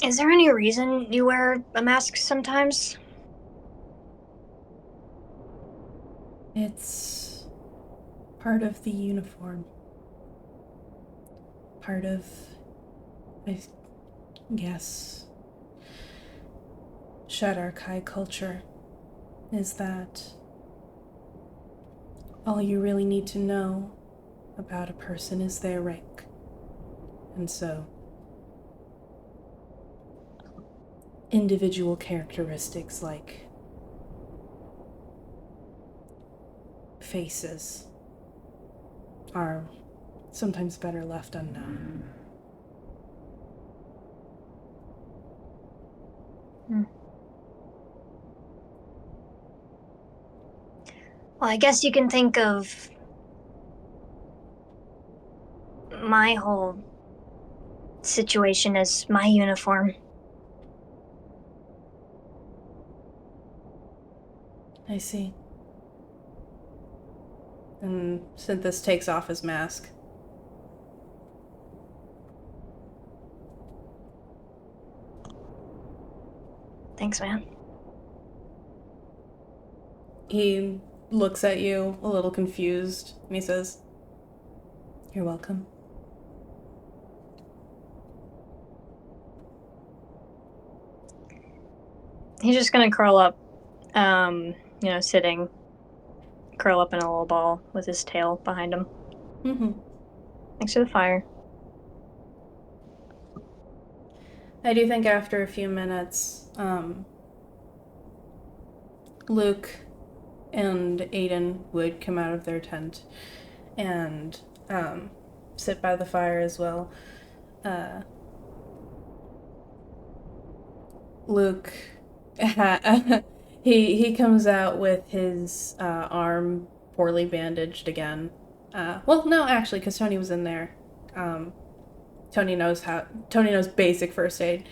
Is there any reason you wear a mask sometimes? It's part of the uniform. Part of, I guess, Shadarkai culture is that all you really need to know about a person is their rank. And so, individual characteristics like faces are sometimes better left unknown. Well, I guess you can think of my whole situation as my uniform. I see. And Synthis takes off his mask. Thanks, man. He looks at you a little confused, and he says, "You're welcome." He's just gonna curl up, sitting, curl up in a little ball with his tail behind him, Mm-hmm. next to the fire. I do think after a few minutes, Luke and Aiden would come out of their tent and sit by the fire as well. Luke, he comes out with his arm poorly bandaged again. Well, no, actually, because Tony was in there. Tony knows basic first aid,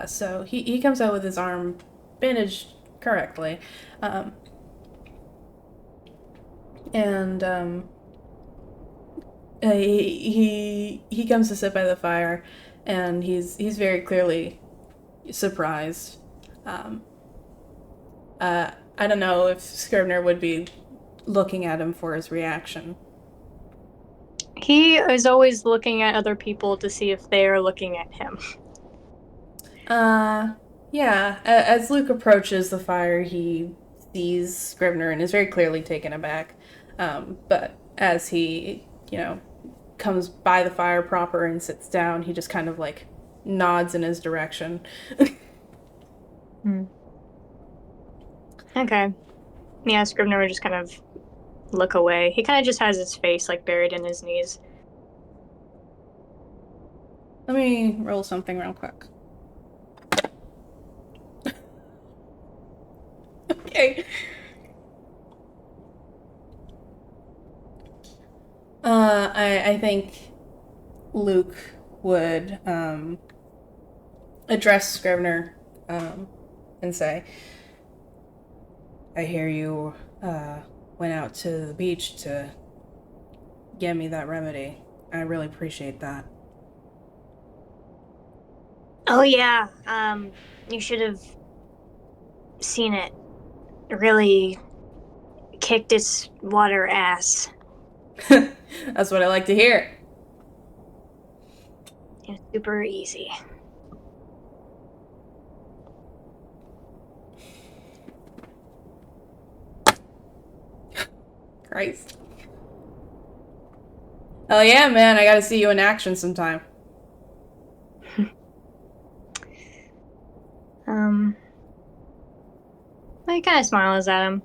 so he comes out with his arm bandaged correctly, and he comes to sit by the fire, and he's very clearly surprised. I don't know if Scrivner would be looking at him for his reaction. He is always looking at other people to see if they are looking at him. Yeah. As Luke approaches the fire, he sees Scrivner and is very clearly taken aback. But as he, comes by the fire proper and sits down, he just kind of like nods in his direction. Okay. Yeah, Scribner would just kind of look away. He kind of just has his face like buried in his knees. Let me roll something real quick. Okay. I think Luke would address Scrivener and say, "I hear you went out to the beach to get me that remedy. I really appreciate that." Oh yeah, you should have seen it. It really kicked its water ass. That's what I like to hear. It's super easy. Christ. Oh yeah, man, I gotta see you in action sometime. He kind of smiles at him.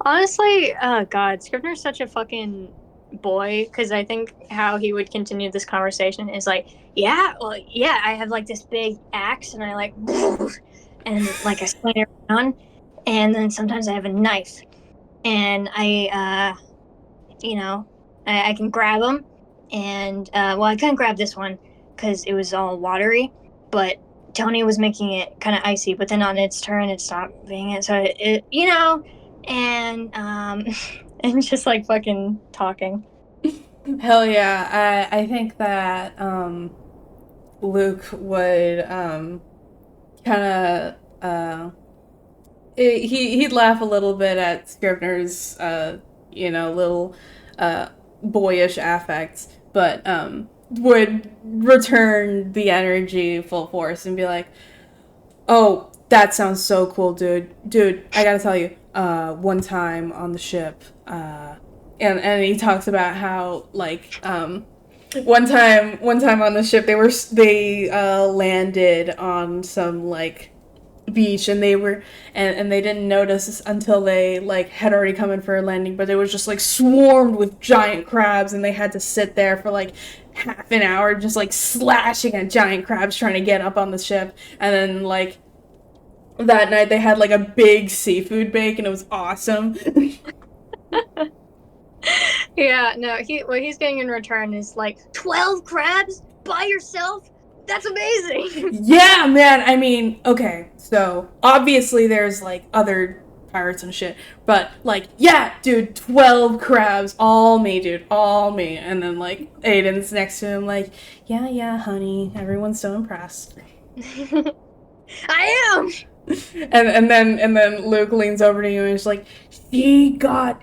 Honestly, oh god, Scrivener's such a fucking boy, because I think how he would continue this conversation is like, yeah, I have like this big axe and I like and like I swing it around, and then sometimes I have a knife and I I can grab them, and I couldn't grab this one because it was all watery, but Tony was making it kind of icy, but then on its turn it stopped being it, so and and just like fucking talking. Hell yeah. I think that Luke would kind of he'd laugh a little bit at Scrivener's, little boyish affects, but would return the energy full force and be like, "Oh, that sounds so cool, dude. Dude, I gotta tell you, one time on the ship, and he talks about how one time on the ship they landed on some beach, and they didn't notice until they had already come in for a landing, but it was just swarmed with giant crabs, and they had to sit there for half an hour just slashing at giant crabs trying to get up on the ship. And then that night they had a big seafood bake, and it was awesome. Yeah, no, what he's getting in return is 12 crabs by yourself? That's amazing. Yeah, man. I mean, okay, so obviously there's other pirates and shit, but yeah, dude, 12 crabs, all me, dude, all me. And then Aiden's next to him, yeah, honey, everyone's so impressed. I am. And then Luke leans over to you and is like, she got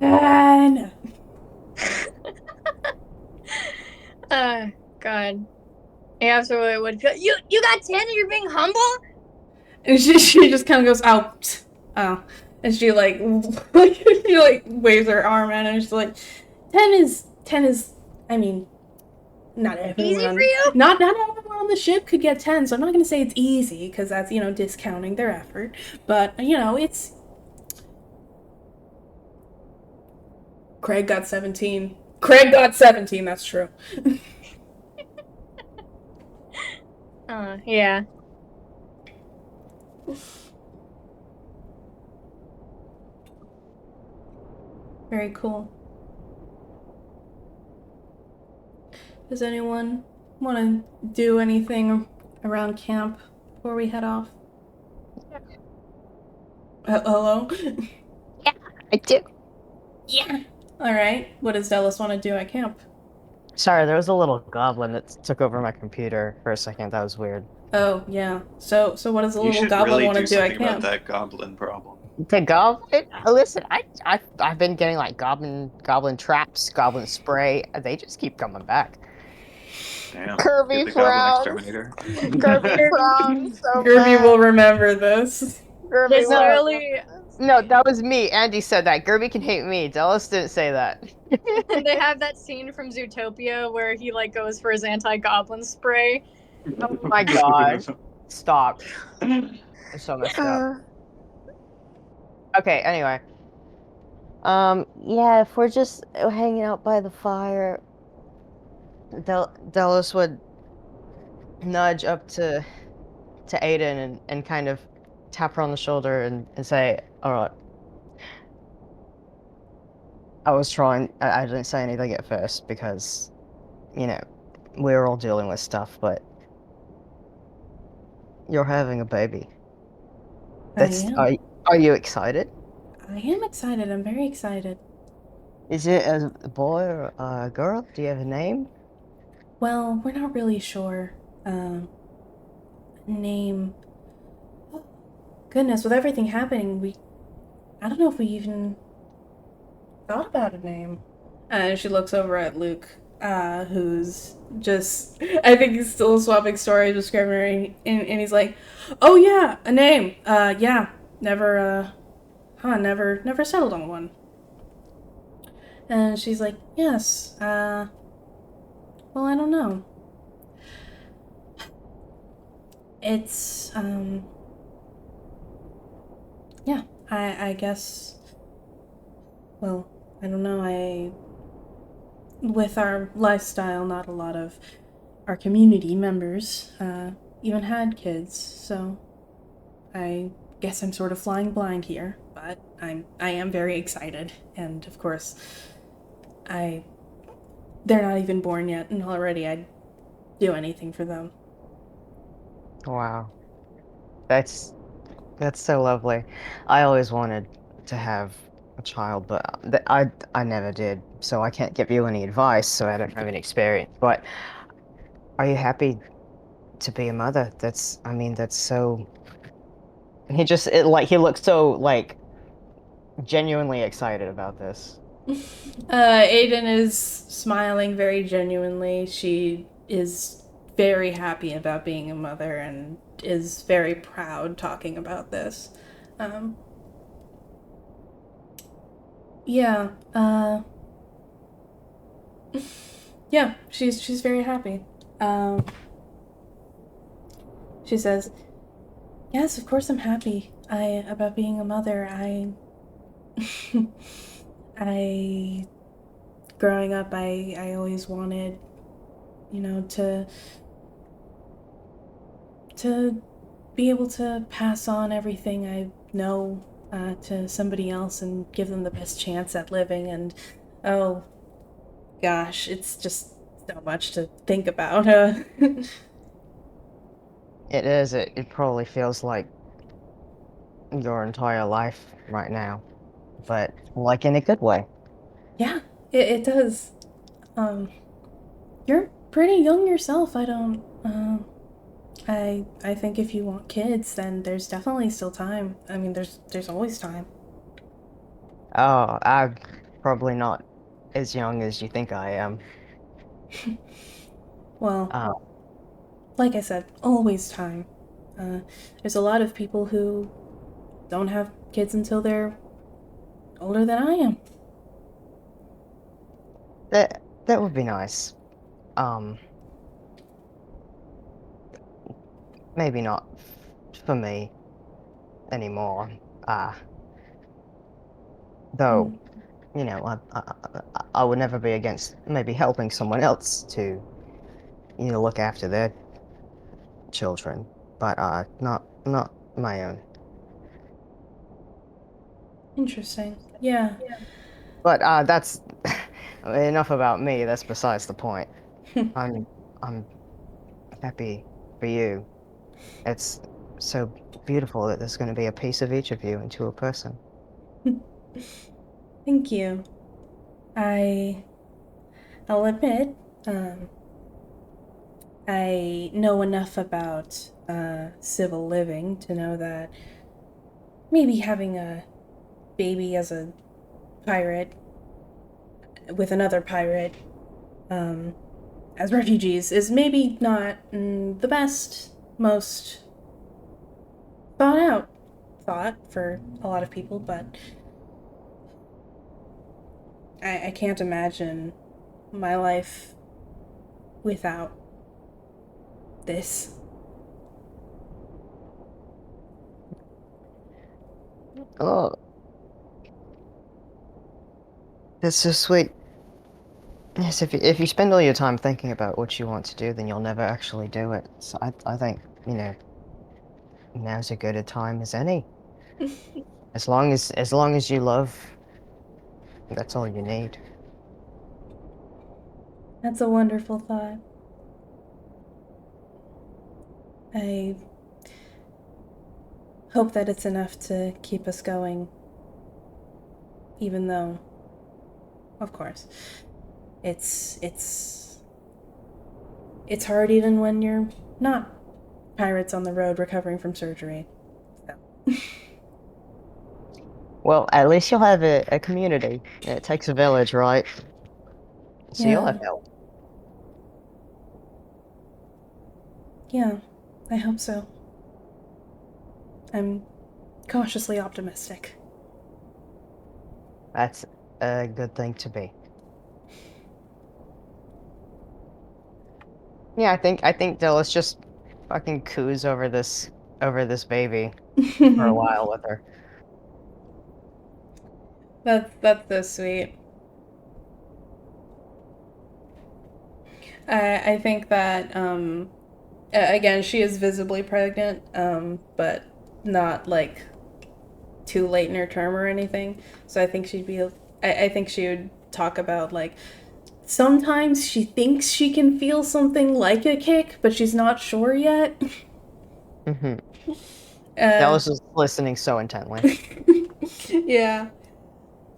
10. God. He absolutely would feel. You got 10 and you're being humble? And she just kind of goes, oh. And she she waves her arm at him, and she's like, 10 is, I mean, not everyone. Easy for you? Not everyone on the ship could get 10, so I'm not gonna say it's easy, because that's, discounting their effort. But, it's... Craig got 17. Craig got 17, that's true. Yeah. Very cool. Does anyone want to do anything around camp before we head off? Hello? Yeah, I do. Yeah. Alright, what does Delos want to do at camp? Sorry, there was a little goblin that took over my computer for a second. That was weird. Oh, yeah. So what does the You little should goblin really want to do do at something about camp? that goblin problem. The goblin? Listen, I've been getting goblin traps, goblin spray. They just keep coming back. Damn. Kirby Get the goblin frowns. exterminator. Kirby frowns so Kirby bad. will remember this. Kirby It's will literally. No, that was me. Andy said that. Gerby can hate me. Delos didn't say that. They have that scene from Zootopia where he goes for his anti-goblin spray. Oh my god. Stop. It's so messed up. Okay, anyway. Yeah, if we're just hanging out by the fire, Delos would nudge up to Aiden and kind of tap her on the shoulder and say, alright. I didn't say anything at first because, we were all dealing with stuff, but you're having a baby. I am. Are you excited? I am excited. I'm very excited. Is it a boy or a girl? Do you have a name? Well, we're not really sure. Name. Goodness, with everything happening, I don't know if we even thought about a name. And she looks over at Luke, who's just, I think he's still swapping stories with Scrivner, and he's like, oh yeah, a name. Yeah, never settled on one. And she's like, yes, well, I don't know. It's, yeah, I guess, well, I don't know, with our lifestyle, not a lot of our community members, even had kids, so I guess I'm sort of flying blind here, but I am very excited, and of course, they're not even born yet, and already I'd do anything for them. Wow. That's so lovely. I always wanted to have a child, but I never did, so I can't give you any advice, so I don't have any experience. But are you happy to be a mother? That's so he looks so like genuinely excited about this. Aiden is smiling very genuinely. She is very happy about being a mother and is very proud talking about this. Um, yeah, yeah, she's very happy. She says, "Yes, of course I'm happy. I about being a mother. I growing up, I always wanted, you know, to be able to pass on everything I know to somebody else and give them the best chance at living. And oh gosh, it's just so much to think about. It is. It probably feels like your entire life right now, but like in a good way. Yeah, it does. You're pretty young yourself. I don't. I think if you want kids, then there's definitely still time. I mean, there's always time. Oh, I'm probably not as young as you think I am. Well, Uh, like I said, always time. There's a lot of people who don't have kids until they're older than I am. that would be nice. Um, maybe not for me anymore. Uh, though, Mm. you know, I would never be against maybe helping someone else to, look after their children, but not my own. Interesting. Yeah. But that's enough about me. That's besides the point. I'm I'm happy for you. It's so beautiful that there's going to be a piece of each of you into a person. Thank you. I I'll admit, um, I know enough about civil living to know that maybe having a baby as a pirate with another pirate um, as refugees is maybe not the best, most thought out thought for a lot of people, but I can't imagine my life without this. Oh, that's so sweet. Yes, if you spend all your time thinking about what you want to do, then you'll never actually do it. So I think, now's as good a time as any. As long as you love, that's all you need. That's a wonderful thought. I hope that it's enough to keep us going, even though, of course, it's it's it's hard even when you're not pirates on the road recovering from surgery. So. Well, at least you'll have a community. It takes a village, right? So you'll Yeah, have help. yeah, I hope so. I'm cautiously optimistic. That's a good thing to be. Yeah, I think that let's just fucking cruise over this baby for a while with her. That's so sweet. I think that again she is visibly pregnant, but not like too late in her term or anything. So I think I think she would talk about like sometimes she thinks she can feel something like a kick, but she's not sure yet. Hmm. Uh, Dallas is listening so intently. yeah.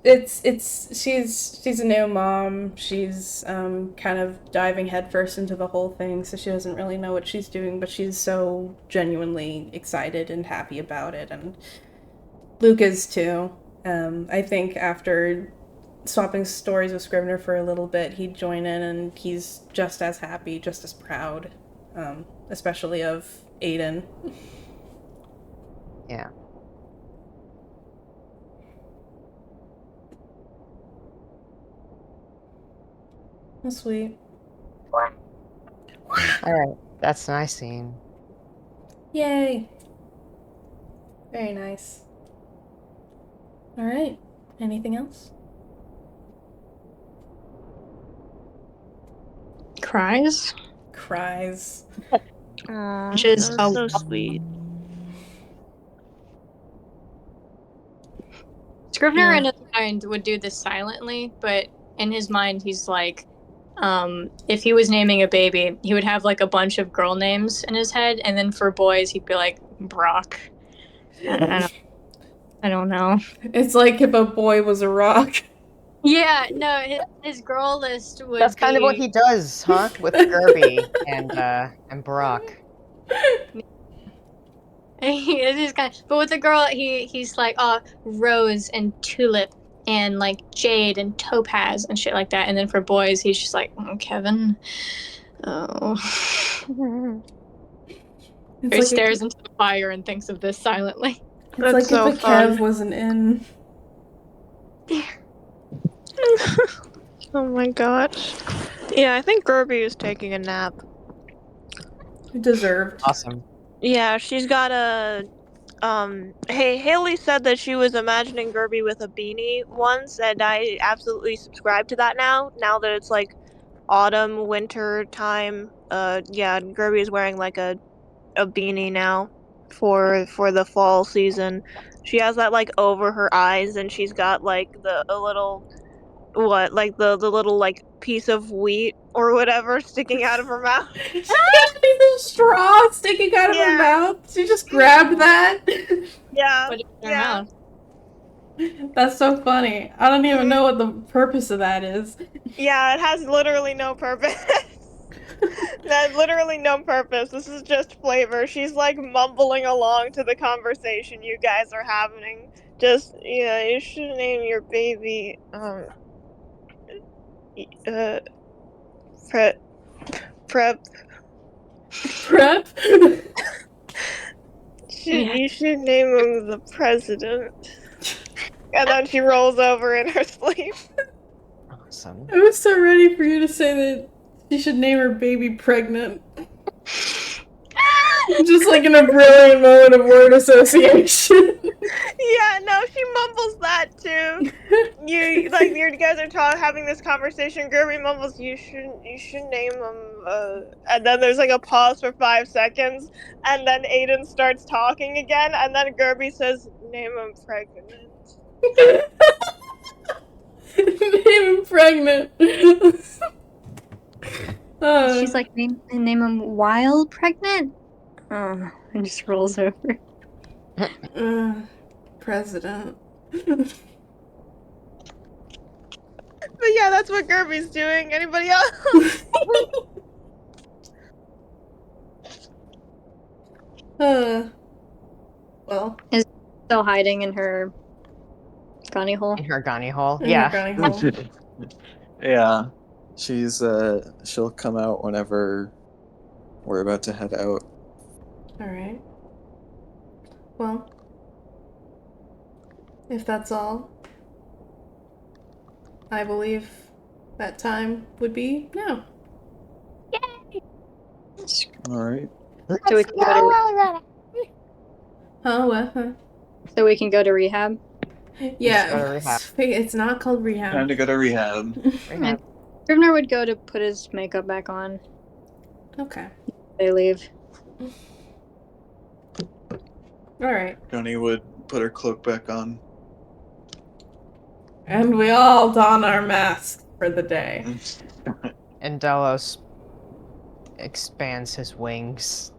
She's a new mom. She's kind of diving headfirst into the whole thing, so she doesn't really know what she's doing, but she's so genuinely excited and happy about it, and Luke is too. I think after swapping stories with Scrivner for a little bit, he'd join in, and he's just as happy, just as proud, especially of Aiden. Yeah. Oh, sweet. Alright, that's a nice scene. Yay! Very nice. Alright, anything else? Cries? Cries. Aw, Which is that was so sweet. Scrivener Yeah. in his mind would do this silently, but in his mind he's like, if he was naming a baby, he would have like a bunch of girl names in his head, and then for boys he'd be like Brock. I don't know. It's like if a boy was a rock. Yeah, no, his girl list would That's kind of what he does, huh? With Gerby and Brock. It is kind of, but with the girl, he's like, Rose and Tulip and like Jade and Topaz and shit like that. And then for boys, he's just like, Kevin. Oh. It's He like stares into the fire and thinks of this silently. It's That's like so if a fun. Kev wasn't in. Oh my gosh. Yeah, I think Gerby is taking a nap. Deserved. Awesome. Yeah, she's got a hey, Haley said that she was imagining Gerby with a beanie once, and I absolutely subscribe to that now that it's like autumn, winter time. Yeah, Gerby is wearing like a beanie now for the fall season. She has that like over her eyes, and she's got like a little the little like piece of wheat or whatever sticking out of her mouth. She has a piece of straw sticking out of her Yeah. mouth. She just grabbed that. Yeah. Put it in her Yeah. mouth. That's so funny. I don't even know what the purpose of that is. Yeah, it has literally no purpose. That literally no purpose. This is just flavor. She's like mumbling along to the conversation you guys are having. Just, yeah, you should name your baby, prep. Prep. You should name him the president. And then she rolls over in her sleep. Awesome. I was so ready for you to say that she should name her baby pregnant. Just like in a brilliant moment of word association. Yeah, no, she mumbles that too. You guys are having this conversation. Gerby mumbles, you should name him. And then there's like a pause for 5 seconds, and then Aiden starts talking again, and then Gerby says, name him pregnant. Name him pregnant. She's like, name him Wild Pregnant? Oh, and just rolls over. President. But yeah, that's what Gerby's doing. Anybody else? Well. Is still hiding in her gunny hole? In her gunny hole. In Yeah. her gunny hole. Yeah. She'll come out whenever we're about to head out. Alright. Well, if that's all, I believe that time would be now. Alright. So we can go to, Huh? What? Huh? so we can go to rehab? Yeah, go to rehab. it's not called rehab. Time to go to rehab. Rehab. Scrivener would go to put his makeup back on. Okay. They leave. Alright. Johnny would put her cloak back on. And we all don our masks for the day. And Delos expands his wings.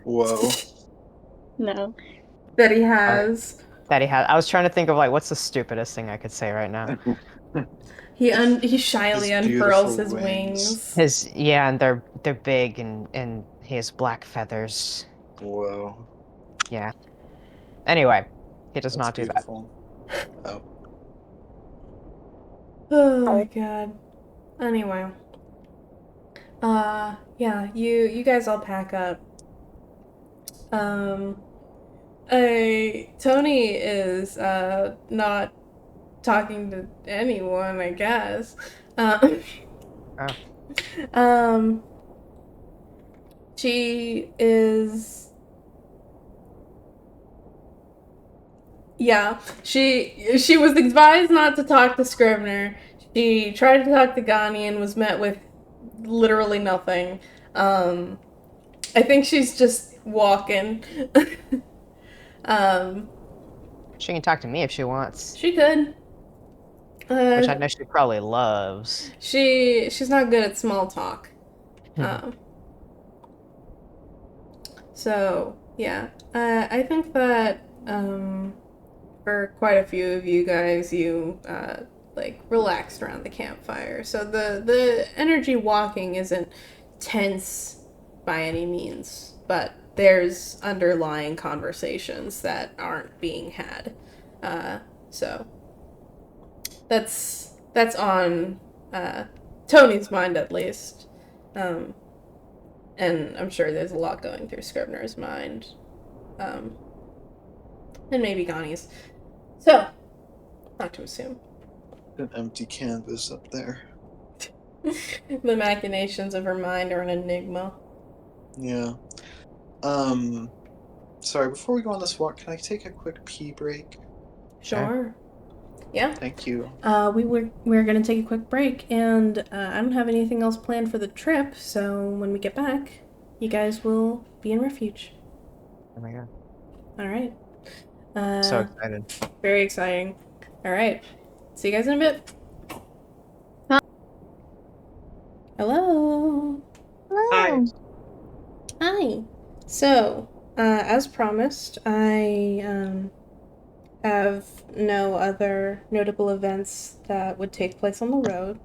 Whoa. No. That he has that he had. I was trying to think of like what's the stupidest thing I could say right now. He shyly His unfurls beautiful his wings. And they're big and he has black feathers. Whoa. Yeah. Anyway, he does That's not do that. beautiful. Oh. Oh my god. Anyway. Yeah, you guys all pack up. Tony is not talking to anyone, I guess. Um, Oh. she is. Yeah, she was advised not to talk to Scrivner. She tried to talk to Gani and was met with literally nothing. I think she's just walking. She can talk to me if she wants, She could. which I know she probably loves. She's not good at small talk. So yeah, I think that for quite a few of you guys, you like relaxed around the campfire. So the energy walking isn't tense by any means, but there's underlying conversations that aren't being had. So that's on Tony's mind at least. And I'm sure there's a lot going through Scrivener's mind. And maybe Gani's. So, not to assume. An empty canvas up there. The machinations of her mind are an enigma. Yeah. Sorry, before we go on this walk, can I take a quick pee break? Sure. Yeah. Thank you. We're gonna take a quick break, and I don't have anything else planned for the trip. So when we get back, you guys will be in refuge. Oh my god. All right. So excited. Very exciting. All right. See you guys in a bit. Hello. Hi. Hi. So, as promised, I have no other notable events that would take place on the road.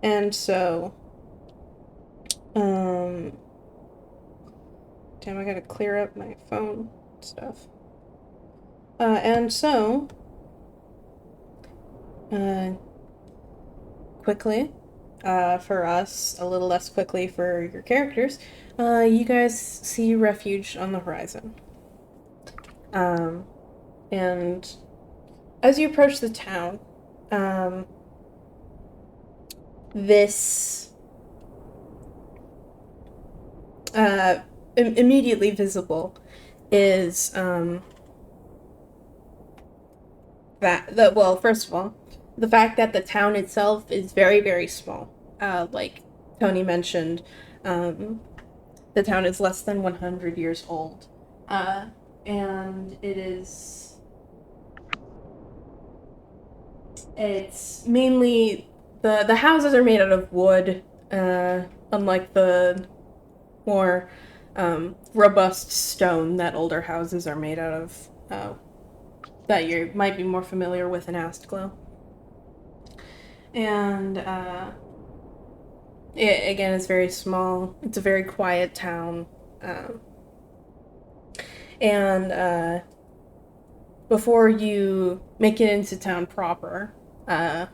And so, damn, I gotta clear up my phone stuff. And so, quickly, for us, a little less quickly for your characters, you guys see refuge on the horizon. And as you approach the town, this immediately visible is well, first of all, the fact that the town itself is very, very small. Like Tony mentioned, the town is less than 100 years old, and it's mainly the houses are made out of wood, unlike the more robust stone that older houses are made out of, that you might be more familiar with in Astglow. And it, again, is very small. It's a very quiet town. And before you make it into town proper, an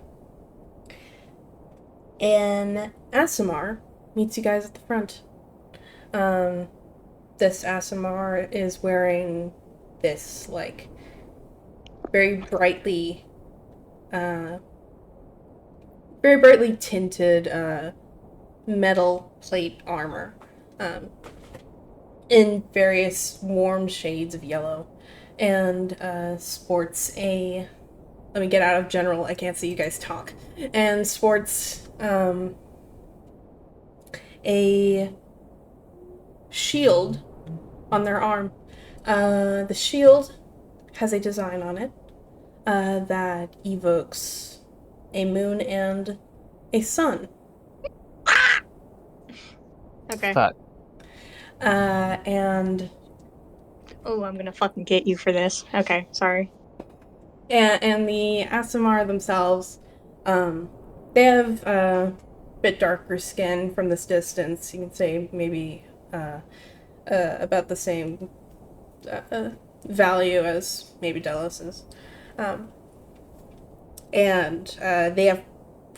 Aasimar meets you guys at the front. This Aasimar is wearing this, like, very brightly tinted metal plate armor, in various warm shades of yellow, and sports a, let me get out of general, I can't see you guys talk, and sports a shield on their arm. The shield has a design on it that evokes a moon and a sun. Okay. Fuck. And Oh, I'm gonna fucking get you for this. Okay, sorry. And the Asimar themselves, they have a bit darker skin from this distance. You can say maybe about the same value as maybe Delis's. And they have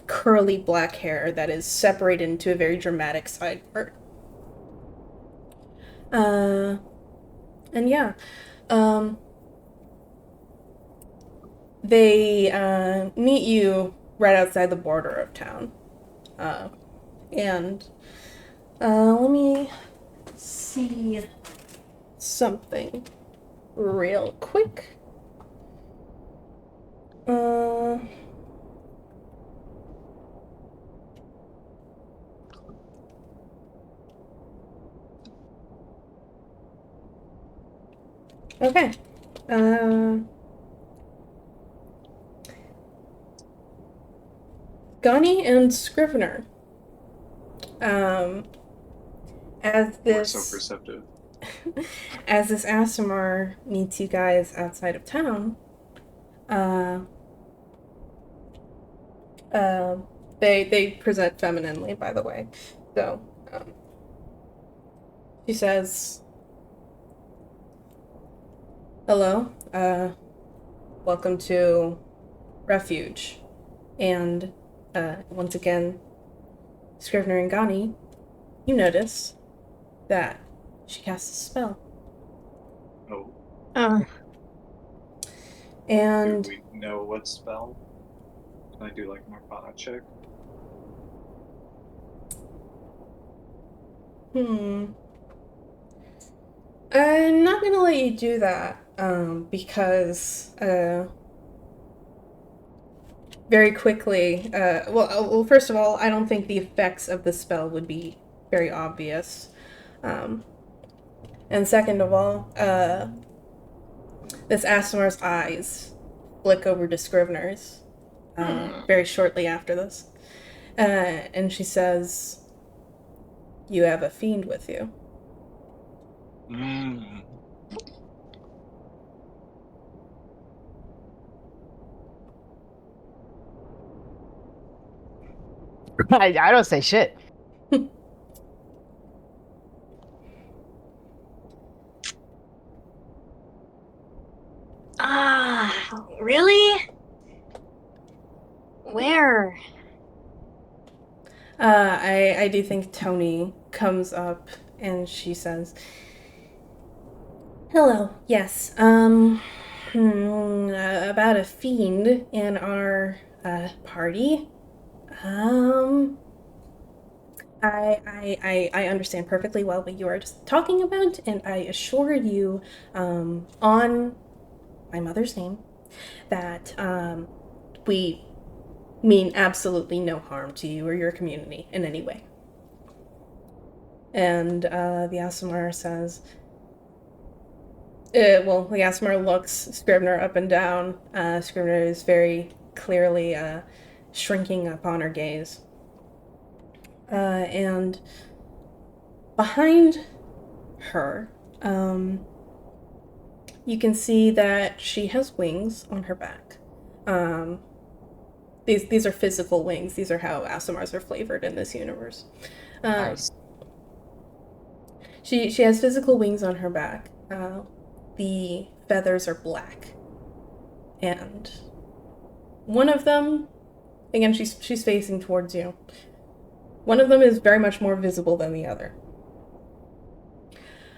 curly black hair that is separated into a very dramatic side part. And yeah, they meet you right outside the border of town. And let me see something real quick. Okay. Gunny and Scrivener. As We're this so perceptive. as this Asimar meets you guys outside of town, they present femininely, by the way. So she says, "Hello, welcome to Refuge," and once again, Scrivener and Ghani, you notice that she casts a spell. Oh, And do we know what spell? Can I do like an Arcana check? I'm not gonna let you do that, because very quickly, well, first of all, I don't think the effects of the spell would be very obvious. And second of all, this Asimar's eyes flick over to Scrivener's very shortly after this. And she says, "You have a fiend with you." I don't say shit. Really? Where? I do think Tony comes up and she says, "Hello, yes, about a fiend in our, party. I understand perfectly well what you are just talking about, and I assure you, on my mother's name, that, we mean absolutely no harm to you or your community in any way." And the Asimar says, the Asimar looks Scrivener up and down. Scrivener is very clearly shrinking upon her gaze. And behind her, you can see that she has wings on her back. These are physical wings. These are how Asimars are flavored in this universe. Nice. She has physical wings on her back. The feathers are black, and one of them, again, she's facing towards you. One of them is very much more visible than the other.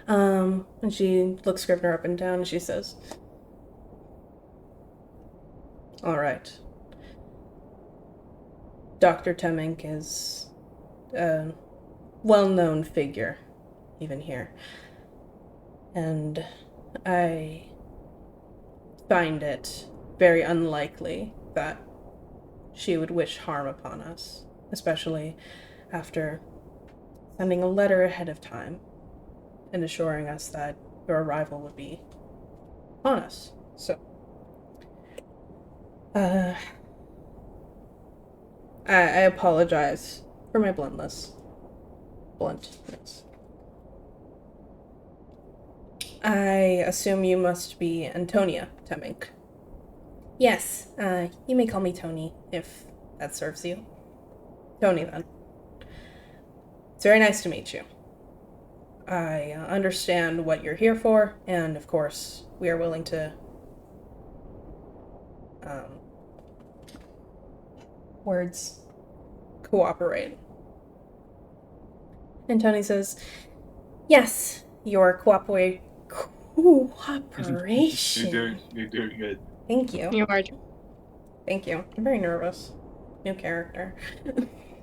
And she looks Scrivener up and down, and she says, "All right. Dr. Temminck is a well-known figure, even here. And I find it very unlikely that she would wish harm upon us, especially after sending a letter ahead of time and assuring us that your arrival would be upon us. So, I apologize for my bluntness. I assume you must be Antonia Temminck." Yes, you may call me Tony, if that serves you. Tony, then. It's very nice to meet you. I understand what you're here for, and of course, we are willing to, cooperate. And Tony says, yes, your cooperation. You're doing good. Thank you. You are. Thank you. I'm very nervous. New character.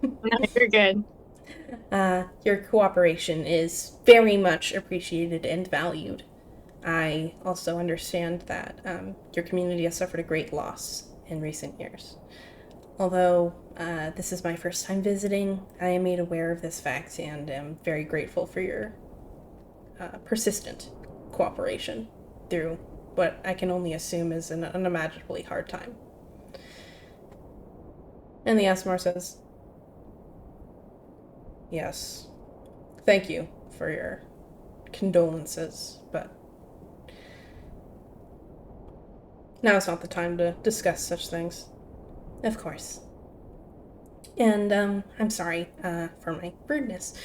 No, you're good. Your cooperation is very much appreciated and valued. I also understand that your community has suffered a great loss in recent years. Although this is my first time visiting, I am made aware of this fact and am very grateful for your persistent cooperation through what I can only assume is an unimaginably hard time. And the Asmar says, yes, thank you for your condolences, but now is not the time to discuss such things. Of course. And, I'm sorry, for my rudeness.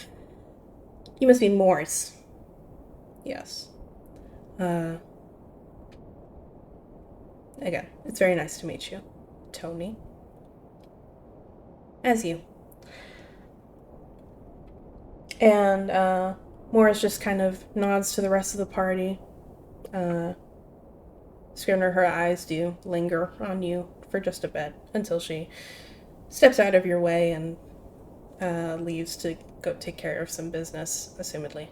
You must be Morse. Yes. Again, it's very nice to meet you, Tony. As you. And, Morris just kind of nods to the rest of the party. Scrivner, her eyes do linger on you for just a bit until she steps out of your way and leaves to go take care of some business, assumedly.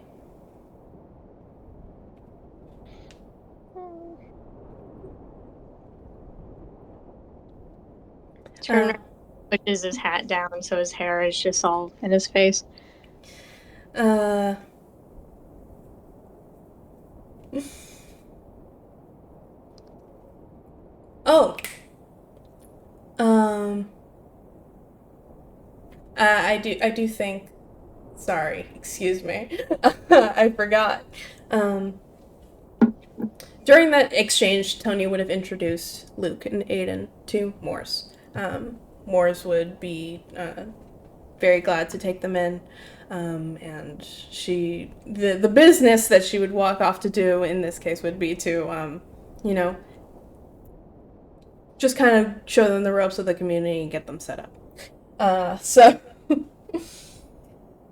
Scrivner pushes his hat down so his hair is just all in his face. Oh. I do think. Sorry, excuse me. I forgot. During that exchange, Tony would have introduced Luke and Aiden to Morse. Morse would be very glad to take them in. And the business that she would walk off to do in this case would be to, just kind of show them the ropes of the community and get them set up.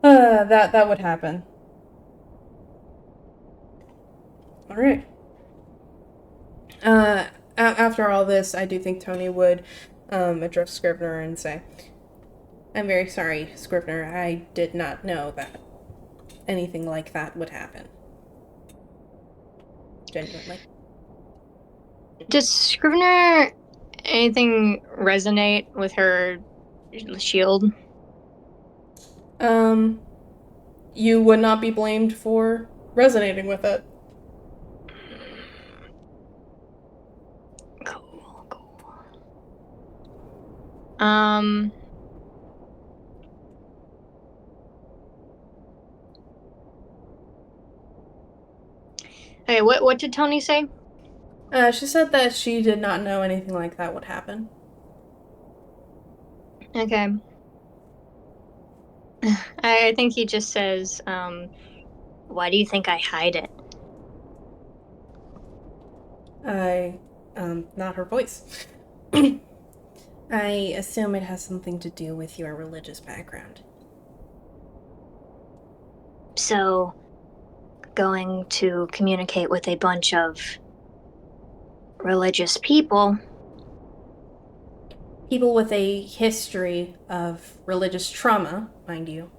That would happen. All right. After all this, I do think Tony would address Scrivner and say, I'm very sorry, Scrivner. I did not know that anything like that would happen. Genuinely. Does Scrivner anything resonate with her shield? You would not be blamed for resonating with it. Cool. Okay, what did Tony say? She said that she did not know anything like that would happen. Okay. I think he just says, why do you think I hide it? Not her voice. I assume it has something to do with your religious background. So, going to communicate with a bunch of religious people. People with a history of religious trauma, mind you.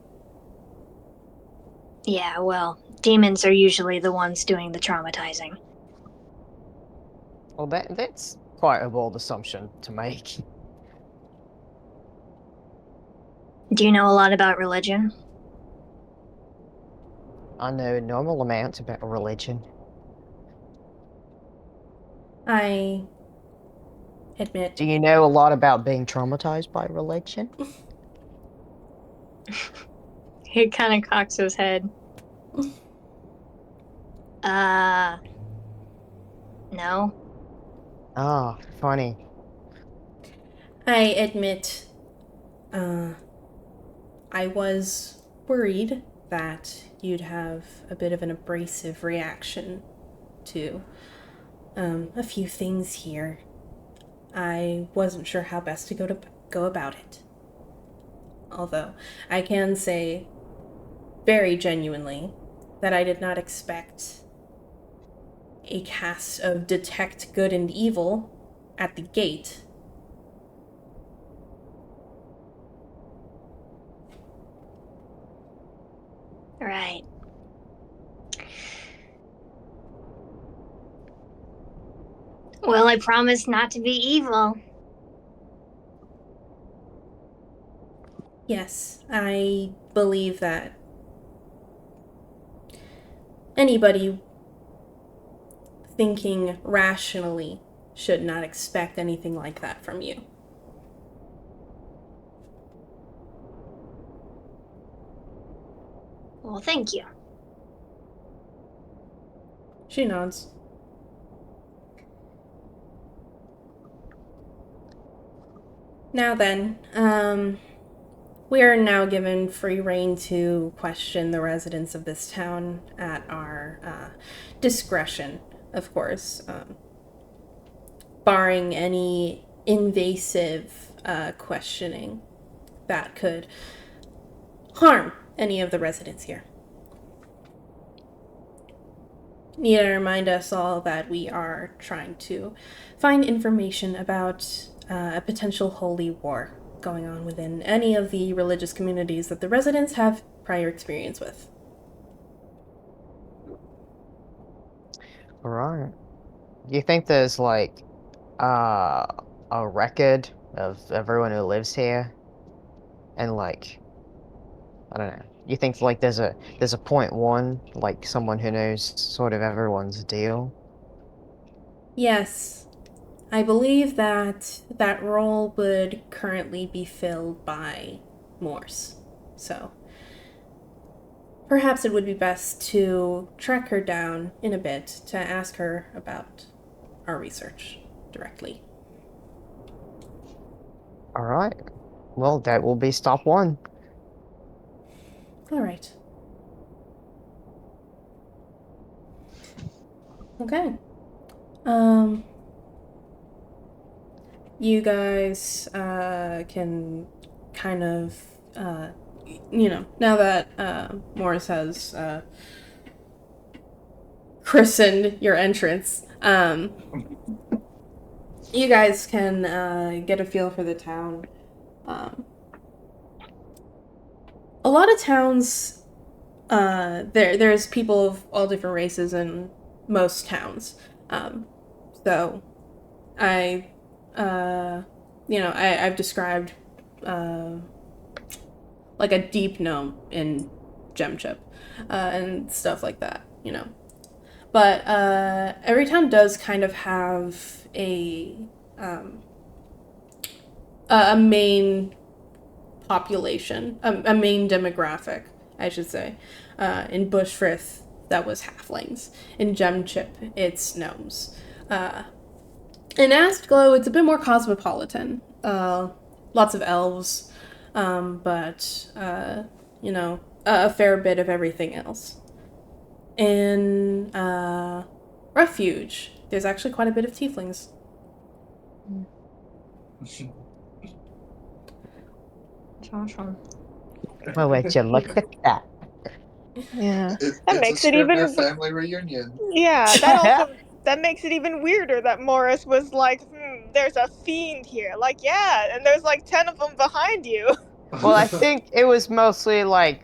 Yeah, well, demons are usually the ones doing the traumatizing. Well, that's quite a bold assumption to make. Do you know a lot about religion? I know normal amounts about religion. I admit. Do you know a lot about being traumatized by religion? He kind of cocks his head. No. Oh, funny. I admit, I was worried that you'd have a bit of an abrasive reaction to a few things here. I wasn't sure how best to go about it. Although I can say very genuinely that I did not expect a cast of detect good and evil at the gate. Right. Well, I promise not to be evil. Yes, I believe that anybody thinking rationally should not expect anything like that from you. Well, thank you. She nods. Now then, we are now given free rein to question the residents of this town at our discretion, of course, barring any invasive questioning that could harm any of the residents here. Need to remind us all that we are trying to find information about a potential holy war going on within any of the religious communities that the residents have prior experience with. Alright. Do you think there's like uh a record of everyone who lives here? And like I don't know. You think like there's a point one, like someone who knows sort of everyone's deal? Yes, I believe that that role would currently be filled by Morse. So perhaps it would be best to track her down in a bit to ask her about our research directly. Alright. Well, that will be stop one. All right. Okay. You guys can kind of now that Morris has christened your entrance, you guys can get a feel for the town. A lot of towns, there's people of all different races in most towns. So I've described like a deep gnome in Gem Chip and stuff like that, But every town does kind of have a main population, a main demographic, I should say. In Bushfrith, that was halflings. In Gem Chip, it's gnomes. In Astglow, it's a bit more cosmopolitan. Lots of elves, but a fair bit of everything else. In Refuge, there's actually quite a bit of tieflings. Awesome. Well, would you look at that? Yeah. That makes it Scrivner even. family reunion. Yeah, that makes it even weirder that Morris was like, there's a fiend here. Like, yeah, and there's like 10 of them behind you. Well, I think it was mostly like,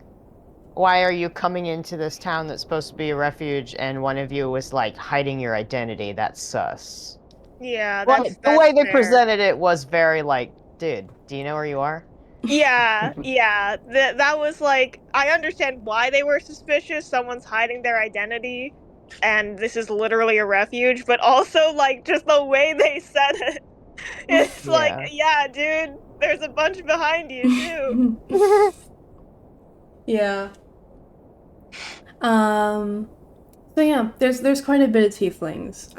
why are you coming into this town that's supposed to be a refuge, and one of you was like hiding your identity? That's sus. Yeah, But the that's way they fair. presented it was very like, dude, do you know where you are? Yeah. That was like, I understand why they were suspicious. Someone's hiding their identity, and this is literally a refuge, but also, like, just the way they said it. It's like, yeah, dude, there's a bunch behind you, too. Yeah. So yeah, there's quite a bit of tieflings.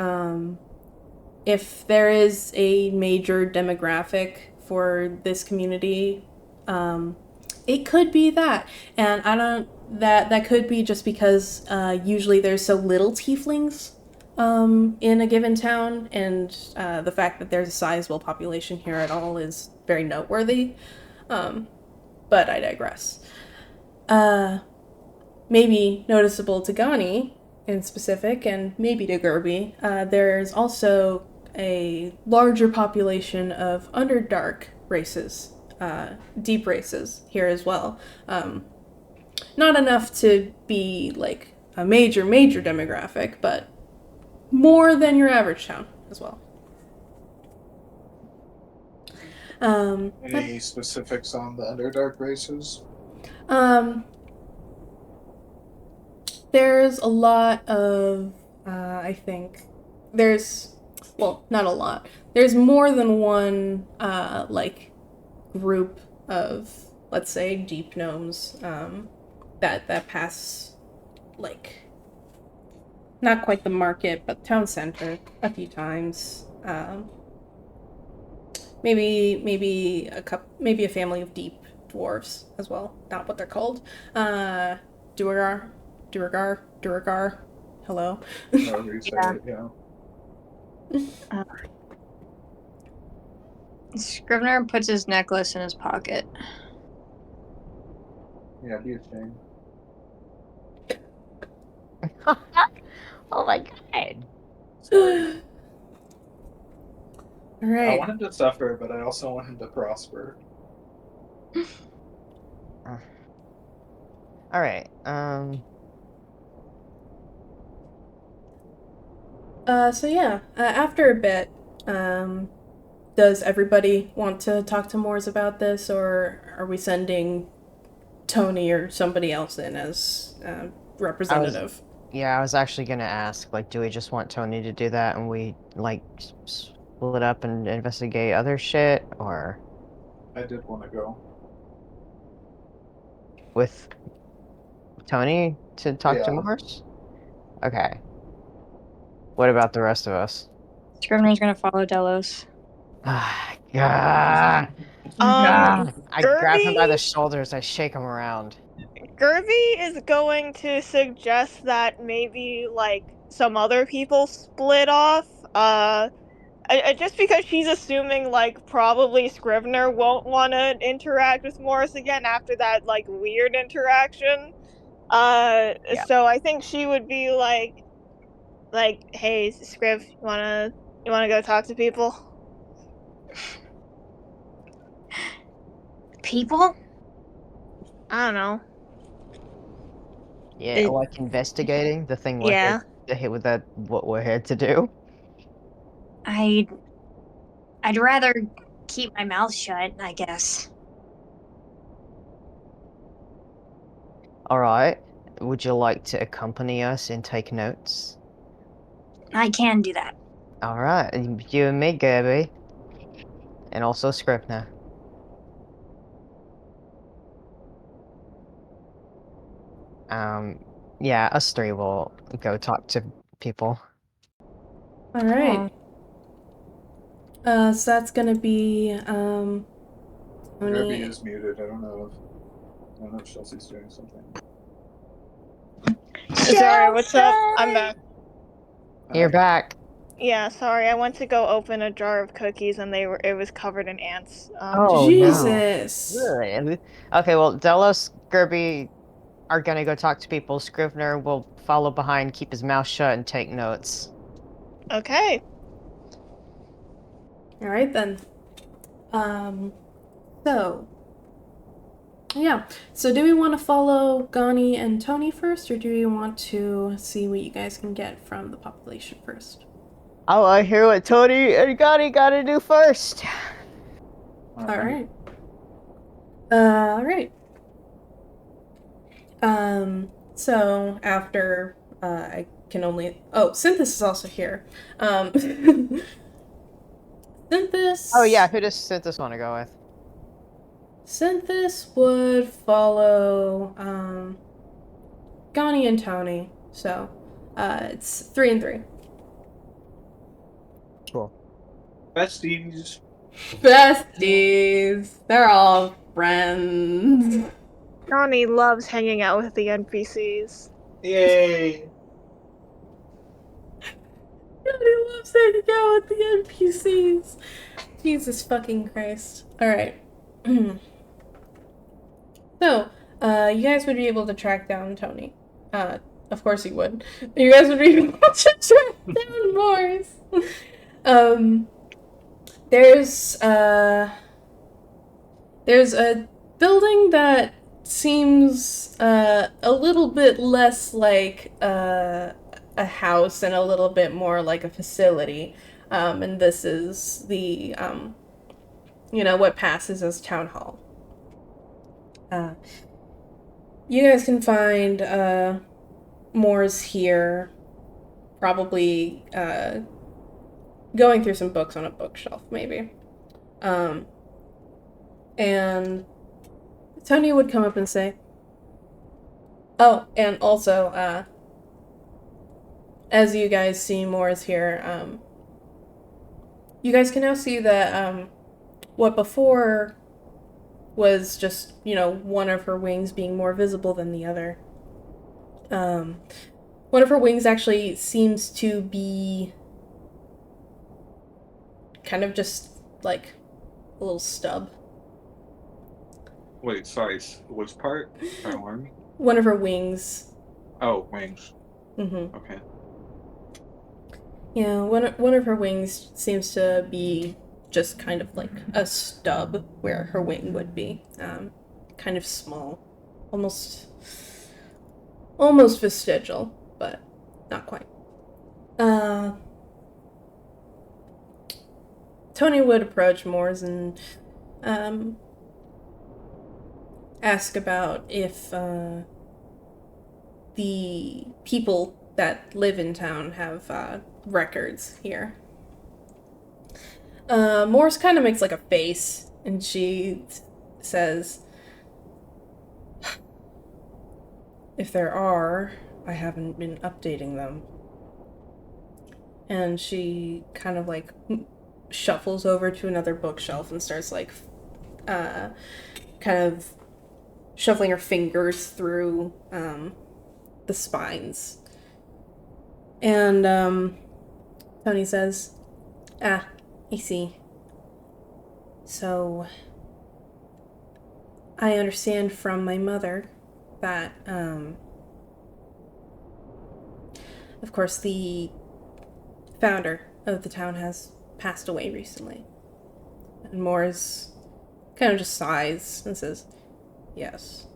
if there is a major demographic for this community, it could be that. And I don't that could be just because usually there's so little tieflings in a given town, and the fact that there's a sizable population here at all is very noteworthy. But I digress. Maybe noticeable to Ghani in specific, and maybe to Gerby, there's also a larger population of Underdark races, deep races here as well. Not enough to be like a major demographic, but more than your average town as well. Any specifics on the Underdark races? There's a lot of, I think, well, not a lot. There's more than one, like, group of, let's say, deep gnomes, that pass, like, not quite the market, but town center a few times. Maybe a family of deep dwarves as well. Not what they're called. Duergar. Hello. However you say it, yeah. Scrivner puts his necklace in his pocket. Yeah, be ashamed. Oh my god. Sorry. All right. I want him to suffer, but I also want him to prosper. All right. So yeah, after a bit, does everybody want to talk to Moors about this, or are we sending Tony or somebody else in as representative? Yeah, I was actually gonna ask, like, do we just want Tony to do that and we, like, split up and investigate other shit, or I did want to go. with Tony to talk to Yeah. Morse? Okay. What about the rest of us? Scrivener's gonna follow Delos. Ah, God. Um, I grab him by the Gerby shoulders, I shake him around. is going to suggest that maybe like some other people split off. Just because she's assuming like probably Scrivener won't want to interact with Morris again after that like weird interaction. So I think she would be like, hey, Scriv, you wanna go talk to people? People? I don't know. Yeah, like investigating the thing we're Yeah. here with that what we're here to do. I'd rather keep my mouth shut, I guess. Alright. Would you like to accompany us and take notes? I can do that. Alright, you and me, Gerby. And also Scrivener. Yeah, us three will go talk to people. All right. So that's gonna be Gerby Tony. is muted. I don't know if Chelsea's doing something. Sorry, what's up? I'm back. You're back. Yeah, sorry. I went to go open a jar of cookies and it was covered in ants. Oh, Jesus. no. Okay, well, Delos, Gerby are gonna go talk to people. Scrivener will follow behind, keep his mouth shut, and take notes. Okay. All right then. So yeah. So do we want to follow Ghani and Tony first, or do we want to see what you guys can get from the population first? I want to hear what Tony and Ghani gotta do first. All right. All right. So after I can only Synthis is also here. Synthis. Oh yeah, who does Synthis want to go with? Synthis would follow Ghani and Tony. So it's 3 and 3. Cool. Besties. Besties. They're all friends. Johnny loves hanging out with the NPCs. Yay! Nobody loves hanging out with the NPCs. Jesus fucking Christ. Alright. So, you guys would be able to track down Tony. Of course you would. You guys would be able to track down Morris. There's a building that seems a little bit less like a house and a little bit more like a facility. And this is the what passes as town hall. You guys can find Moore's here, probably going through some books on a bookshelf, maybe. And Tony would come up and say, oh, and also, as you guys see Moore's here, you guys can now see that what before was just, one of her wings being more visible than the other. One of her wings actually seems to be kind of just like a little stub. Wait, sorry. Which part? Arm? One of her wings. Oh, wings. Mm-hmm. Okay. Yeah, one of her wings seems to be just kind of like a stub where her wing would be. Kind of small. Almost vestigial, but not quite. Tony would approach Moores and ask about if the people that live in town have records here. Morse kind of makes like a face, and she says, if there are, I haven't been updating them. And she kind of like shuffles over to another bookshelf and starts like kind of shuffling her fingers through the spines. And Tony says, I see. So I understand from my mother that, of course, the founder of the town has passed away recently. And Moore's kind of just sighs and says, yes.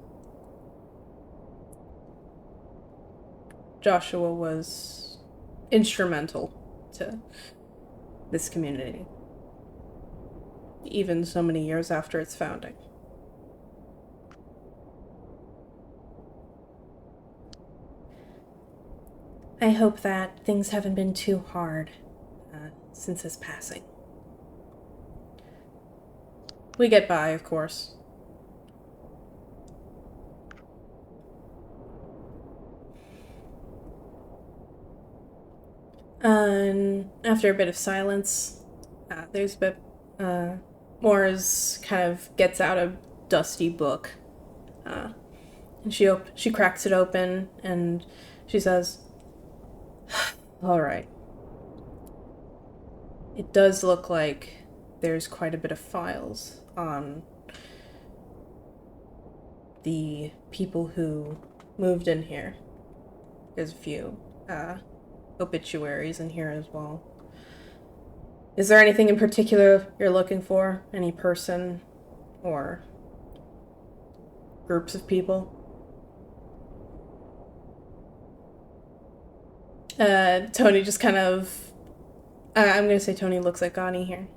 Joshua was instrumental to this community, even so many years after its founding. I hope that things haven't been too hard since his passing. We get by, of course. And after a bit of silence, there's a bit, Moore's kind of gets out a dusty book, and she cracks it open, and she says, all right. It does look like there's quite a bit of files on the people who moved in here. There's a few obituaries in here as well. Is there anything in particular you're looking for? Any person or groups of people? Tony just kind of... I'm gonna say Tony looks at Gani here.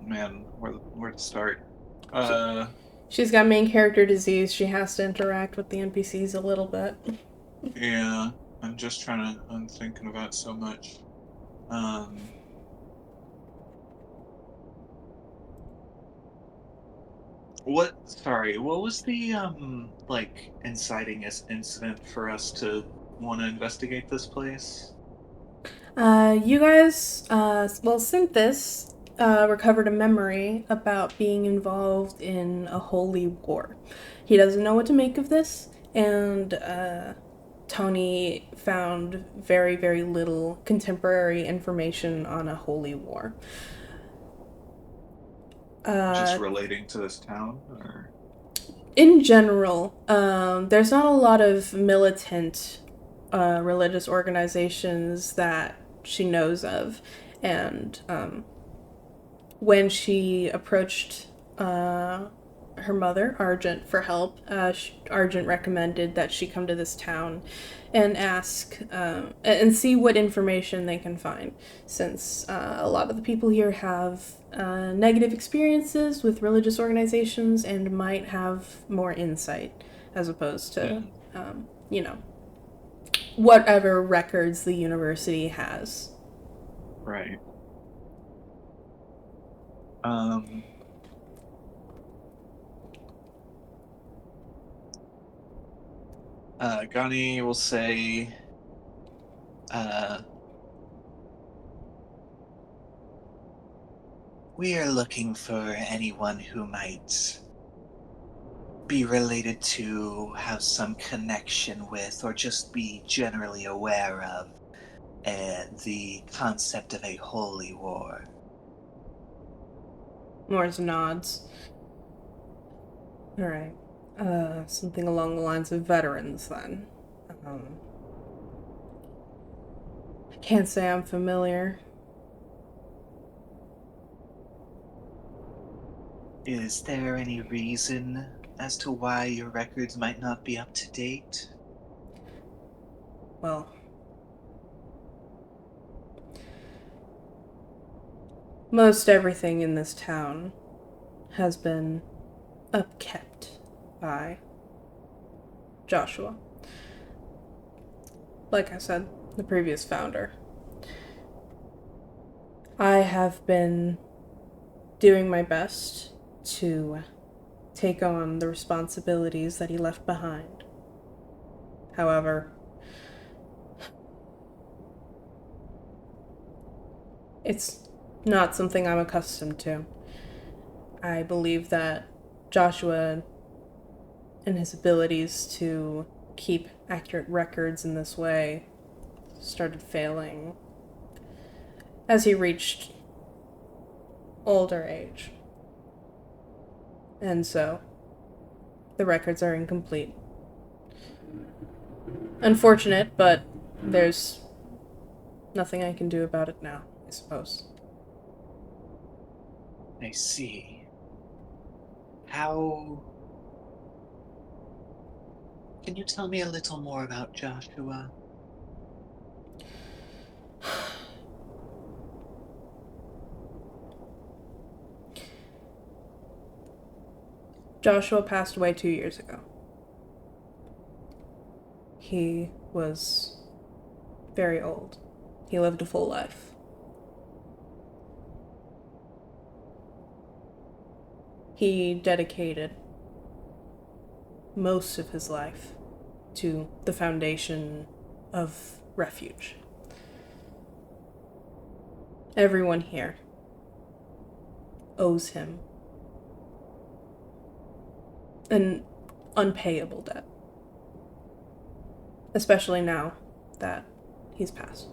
Man, where to start? She's got main character disease. She has to interact with the NPCs a little bit. Yeah, I'm thinking about so much. What was the like inciting incident for us to want to investigate this place? You guys, well, Synthis recovered a memory about being involved in a holy war. He doesn't know what to make of this, and Tony found very, very little contemporary information on a holy war. Just relating to this town, or In general, there's not a lot of militant religious organizations that she knows of, and when she approached her mother, Argent, for help, Argent recommended that she come to this town and ask and see what information they can find, since a lot of the people here have negative experiences with religious organizations and might have more insight as opposed to, you know, whatever records the university has. right? Gani will say, we are looking for anyone who might be related to, have some connection with, or just be generally aware of the concept of a holy war. Morris nods. Alright. Something along the lines of veterans, then. I can't say I'm familiar. Is there any reason as to why your records might not be up to date? Well, most everything in this town has been upkept by Joshua. Like I said, the previous founder. I have been doing my best to take on the responsibilities that he left behind. However, it's not something I'm accustomed to. I believe that Joshua and his abilities to keep accurate records in this way started failing as he reached older age. And so, the records are incomplete. Unfortunate, but there's nothing I can do about it now, I suppose. I see. How... Can you tell me a little more about Joshua? Joshua passed away 2 years ago. He was very old. He lived a full life. He dedicated most of his life to the foundation of refuge. Everyone here owes him an unpayable debt. Especially now that he's passed.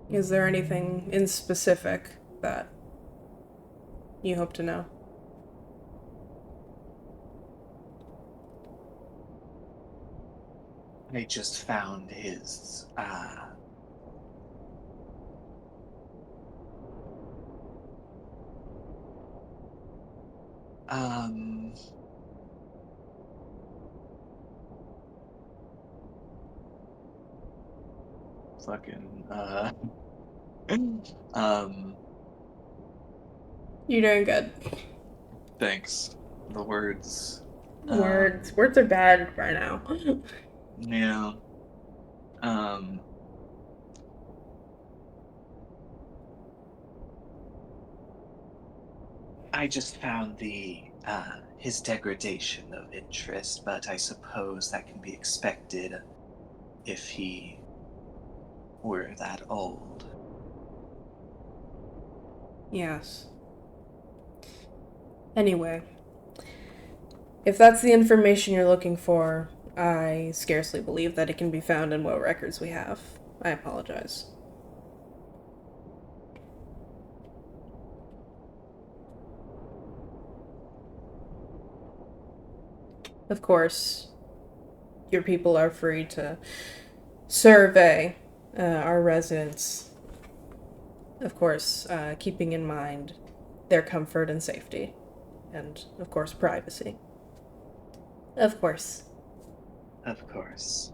Is there anything in specific that you hope to know? I just found his, fucking, You're doing good. thanks. The words. Words are bad right now. Yeah. I just found his degradation of interest, but I suppose that can be expected if he were that old. Yes. Anyway, if that's the information you're looking for, I scarcely believe that it can be found in what records we have. I apologize. Of course, your people are free to survey our residents. Of course, keeping in mind their comfort and safety. And, of course, privacy. Of course. Of course.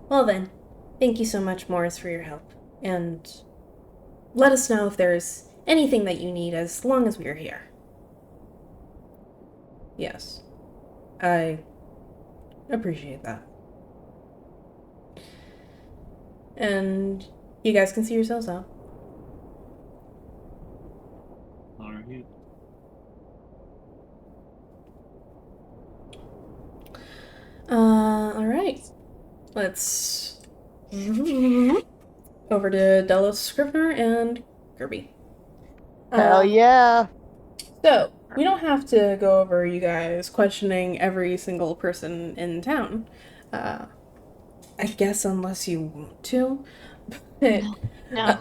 Well then, thank you so much, Morris, for your help. And let us know if there's anything that you need as long as we're here. Yes. I appreciate that. And you guys can see yourselves out. Alright. Alright. Let's over to Delos, Scrivner, and Kirby. Hell yeah! So, we don't have to go over you guys questioning every single person in town. I guess unless you want to. No.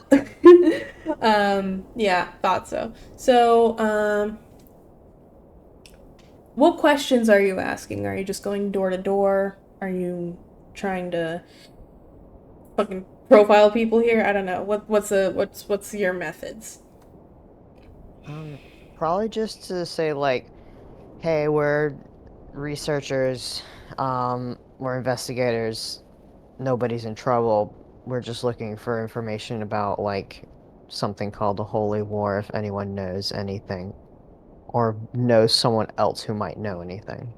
Yeah, thought so. So, what questions are you asking? Are you just going door to door? Are you trying to fucking profile people here? I don't know. What's your methods? Probably just to say, like, hey, we're researchers, we're investigators, nobody's in trouble, we're just looking for information about, like, something called the Holy War, if anyone knows anything. Or knows someone else who might know anything.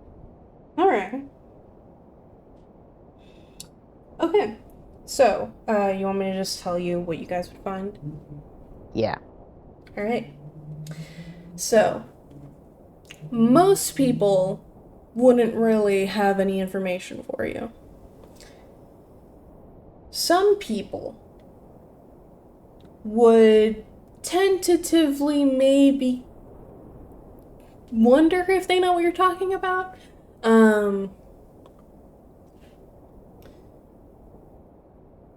Alright. Okay. So, you want me to just tell you what you guys would find? Yeah. Alright. So, most people wouldn't really have any information for you. Some people would tentatively maybe wonder if they know what you're talking about.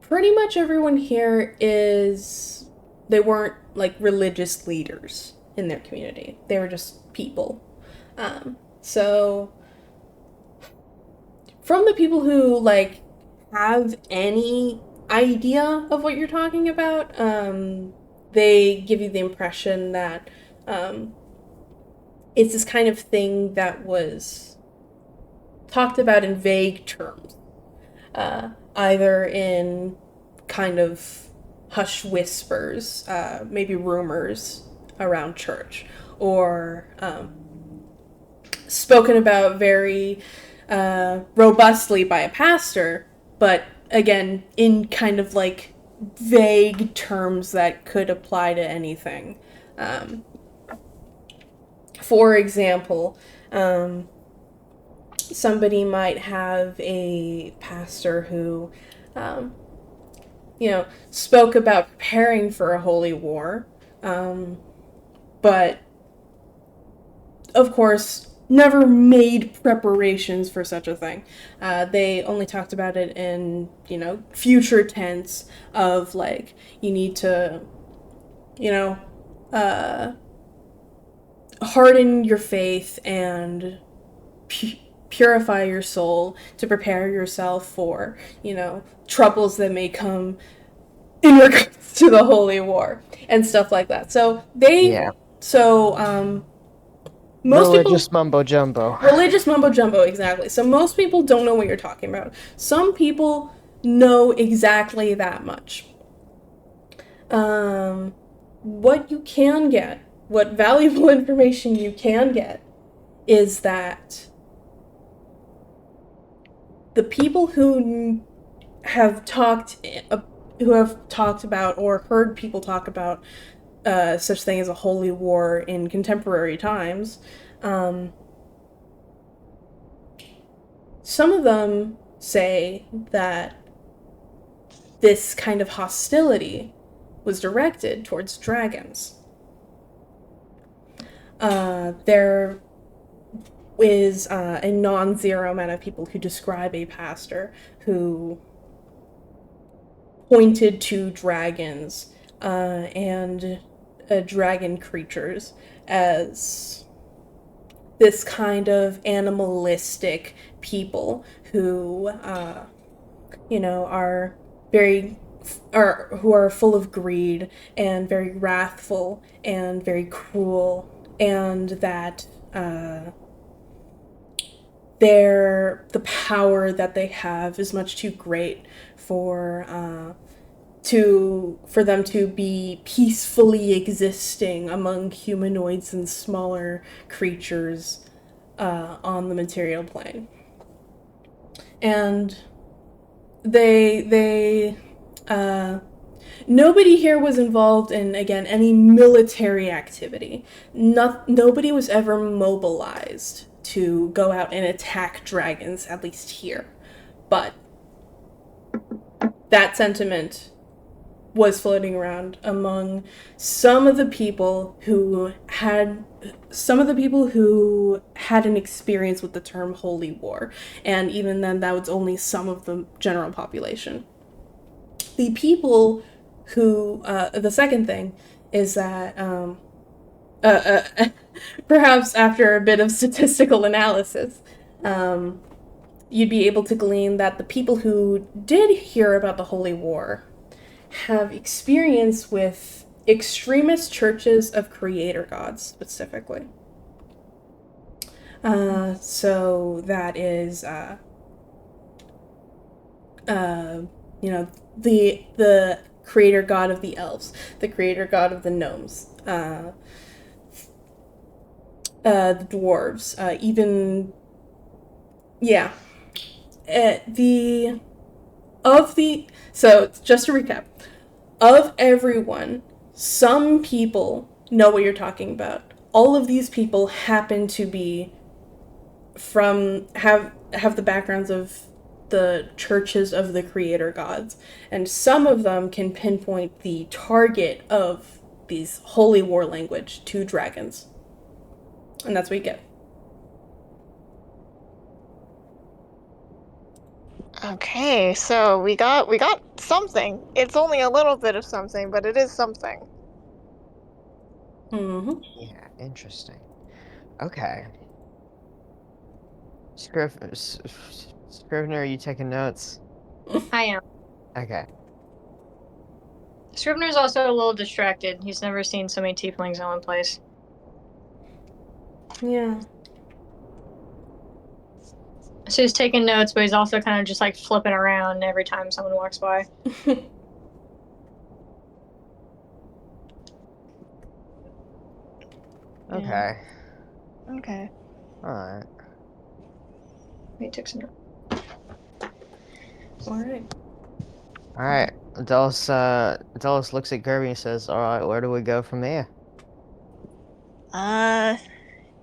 Pretty much everyone here they weren't like religious leaders in their community. They were just people. So from the people who like have any idea of what you're talking about, they give you the impression that it's this kind of thing that was talked about in vague terms, either in kind of hush whispers, maybe rumors around church, or spoken about very robustly by a pastor, but again, in kind of like vague terms that could apply to anything. For example, somebody might have a pastor who, spoke about preparing for a holy war, but of course never made preparations for such a thing. They only talked about it in, future tense of like, you need to, harden your faith and purify your soul to prepare yourself for, troubles that may come in regards to the holy war and stuff like that. So most religious people mumbo jumbo. religious mumbo jumbo, exactly. So most people don't know what you're talking about. Some people know exactly that much. What you can get, what valuable information you can get, is that the people who have talked about or heard people talk about such thing as a holy war in contemporary times. Some of them say that this kind of hostility was directed towards dragons. There is a non-zero amount of people who describe a pastor who pointed to dragons and dragon creatures as this kind of animalistic people who, are who are full of greed and very wrathful and very cruel, and that the power that they have is much too great for them to be peacefully existing among humanoids and smaller creatures on the material plane. And nobody here was involved in, again, any military activity. Nobody was ever mobilized to go out and attack dragons, at least here. But that sentiment was floating around among some of the people who had an experience with the term holy war, and even then that was only some of the general population. The people who the second thing is that perhaps after a bit of statistical analysis, you'd be able to glean that the people who did hear about the holy war have experience with extremist churches of creator gods, specifically. So that is, the creator god of the elves, the creator god of the gnomes, the dwarves, so just to recap, of everyone, some people know what you're talking about. All of these people happen to be have the backgrounds of the churches of the creator gods, and some of them can pinpoint the target of these holy war language to dragons. And that's what you get. Okay, so we got something. It's only a little bit of something, but it is something. Mm-hmm. Yeah, interesting. Okay. Scrivener, are you taking notes? I am. Okay. Scrivener's also a little distracted. He's never seen so many tieflings in one place. Yeah. So he's taking notes, but he's also kind of just like flipping around every time someone walks by. Okay. Okay. Alright. He took some notes. Alright. Delos looks at Gerby and says, alright, where do we go from here?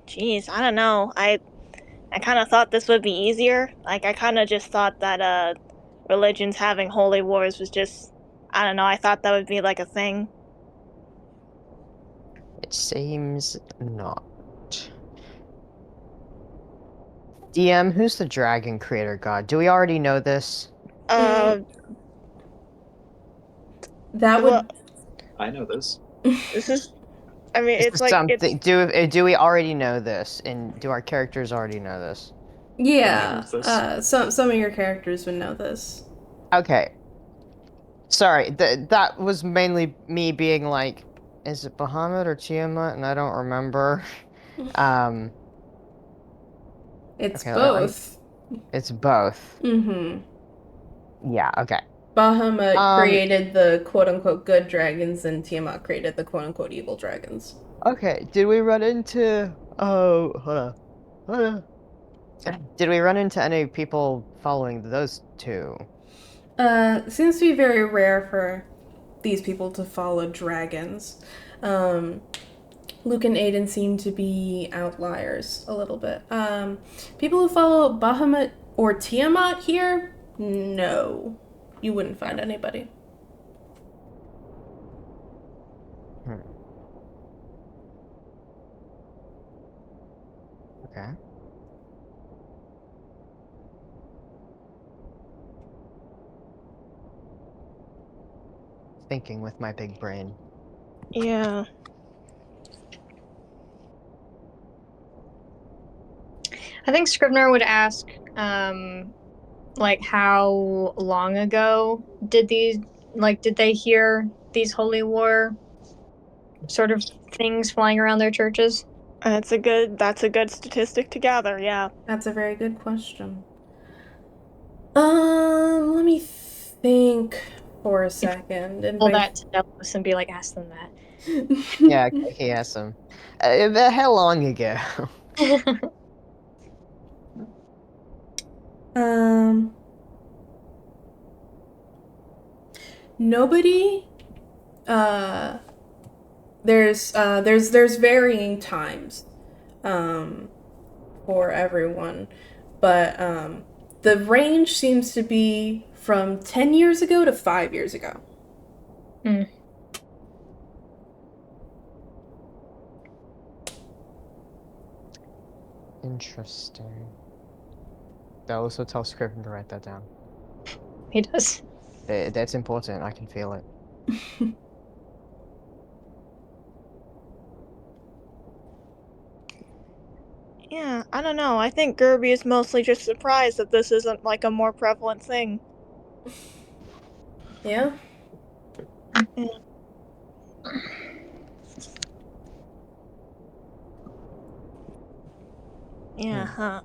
Geez, I don't know. I kind of thought this would be easier. Like, I kind of just thought that, religions having holy wars was just, I don't know, I thought that would be like a thing. It seems not. DM, who's the dragon creator god? Do we already know this? That would. Well, I know this. this is, I mean, Is it's this like, something? Do we already know this? And do our characters already know this? Yeah. The name of this? Some of your characters would know this. Okay. Sorry, that was mainly me being like, is it Bahamut or Tiamat? And I don't remember. It's Okay, both. It's both. Mm-hmm. Yeah, okay. Bahamut created the quote-unquote good dragons, and Tiamat created the quote-unquote evil dragons. Okay, did we run into... Oh, hold on. Did we run into any people following those two? Seems to be very rare for these people to follow dragons. Luke and Aiden seem to be outliers a little bit. People who follow Bahamut or Tiamat here, no. You wouldn't find anybody. Okay. Thinking with my big brain. Yeah. I think Scrivner would ask, like, how long ago did they hear these holy war sort of things flying around their churches? That's a good statistic to gather, yeah. That's a very good question. Let me think for a second. And Pull that to Delos and be like, ask them that. Yeah, he asked him. How long ago? Nobody. There's varying times, for everyone, but the range seems to be from 10 years ago to 5 years ago. Interesting. That also tells Scrivener to write that down. He does. That's important. I can feel it. Yeah, I don't know. I think Gerby is mostly just surprised that this isn't like a more prevalent thing. Yeah? Yeah, huh.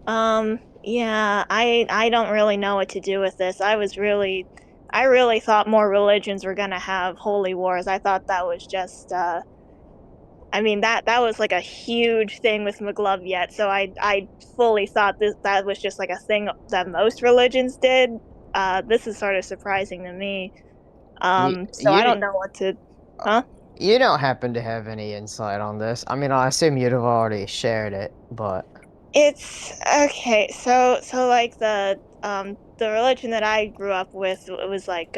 Yeah, I don't really know what to do with this. I really thought more religions were gonna have holy wars. I thought that was just I mean that was like a huge thing with McGloveyet, so I fully thought that was just like a thing that most religions did. This is sort of surprising to me. So I don't know what to huh? You don't happen to have any insight on this. I mean, I assume you'd have already shared it, but It's okay. So like the religion that I grew up with, it was like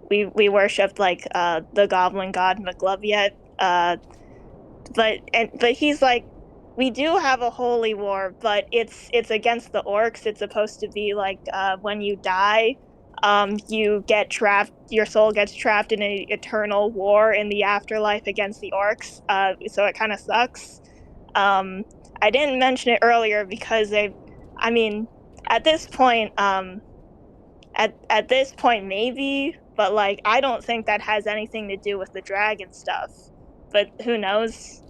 we worshipped like the goblin god McGloveyet. But he's like, we do have a holy war, but it's against the orcs. It's supposed to be like when you die, you get trapped. Your soul gets trapped in an eternal war in the afterlife against the orcs. So it kind of sucks. Um, I didn't mention it earlier because I mean, at this point, at this point maybe, but like I don't think that has anything to do with the dragon stuff. But who knows?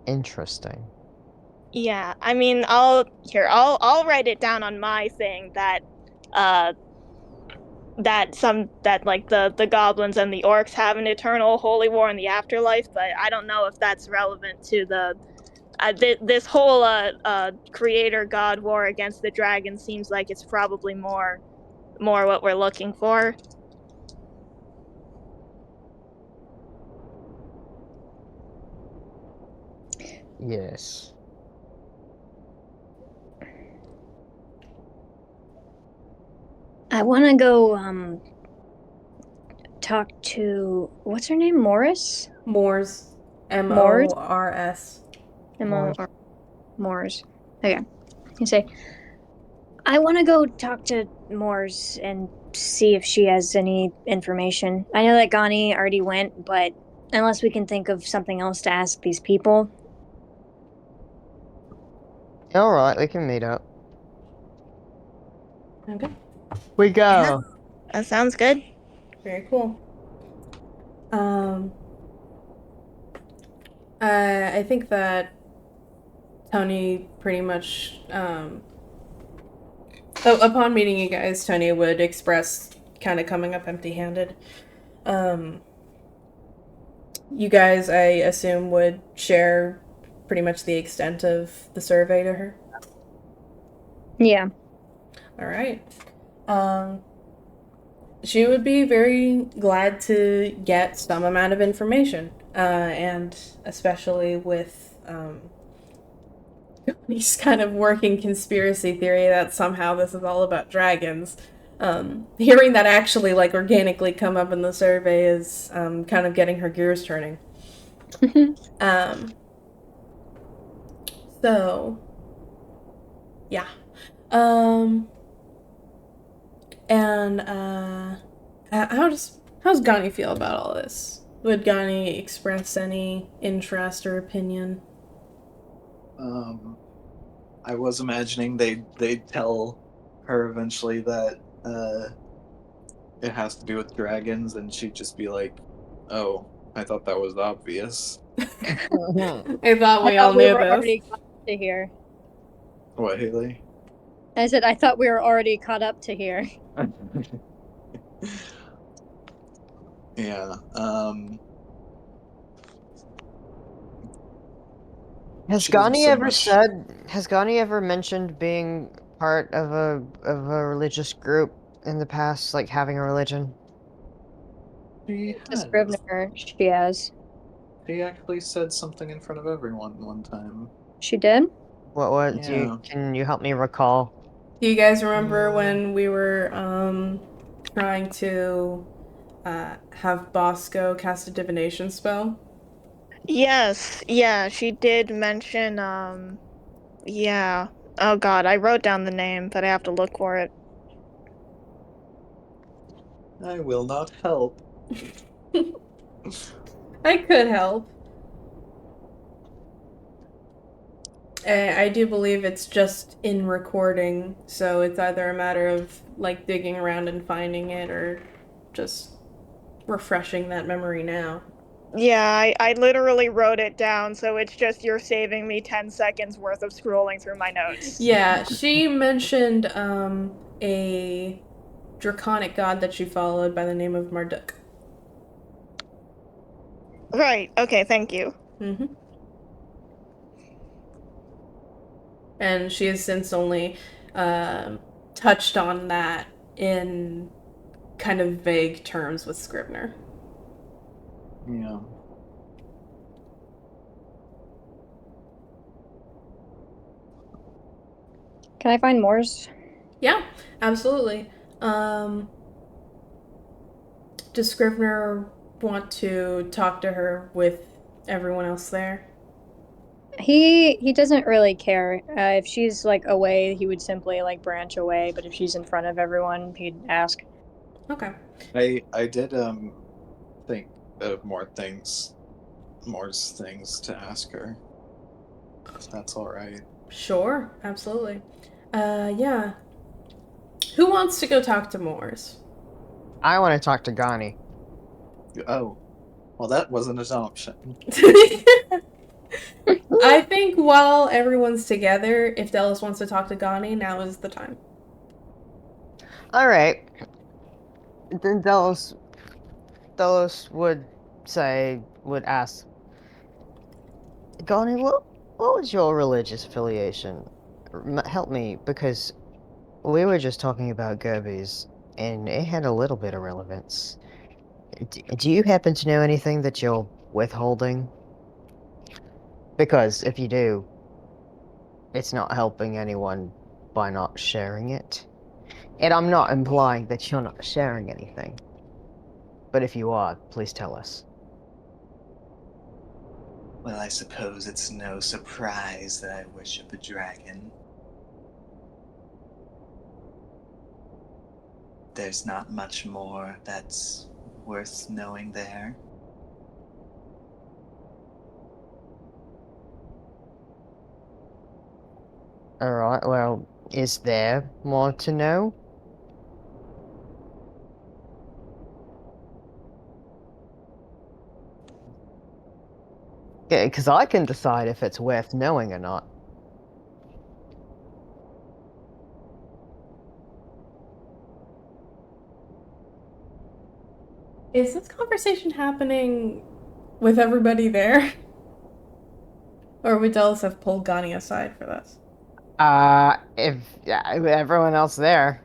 interesting. Yeah, I mean, I'll write it down on my thing that uh that like the goblins and the orcs have an eternal holy war in the afterlife, but I don't know if that's relevant to the this whole creator god war against the dragon seems like it's probably more what we're looking for. Yes. I want to go talk to what's her name? Morris? Moors. Moors? Mors. M-O-R- Moors. Okay. You say, I want to go talk to Moors and see if she has any information. I know that Gani already went, but unless we can think of something else to ask these people. Alright, we can meet up. Okay. We go. Yeah. That sounds good. Very cool. I think that Tony pretty much, upon meeting you guys, Tony would express kind of coming up empty-handed. You guys, I assume, would share pretty much the extent of the survey to her? Yeah. All right. She would be very glad to get some amount of information, and especially with he's kind of working conspiracy theory that somehow this is all about dragons. Hearing that actually like organically come up in the survey is kind of getting her gears turning. um, so, yeah. And how's Gani feel about all this? Would Gani express any interest or opinion? I was imagining they'd tell her eventually that it has to do with dragons, and she'd just be like, "Oh, I thought that was obvious." I thought we I all thought we knew were this. already caught up to here. What, Haley? I said I thought we were already caught up to here. Yeah. Has She doesn't Gani say ever much. said? Has Gani ever mentioned being part of a religious group in the past, like having a religion? She To has. Scrivner, she has. She actually said something in front of everyone one time. She did? What do Yeah. you? Can you help me recall? Do you guys remember when we were trying to have Bosco cast a divination spell? Yes, yeah, she did mention, yeah. Oh god, I wrote down the name, but I have to look for it. I will not help. I could help. I do believe it's just in recording, so it's either a matter of like digging around and finding it or just refreshing that memory now. Yeah, I literally wrote it down, so it's just you're saving me 10 seconds worth of scrolling through my notes. Yeah, she mentioned a draconic god that she followed by the name of Marduk. Right, okay, thank you. Mm-hmm. And she has since only touched on that in kind of vague terms with Scrivner. Yeah. Can I find Moore's? Yeah, absolutely. Does Scrivener want to talk to her with everyone else there? He doesn't really care. If she's like away, he would simply like branch away. But if she's in front of everyone, he'd ask. Okay. I did think of more things to ask her. If that's all right. Sure, absolutely. Yeah. Who wants to go talk to Moores? I want to talk to Gani. Oh, well, that wasn't an option. I think while everyone's together, if Delos wants to talk to Gani, now is the time. All right. Then Delos would ask, Gani, what was your religious affiliation? Help me, because we were just talking about Gerbies, and it had a little bit of relevance. Do you happen to know anything that you're withholding? Because if you do, it's not helping anyone by not sharing it. And I'm not implying that you're not sharing anything. But if you are, please tell us. Well, I suppose it's no surprise that I worship a dragon. There's not much more that's worth knowing there. Alright, well, is there more to know? Yeah, because I can decide if it's worth knowing or not. Is this conversation happening with everybody there? Or would Delos have pulled Gani aside for this? If yeah, everyone else there.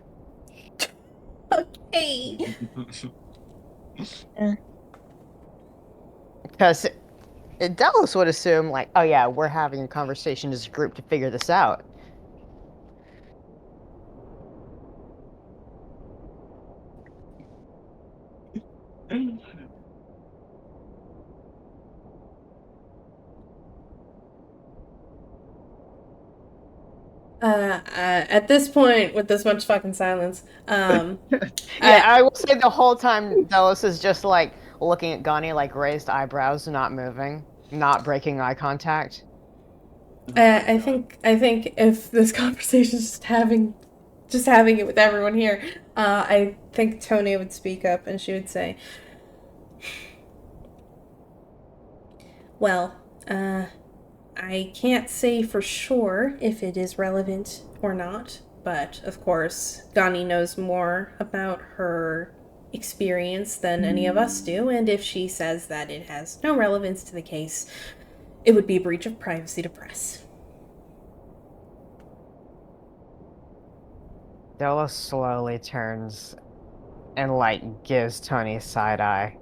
Hey. Because Delos would assume, like, oh yeah, we're having a conversation as a group to figure this out. At this point, with this much fucking silence, Yeah, I will say the whole time Delos is just like looking at Gunny, like raised eyebrows, not moving, not breaking eye contact. I think if this conversation is just having it with everyone here, I think Tony would speak up and she would say, "Well, I can't say for sure if it is relevant or not, but of course, Gani knows more about her experience than any of us do, and if she says that it has no relevance to the case, it would be a breach of privacy to press." Delos slowly turns and like gives Tony a side eye.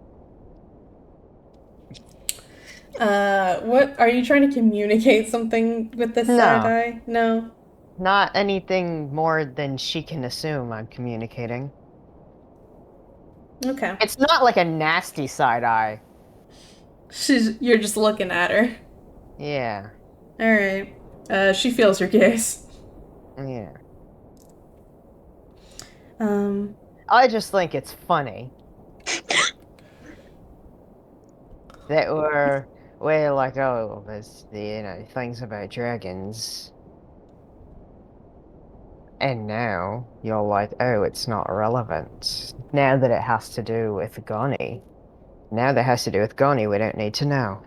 What are you trying to communicate something with this side No. eye? No. Not anything more than she can assume I'm communicating. Okay. It's not like a nasty side eye. You're just looking at her. Yeah. All right. She feels your gaze. Yeah. Um. I just think it's funny that we're like, oh, there's the things about dragons, and now you're like, oh, it's not relevant. Now that it has to do with Gonny. Now that it has to do with Gonny, we don't need to know.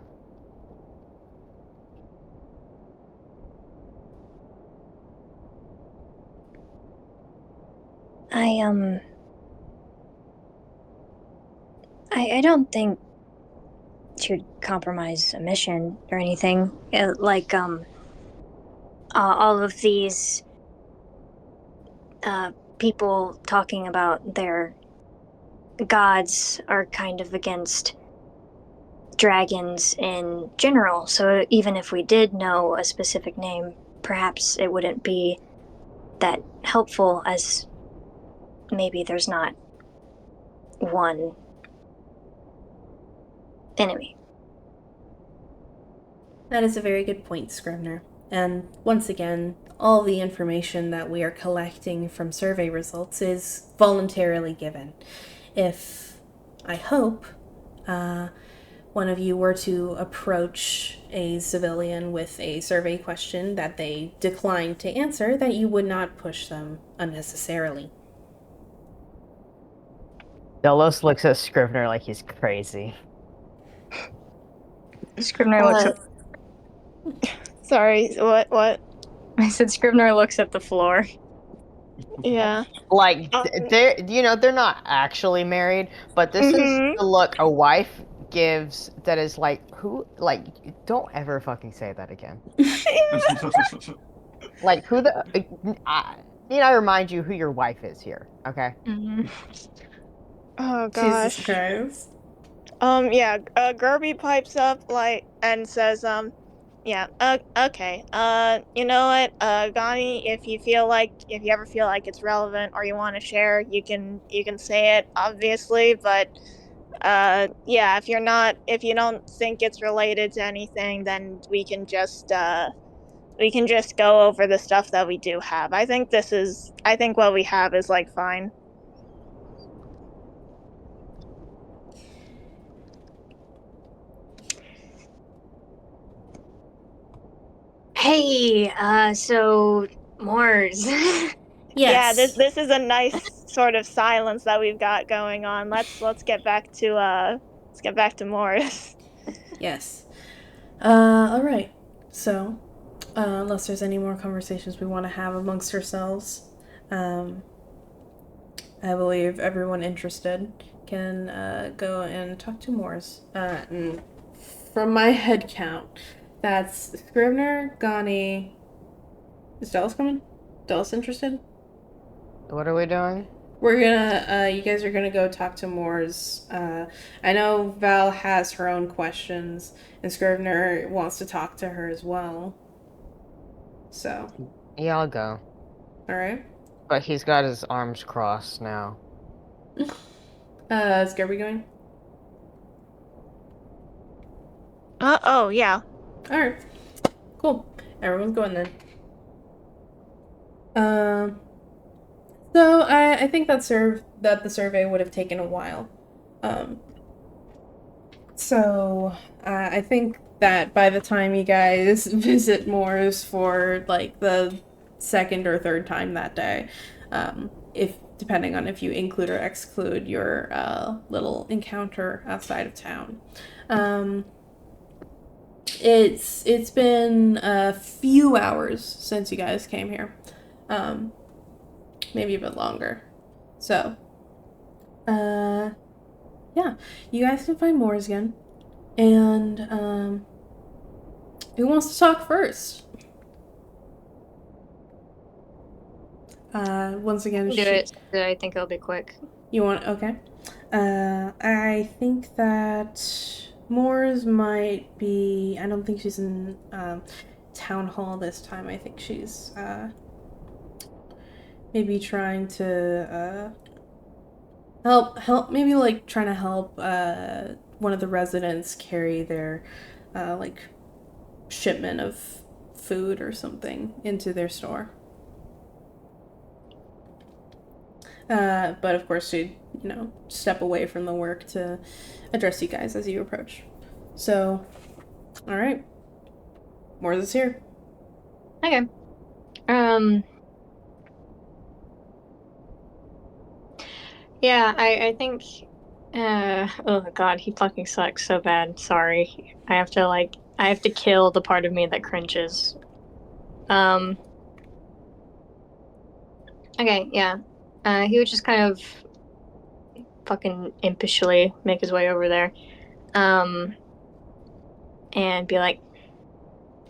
I don't think she would compromise a mission or anything. All of these people talking about their gods are kind of against dragons in general. So even if we did know a specific name, perhaps it wouldn't be that helpful, as maybe there's not one. Anyway. That is a very good point, Scrivner. And once again, all the information that we are collecting from survey results is voluntarily given. If, I hope, one of you were to approach a civilian with a survey question that they declined to answer, that you would not push them unnecessarily. Delos looks at Scrivener like he's crazy. Scrivener looks at. Sorry, what? I said Scrivener looks at the floor. Yeah. Like they're not actually married, but this is the look a wife gives that is like, who, like, don't ever fucking say that again. Like, who the need I remind you who your wife is here, okay? Mm-hmm. Oh gosh. Jesus Christ. Yeah, Gerby pipes up like and says, yeah, okay. You know what, Gani, if you ever feel like it's relevant or you want to share, you can say it, obviously, but yeah, if you don't think it's related to anything, then we can just go over the stuff that we do have. I think what we have is like fine. Hey, so Moors. Yes. Yeah, this is a nice sort of silence that we've got going on. Let's get back to Morris. Yes. All right. So, unless there's any more conversations we want to have amongst ourselves, I believe everyone interested can go and talk to Moors. And from my head count, that's Scrivner, Gani. Is Dallas coming? Dallas interested? What are we doing? We're gonna, you guys are gonna go talk to Moors. I know Val has her own questions, and Scrivner wants to talk to her as well. So, Yeah, I'll go. alright. But he's got his arms crossed now. Is Gerby going? Oh, yeah. Alright. Cool. Everyone's going then. Um, so I think that the survey would have taken a while. So I think that by the time you guys visit Moore's for like the second or third time that day, if depending on if you include or exclude your little encounter outside of town, it's been a few hours since you guys came here, maybe a bit longer. So, yeah, you guys can find Moore's again. And, who wants to talk first? Once again, Do it. I think it'll be quick. You want, okay. I think that Moore's might be, I don't think she's in, town hall this time. I think she's, maybe trying to, maybe like trying to help, one of the residents carry their, like, shipment of food or something into their store. But of course she'd, step away from the work to address you guys as you approach. So, alright. Moors is here. Okay. Yeah, I think oh god, he fucking sucks so bad. Sorry. I have to kill the part of me that cringes. Okay, yeah. He would just kind of fucking impishly make his way over there. And be like,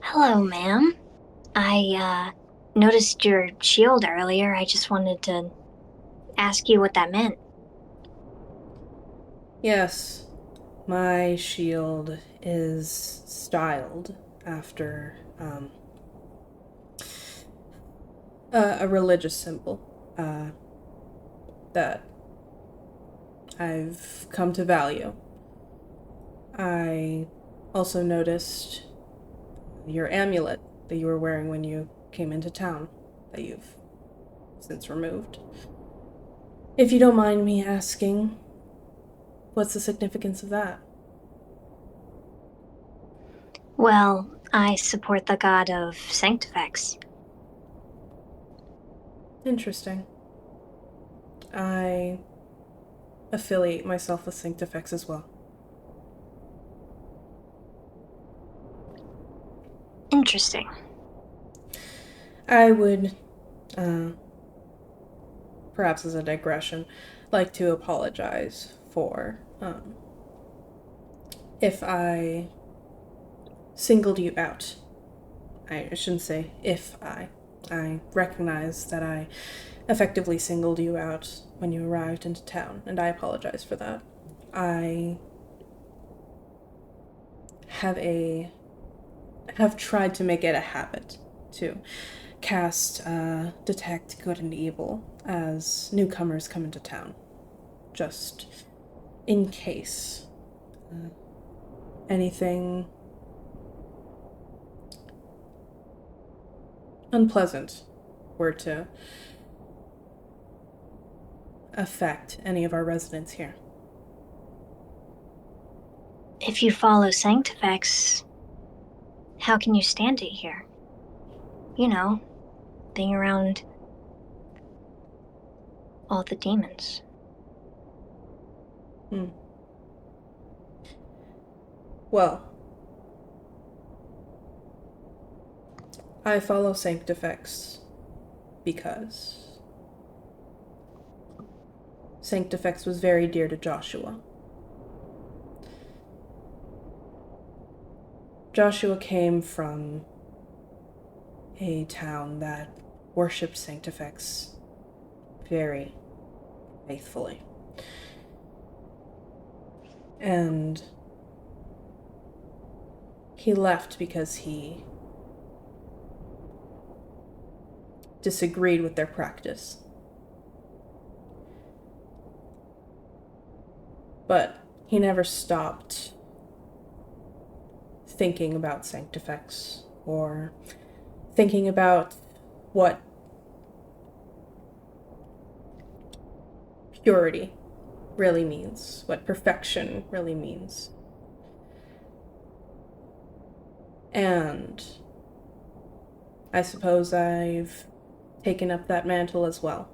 Hello, ma'am. I noticed your shield earlier. I just wanted to ask you what that meant. Yes. My shield is styled after, a religious symbol, that I've come to value. I also noticed your amulet that you were wearing when you came into town, that you've since removed. If you don't mind me asking, what's the significance of that? Well, I support the god of Sanctifex. Interesting. I affiliate myself with Sanctifex as well. Interesting. I would, perhaps as a digression, like to apologize for, if I singled you out. I shouldn't say if I. I recognize that I effectively singled you out when you arrived into town, and I apologize for that. I have tried to make it a habit to cast detect good and evil as newcomers come into town, just in case anything unpleasant were to affect any of our residents here. If you follow Sanctifex, how can you stand it here? You know, being around all the demons. Well, I follow Sanctifex because Sanctifex was very dear to Joshua. Joshua came from a town that worshipped Sanctifex very, faithfully. And he left because he disagreed with their practice. But he never stopped thinking about Sanctifex or thinking about what purity really means, what perfection really means. And I suppose I've taken up that mantle as well.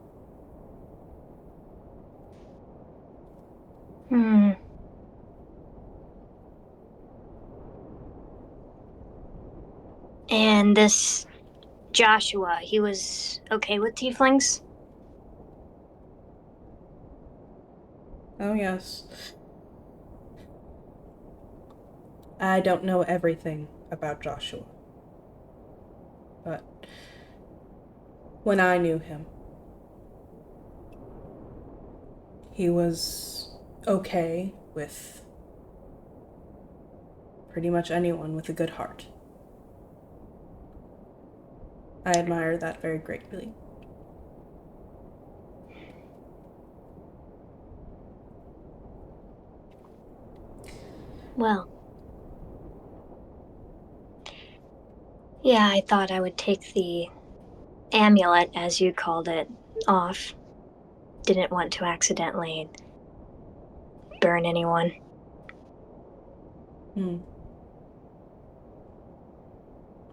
And this Joshua, he was okay with tieflings? Oh, yes. I don't know everything about Joshua. But when I knew him, he was okay with pretty much anyone with a good heart. I admire that very greatly. Well, yeah, I thought I would take the amulet, as you called it, off. Didn't want to accidentally burn anyone.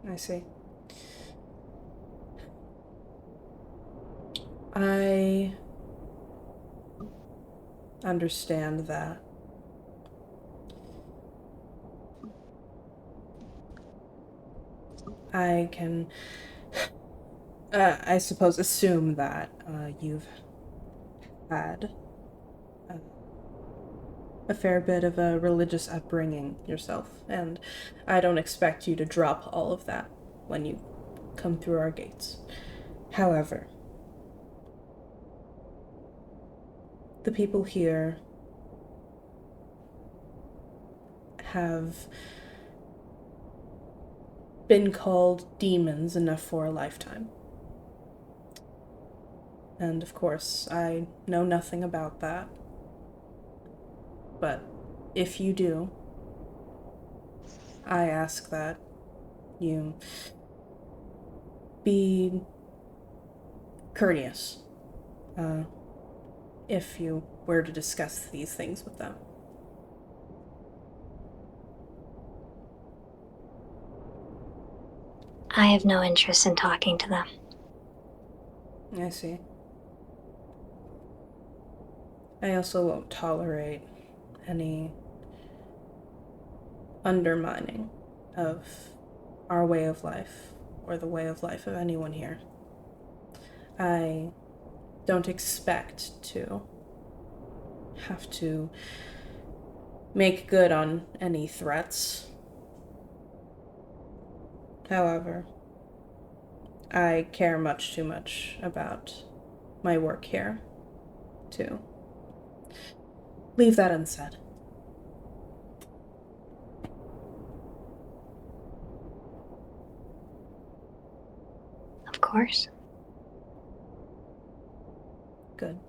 I see. I understand that. I can, I suppose, assume that you've had a fair bit of a religious upbringing yourself, and I don't expect you to drop all of that when you come through our gates. However, the people here have been called demons enough for a lifetime. And of course, I know nothing about that. But if you do, I ask that you be courteous if you were to discuss these things with them. I have no interest in talking to them. I see. I also won't tolerate any undermining of our way of life or the way of life of anyone here. I don't expect to have to make good on any threats. However, I care much too much about my work here to leave that unsaid. Of course. Good.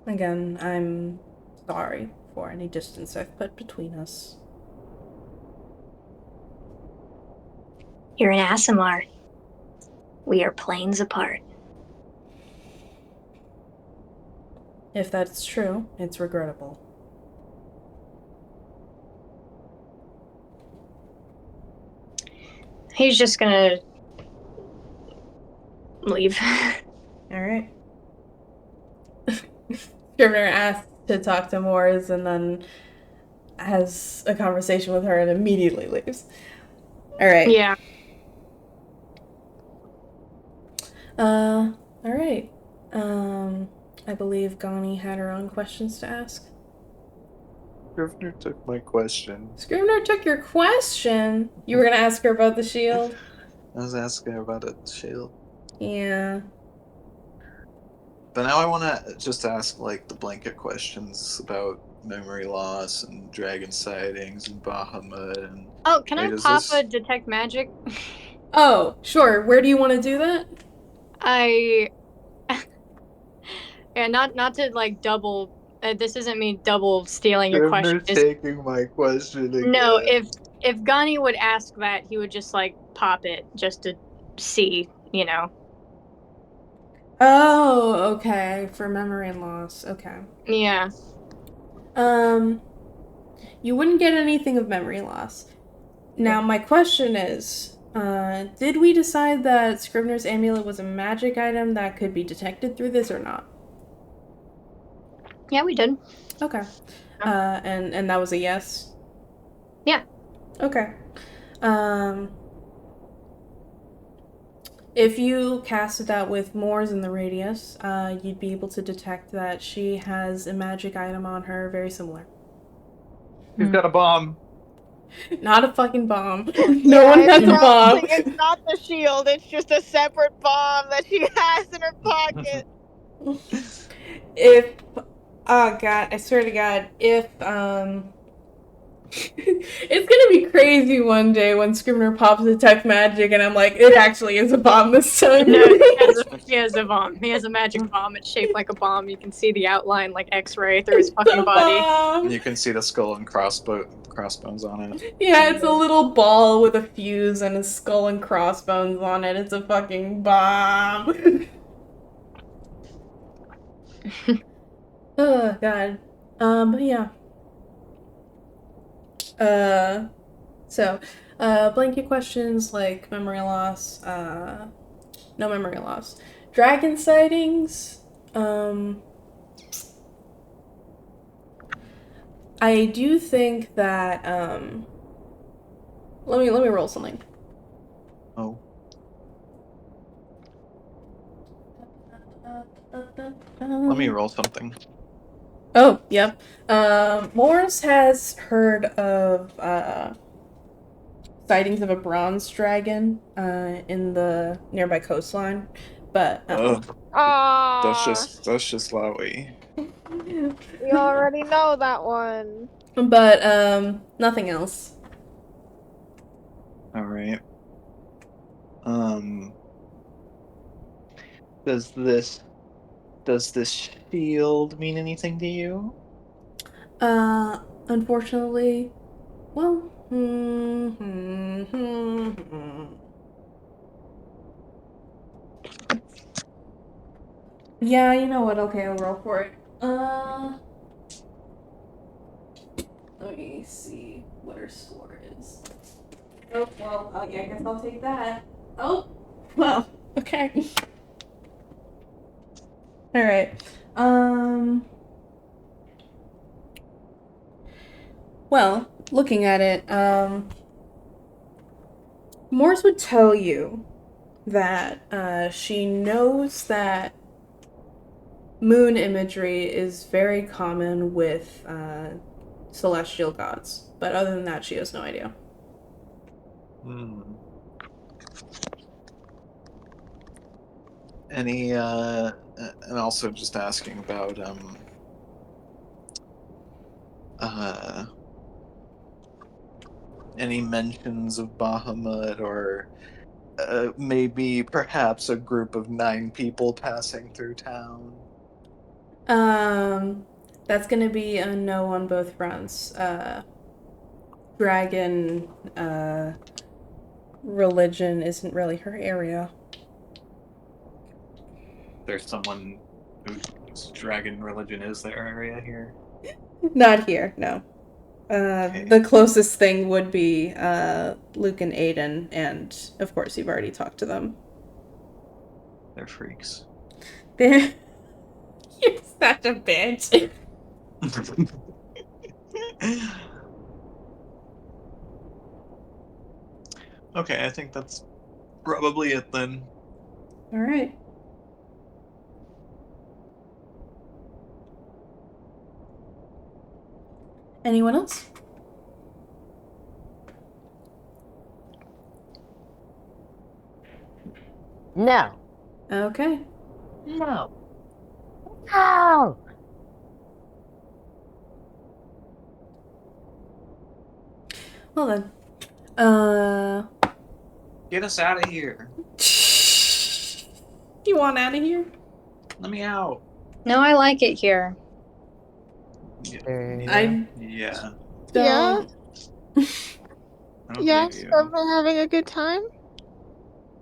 Again, I'm sorry for any distance I've put between us. You're an Asimar. We are planes apart. If that's true, it's regrettable. He's just gonna leave. Alright. Scrivner asks to talk to Moors and then has a conversation with her and immediately leaves. Alright. Yeah. Alright. I believe Gani had her own questions to ask. Scrivener took my question. Scrivener took your question. You were gonna ask her about the shield? I was asking about a shield. Yeah. But now I want to just ask like the blanket questions about memory loss and dragon sightings and Bahamut and. Oh, can I Wait, is pop this- a detect magic? Oh, sure. Where do you want to do that? I yeah, not to like double. This isn't me double stealing your question. Scrivener's taking my question again. No, if Gani would ask that, he would just like pop it just to see, you know. Oh, okay. For memory loss. Okay. Yeah. You wouldn't get anything of memory loss. Now, my question is, did we decide that Scrivener's amulet was a magic item that could be detected through this or not? Yeah, we did. Okay. And that was a yes? Yeah. Okay. If you casted that with Moors in the radius, you'd be able to detect that she has a magic item on her very similar. He's got a bomb. Not a fucking bomb. No one has a bomb. It's not the shield, it's just a separate bomb that she has in her pocket. If, oh god, I swear to god, if, it's gonna be crazy one day when Scrivener pops detect magic and I'm like, it actually is a bomb this time. No, he has a bomb. He has a magic bomb. It's shaped like a bomb. You can see the outline like X-ray through his fucking body. Bomb. You can see the skull and crossbones on it. Yeah, it's a little ball with a fuse and a skull and crossbones on it. It's a fucking bomb. Oh god. But yeah. Blanket questions like memory loss, no memory loss. Dragon sightings, I do think that, let me roll something. Oh. Let me roll something. Oh, yep. Morris has heard of, sightings of a bronze dragon, in the nearby coastline, but, Aww. That's just Lowy. We already know that one. But, nothing else. Alright. Does this shield mean anything to you? Unfortunately, well, yeah, you know what? Okay, I'll roll for it. Let me see what her score is. Oh, well, yeah, I guess I'll take that. Oh, well, okay. Alright. Well, looking at it, Morse would tell you that, she knows that moon imagery is very common with, celestial gods. But other than that, she has no idea. Any, and also just asking about, any mentions of Bahamut or maybe perhaps a group of 9 people passing through town? That's gonna be a no on both fronts. Dragon, religion isn't really her area. There's someone whose dragon religion is their area here? Not here, no. Okay. The closest thing would be, Luke and Aiden, and of course you've already talked to them. They're freaks. You're such a bitch. Okay, I think that's probably it then. Alright. Anyone else? No. Okay. No. No. Well then. Get us out of here. You want out of here? Let me out. No, I like it here. I Yeah. don't. I don't Yes, believe I've you. been having a good time.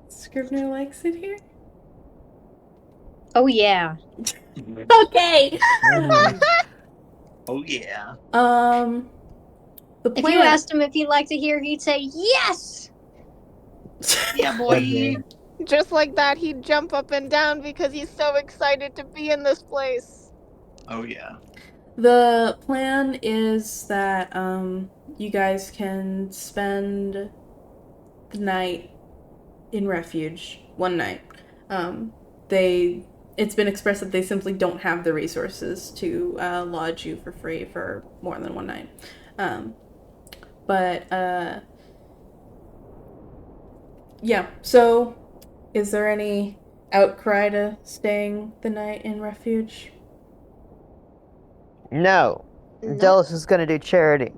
Scrivener likes it here? Oh yeah. Okay! Oh yeah. The If you plan. asked him if he liked it here, he'd say yes. Yeah, boy. Just like that, he'd jump up and down because he's so excited to be in this place. Oh yeah. The plan is that you guys can spend the night in refuge, one night. It's been expressed that they simply don't have the resources to lodge you for free for more than one night. But yeah. So, is there any outcry to staying the night in refuge? No. No. Delos is gonna do charity.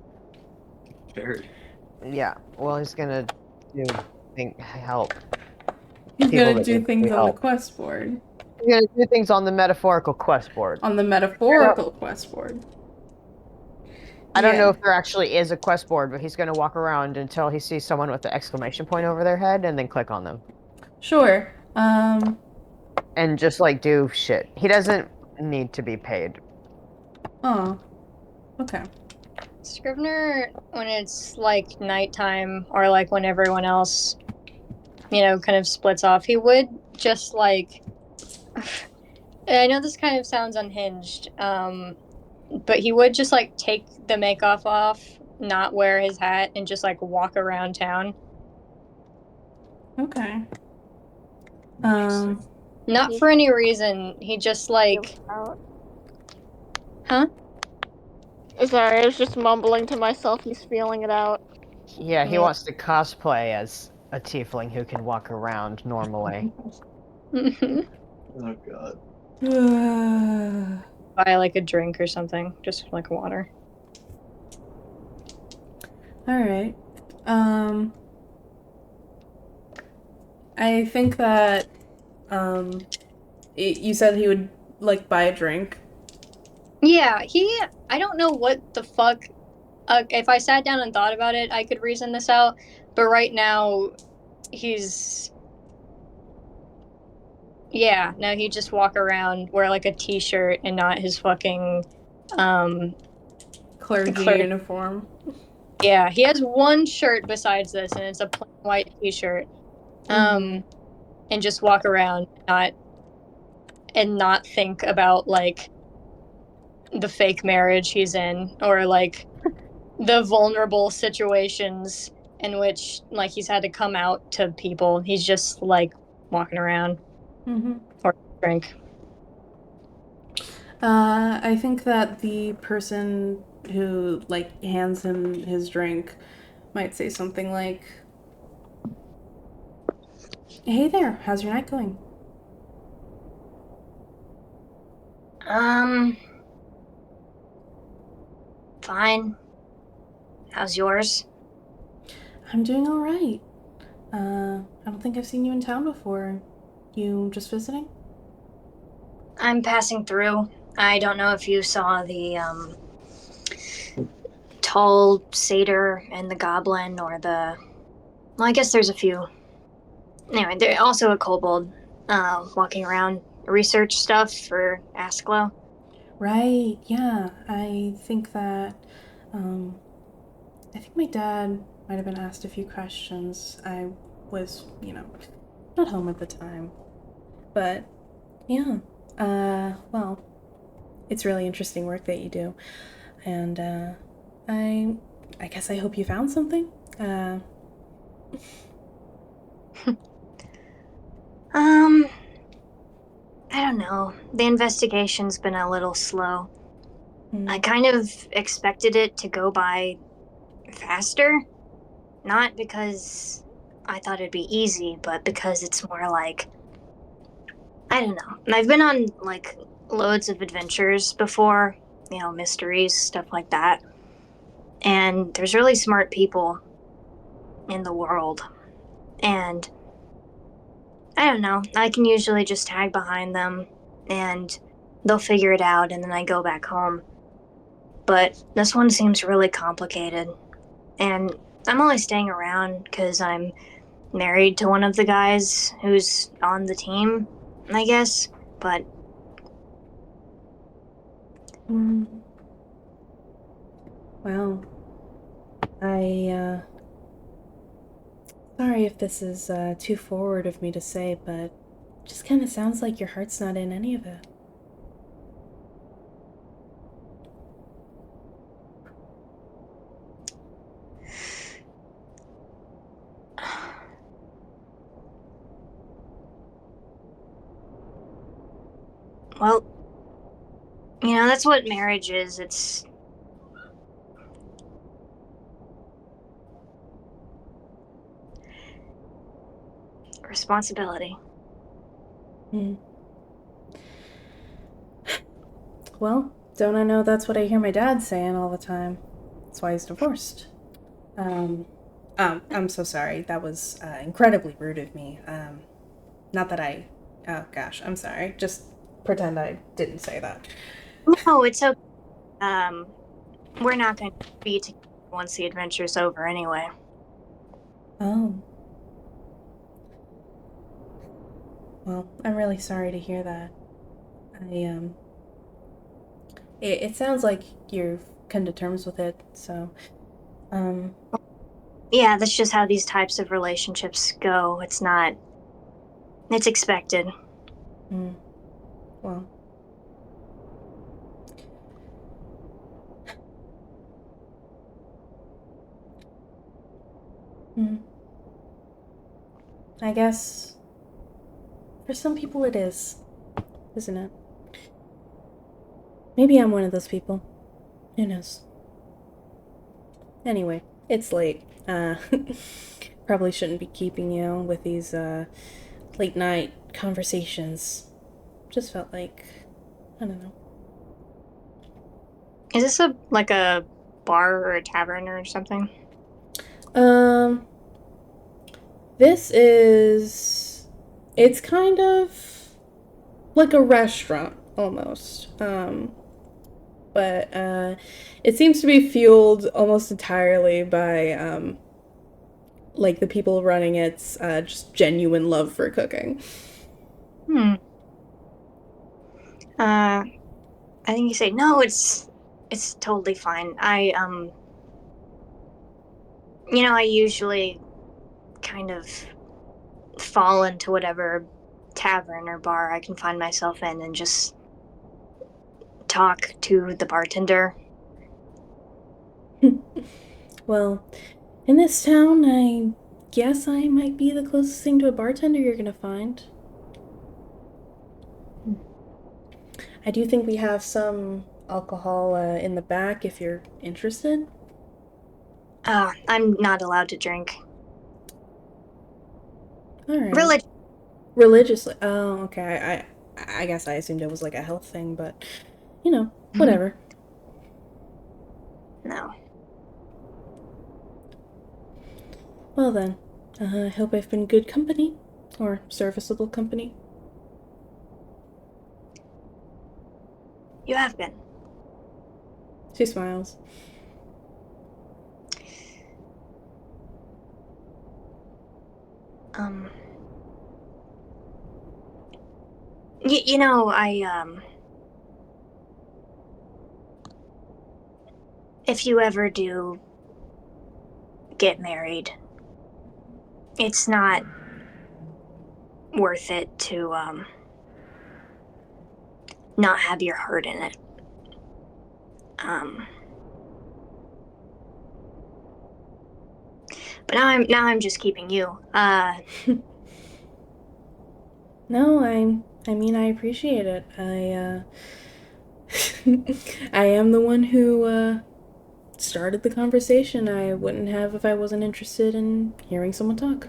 Charity. Yeah. Well, he's gonna help. He's People gonna that do need things on the help. quest board. He's gonna do things on the metaphorical quest board. On the metaphorical quest board. I don't know Yeah. if there actually is a quest board, but he's gonna walk around until he sees someone with the exclamation point over their head and then click on them. Sure. And just like do shit. He doesn't need to be paid. Oh. Okay. Scrivener, when it's like nighttime or like when everyone else, kind of splits off, he would just like. I know this kind of sounds unhinged, but he would just like take the makeup off, not wear his hat, and just like walk around town. Okay. Interesting. Not for any reason. He just like. Huh? Sorry, I was just mumbling to myself. He's feeling it out. Yeah, he Yeah. wants to cosplay as a tiefling who can walk around normally. Oh god. Buy like a drink or something, just like water. All right. I think that you said he would like buy a drink. Yeah, I don't know what the fuck. If I sat down and thought about it, I could reason this out. But right now, he's. Yeah, no, he just walk around, wear like a t-shirt and not his fucking. Clergy uniform. Yeah, he has one shirt besides this, and it's a plain white t-shirt. And just walk around, not think about like the fake marriage he's in, or like the vulnerable situations in which like he's had to come out to people. He's just like walking around or drink. I think that the person who like hands him his drink might say something like, "Hey there, how's your night going?" Fine. How's yours? I'm doing all right. I don't think I've seen you in town before. You just visiting? I'm passing through. I don't know if you saw the tall satyr and the goblin, or the. Well, I guess there's a few. Anyway, there's also a kobold walking around, research stuff for Asklo. Right, yeah. I think that, I think my dad might have been asked a few questions. I was, not home at the time. But, yeah. Well, it's really interesting work that you do. And, I guess I hope you found something. I don't know. The investigation's been a little slow. I kind of expected it to go by faster. Not because I thought it'd be easy, but because it's more like, I don't know. I've been on like loads of adventures before, mysteries, stuff like that. And there's really smart people in the world. And I don't know. I can usually just tag behind them and they'll figure it out and then I go back home. But this one seems really complicated. And I'm only staying around because I'm married to one of the guys who's on the team, I guess. But Well, sorry if this is too forward of me to say, but it just kind of sounds like your heart's not in any of it. well, that's what marriage is. It's responsibility. Well, don't I know that's what I hear my dad saying all the time. That's why he's divorced. I'm so sorry. That was incredibly rude of me. Not that I... Oh, gosh, I'm sorry. Just pretend I didn't say that. No, it's okay. We're not going to be together once the adventure's over anyway. Oh. Well, I'm really sorry to hear that. It sounds like you've come to terms with it, so, Yeah, that's just how these types of relationships go. It's expected. Well. I guess for some people it is, isn't it? Maybe I'm one of those people. Who knows? Anyway, it's late. Probably shouldn't be keeping you with these late night conversations. Just felt like, I don't know. Is this like a bar or a tavern or something? This is... It's kind of like a restaurant, almost. But it seems to be fueled almost entirely by, like, the people running it's just genuine love for cooking. I think you say, no, it's totally fine. I usually kind of fall into whatever tavern or bar I can find myself in and just talk to the bartender. Well, in this town, I guess I might be the closest thing to a bartender you're gonna find. I do think we have some alcohol in the back if you're interested. I'm not allowed to drink. All right. Religiously. Oh, okay. I guess I assumed it was like a health thing, but whatever. No. Well then, I hope I've been good company or serviceable company. You have been. She smiles. if you ever do get married, it's not worth it to not have your heart in it. But now I'm just keeping you. No, I mean I appreciate it. I am the one who started the conversation. I wouldn't have if I wasn't interested in hearing someone talk.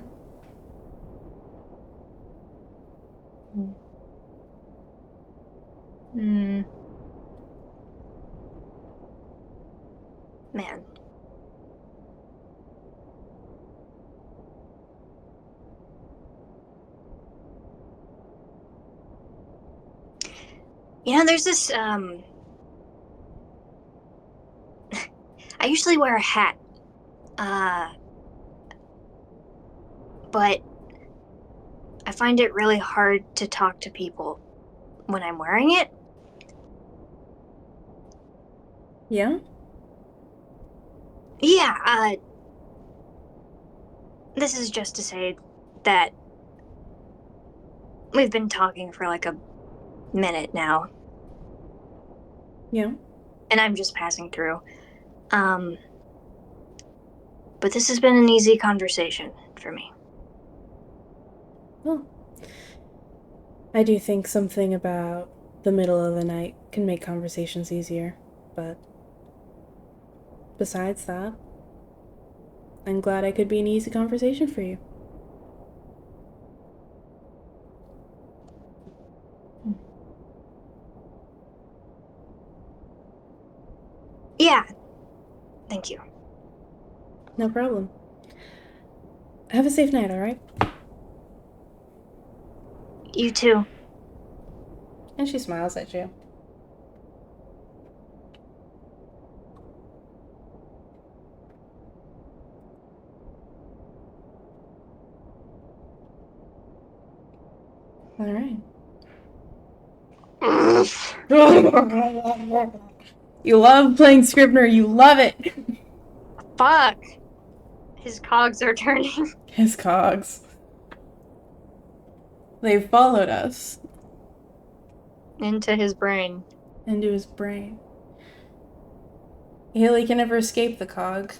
Hmm. Man. There's this, I usually wear a hat. But I find it really hard to talk to people when I'm wearing it. Yeah? Yeah, this is just to say that we've been talking for like a minute now, Yeah. and I'm just passing through. But this has been an easy conversation for me. Well, I do think something about the middle of the night can make conversations easier, but besides that, I'm glad I could be an easy conversation for you. Yeah, thank you. No problem. Have a safe night, alright? You too. And she smiles at you. Alright. You love playing Scrivner, you love it! Fuck. His cogs are turning. His cogs. They've followed us Into his brain. into his brain. Haley can never escape the cog,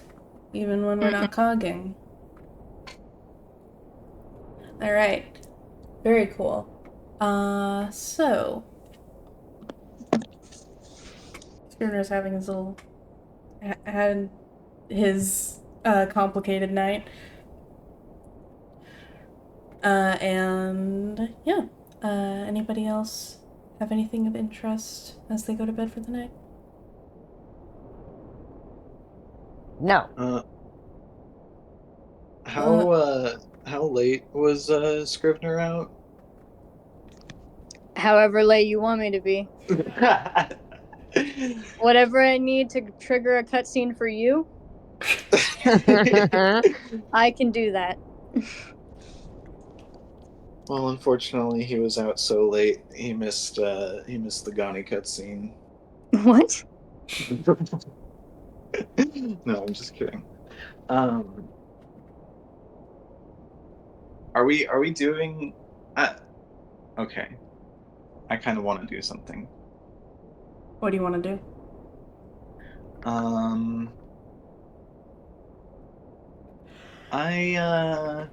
even when we're not cogging. Alright. Very cool. So. Scrivener's having his little. Had his complicated night. And yeah. Anybody else have anything of interest as they go to bed for the night? No. How late was Scrivener out? However late you want me to be. Whatever I need to trigger a cutscene for you, I can do that. Well, unfortunately, he was out so late. He missed the Ghani cutscene. What? No, I'm just kidding. Are we doing? Okay. I kind of want to do something. What do you want to do? I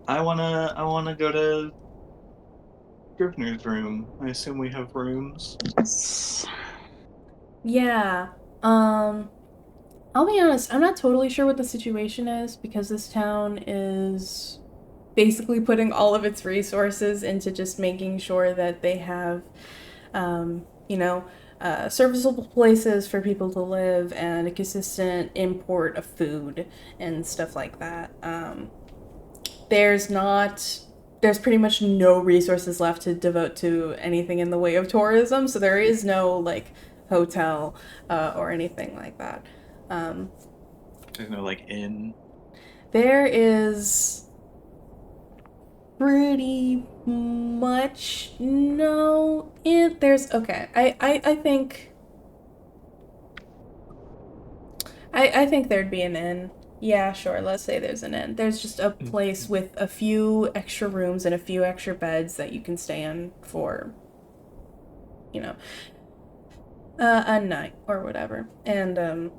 I wanna go to Scrivener's room. I assume we have rooms. Yeah. I'll be honest, I'm not totally sure what the situation is because this town is basically putting all of its resources into just making sure that they have, serviceable places for people to live and a consistent import of food and stuff like that. There's pretty much no resources left to devote to anything in the way of tourism, so there is no, like, hotel or anything like that. There's no like inn. There is pretty much no inn. There's okay. I think I think there'd be an inn. Yeah, sure. Let's say there's an inn. There's just a place with a few extra rooms and a few extra beds that you can stay in for, a night or whatever. And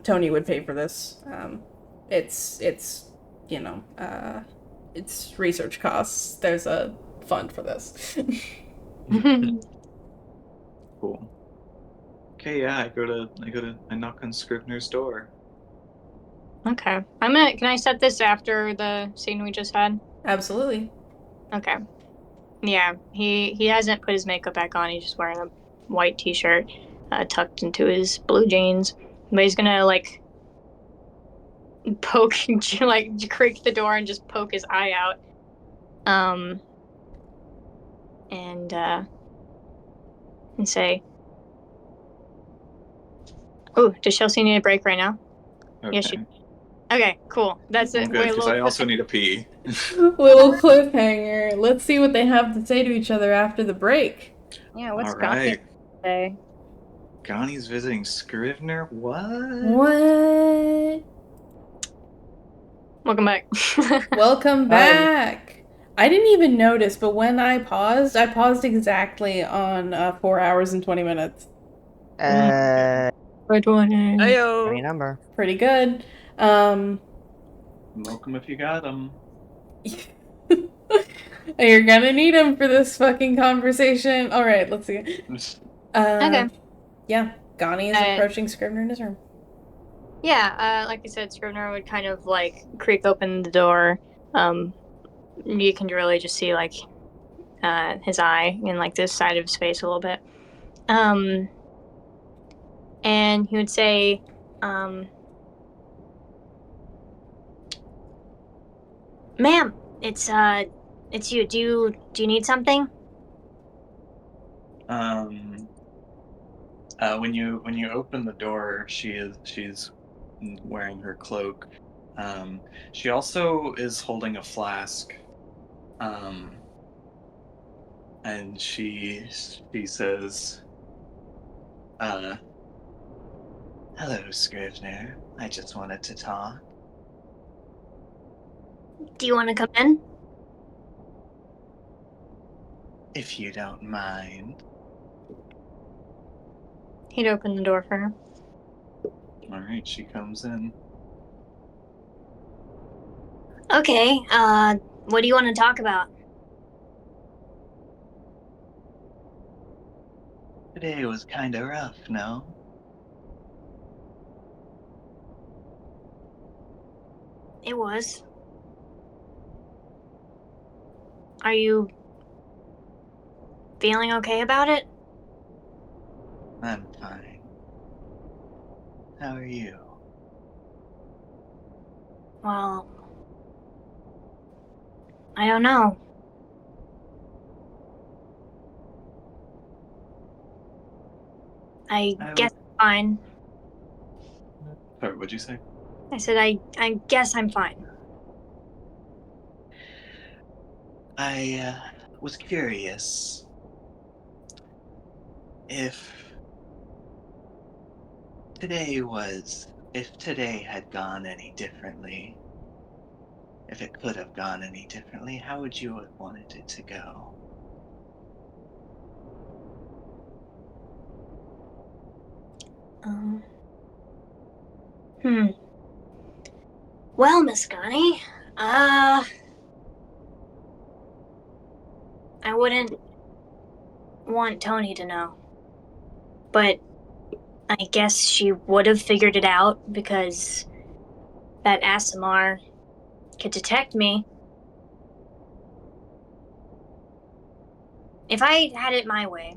Tony would pay for this. It's it's research costs. There's a fund for this. Cool. Okay, yeah, I knock on Scrivener's door. Okay. Can I set this after the scene we just had? Absolutely. Okay. Yeah, he hasn't put his makeup back on. He's just wearing a white t-shirt, tucked into his blue jeans. But he's gonna like poke, like creak the door and just poke his eye out. And say, "Oh, does Chelsea need a break right now?" Okay. Yes, she. Okay, cool. That's I'm it. good, because I also need a pee. Little cliffhanger. Let's see what they have to say to each other after the break. Yeah, what's All right. say? Ghani's visiting Scrivener? What? What? Welcome back. Welcome Hi. back. I didn't even notice, but when I paused exactly on 4 hours and 20 minutes. Which one? Any Ayo. number. Pretty good. Milk 'em if you got 'em. You're gonna need him for this fucking conversation. All right, let's see. Okay. Yeah, Ghani is approaching Scrivener in his room. Yeah, like I said, Scrivener would kind of like creak open the door. You can really just see like his eye and like this side of his face a little bit. And he would say, "Ma'am, it's you. Do you need something?" When you open the door, she's wearing her cloak. She also is holding a flask. And she says, "Hello, Scrivener. I just wanted to talk." "Do you want to come in?" If you don't mind. He'd open the door for her. All right, she comes in. Okay, what do you want to talk about? Today was kind of rough, no? It was. Are you feeling okay about it? I'm fine. How are you? Well, I don't know. I guess I'm fine. Sorry, what'd you say? I said I guess I'm fine. I was curious if today had gone any differently, if it could have gone any differently, how would you have wanted it to go? Hmm. Well, Miss Connie, I wouldn't want Tony to know. But I guess she would have figured it out because that Asimar could detect me. If I had it my way,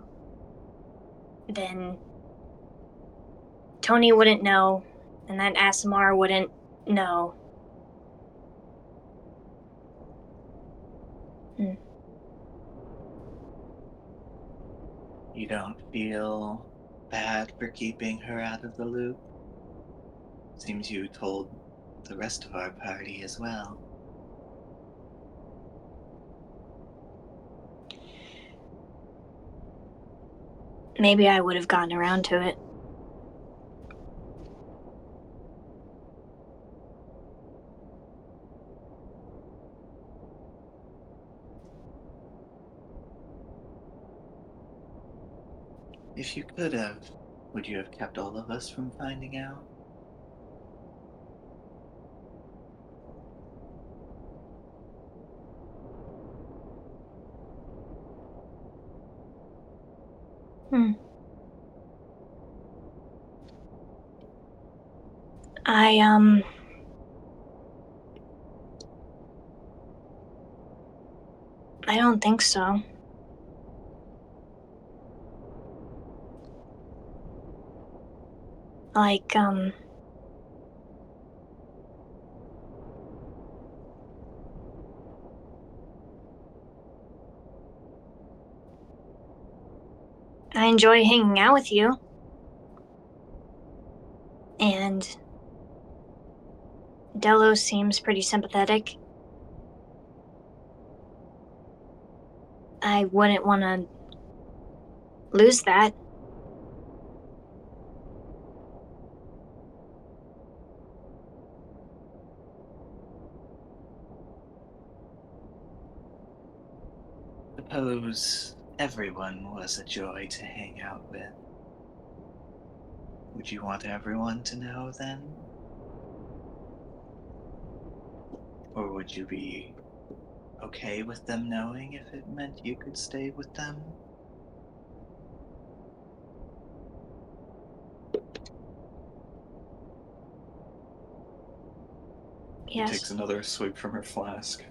then Tony wouldn't know, and that Asimar wouldn't know. You don't feel bad for keeping her out of the loop? Seems you told the rest of our party as well. Maybe I would have gotten around to it. If you could have, would you have kept all of us from finding out? I I don't think so. Like, I enjoy hanging out with you. And Delos seems pretty sympathetic. I wouldn't want to lose that. Suppose everyone was a joy to hang out with. Would you want everyone to know then? Or would you be okay with them knowing if it meant you could stay with them? She Yes. takes another swig from her flask.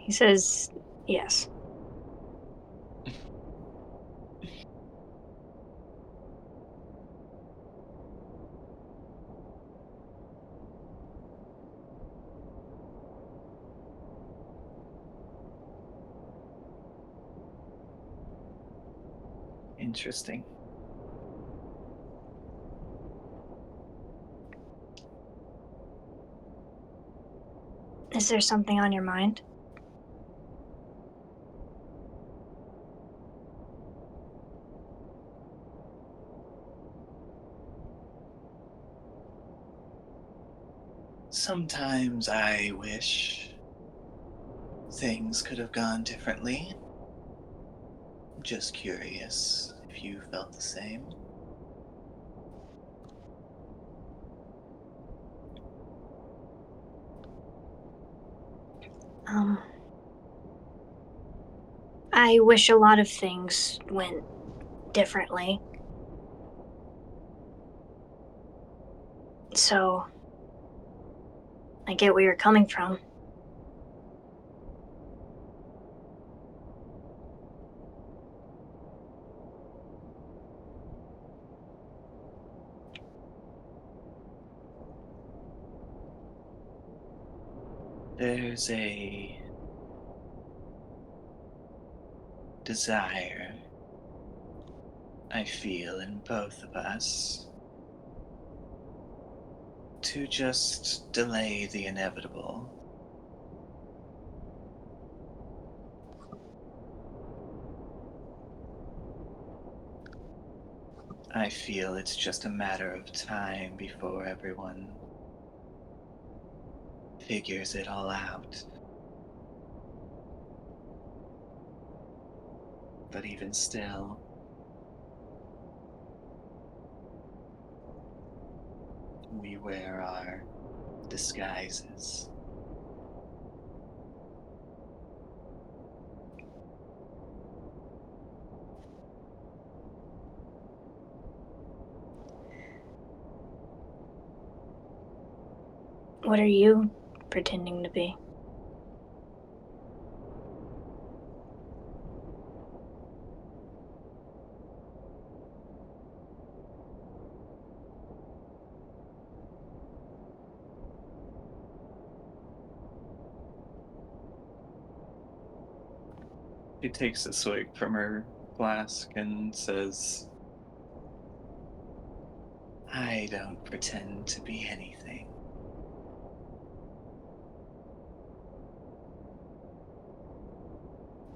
He says yes. Interesting. Is there something on your mind? Sometimes I wish things could have gone differently. Just curious if you felt the same. I wish a lot of things went differently. So, I get where you're coming from. There's a desire I feel in both of us to just delay the inevitable. I feel it's just a matter of time before everyone figures it all out. But even still, we wear our disguises. What are you pretending to be? She takes a swig from her flask and says, I don't pretend to be anything.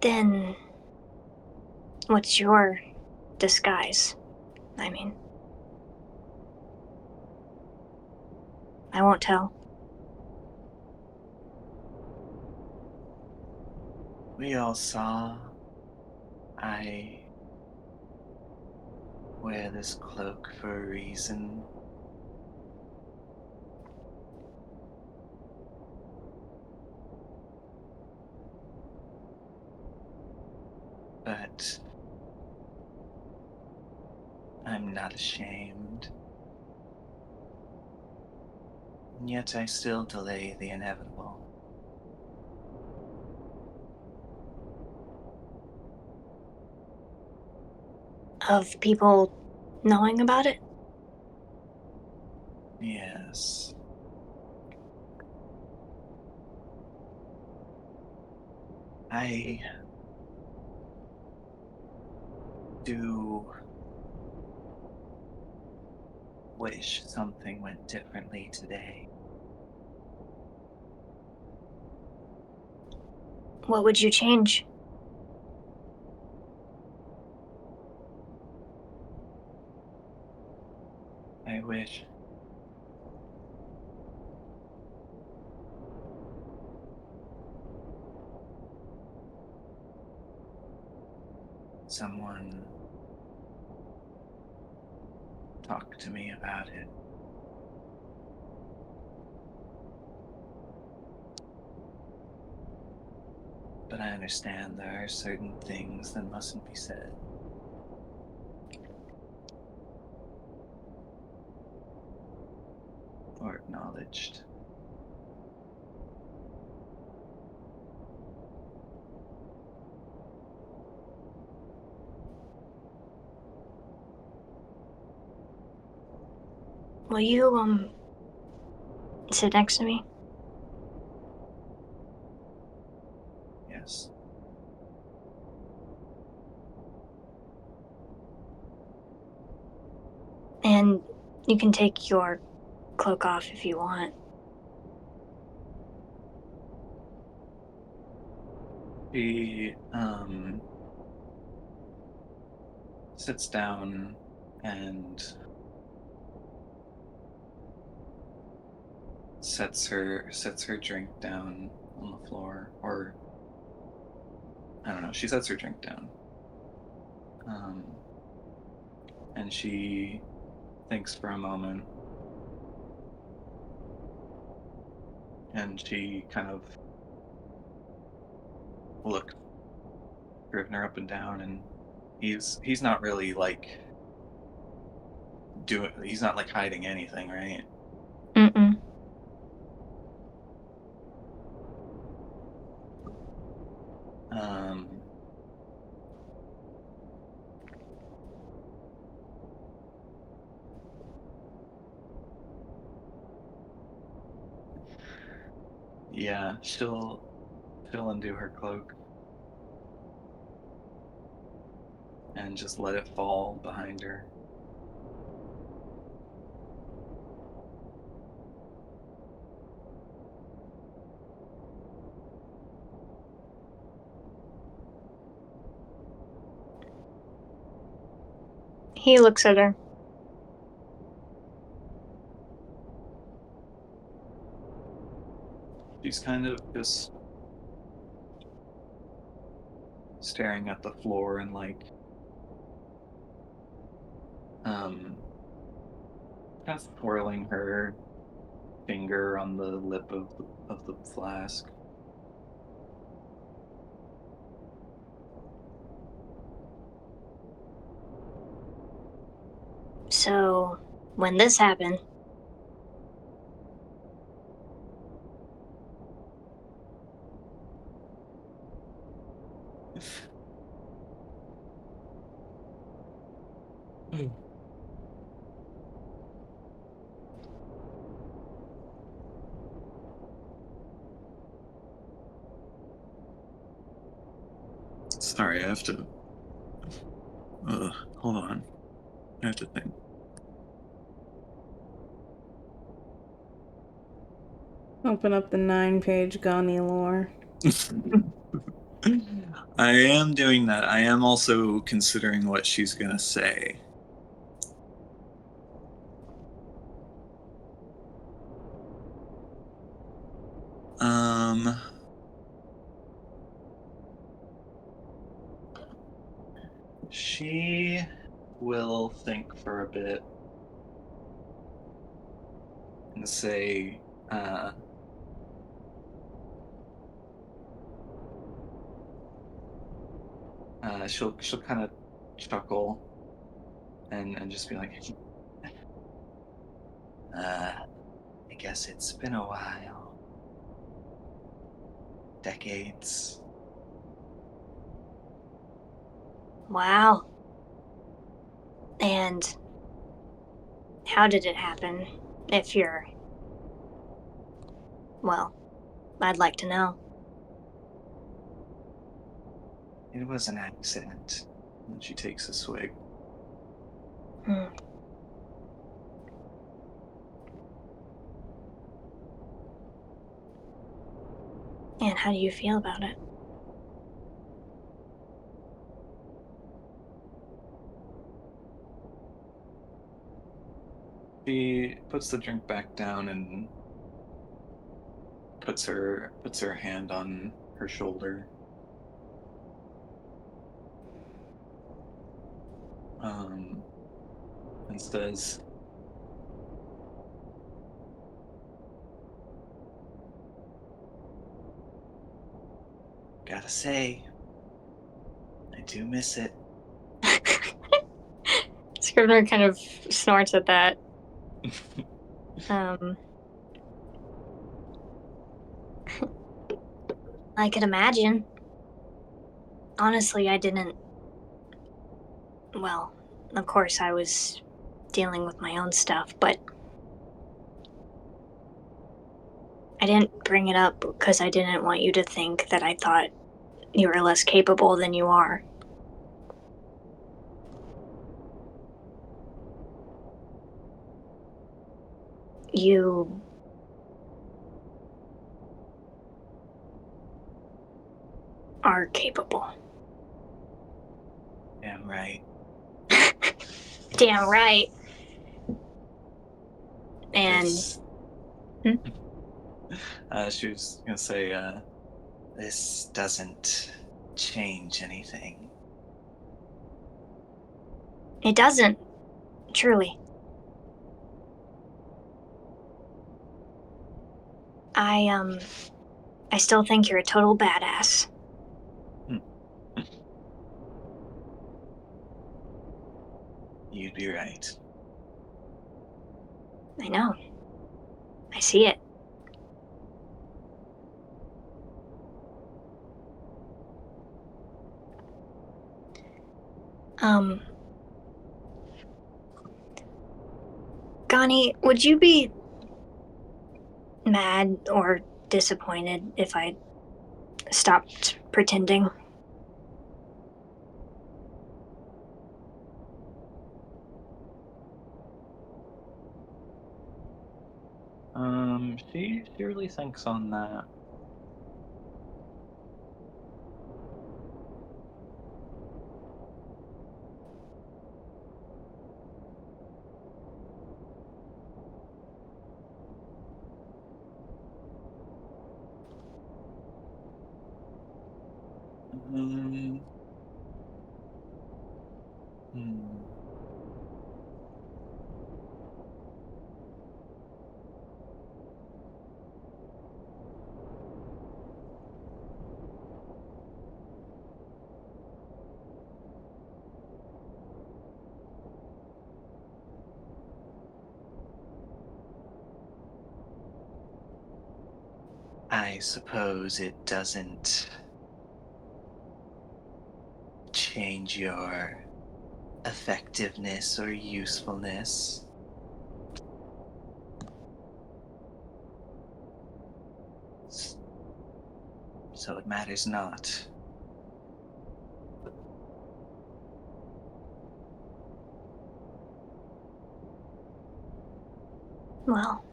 Then, what's your disguise? I mean, I won't tell. We all saw I wear this cloak for a reason. But I'm not ashamed. And yet I still delay the inevitable. Of people knowing about it? Yes. I do wish something went differently today. What would you change? I wish someone talked to me about it. But I understand there are certain things that mustn't be said. Or acknowledged. Will you, sit next to me? Yes. And you can take your cloak off if you want. She sits down and sets her drink down on the floor, or I don't know, she sets her drink down. And she thinks for a moment, and she kind of looks Scrivener up and down, and he's not really like he's not like hiding anything, right? Mm-mm. Um, yeah, she'll undo her cloak and just let it fall behind her. He looks at her. She's kind of just staring at the floor and like um kind of twirling her finger on the lip of the flask. So, when this happened, Sorry, I have to. Hold on. I have to think. Open up the 9-page Gani lore. I am doing that. I am also considering what she's gonna say. Um, she will think for a bit and say, she'll kind of chuckle and just be like, I guess it's been a while. Decades. Wow. And how did it happen? If you're. Well, I'd like to know. It was an accident. And she takes a swig. Hmm. And how do you feel about it? She puts the drink back down and puts her hand on her shoulder. And says, Gotta say, I do miss it. Scrivener kind of snorts at that. Um, I could imagine. Honestly, I didn't. Well, of course, I was dealing with my own stuff, but I didn't bring it up because I didn't want you to think that I thought you were less capable than you are. You are capable. Damn right. Damn right. And This, she was gonna say, this doesn't change anything. it doesn't, truly. I still think you're a total badass. You'd be right. I know. I see it. Um, Gani, would you be mad or disappointed if I stopped pretending? she really thinks on that. Um, hmm. I suppose it doesn't change your effectiveness or usefulness. So it matters not. Well,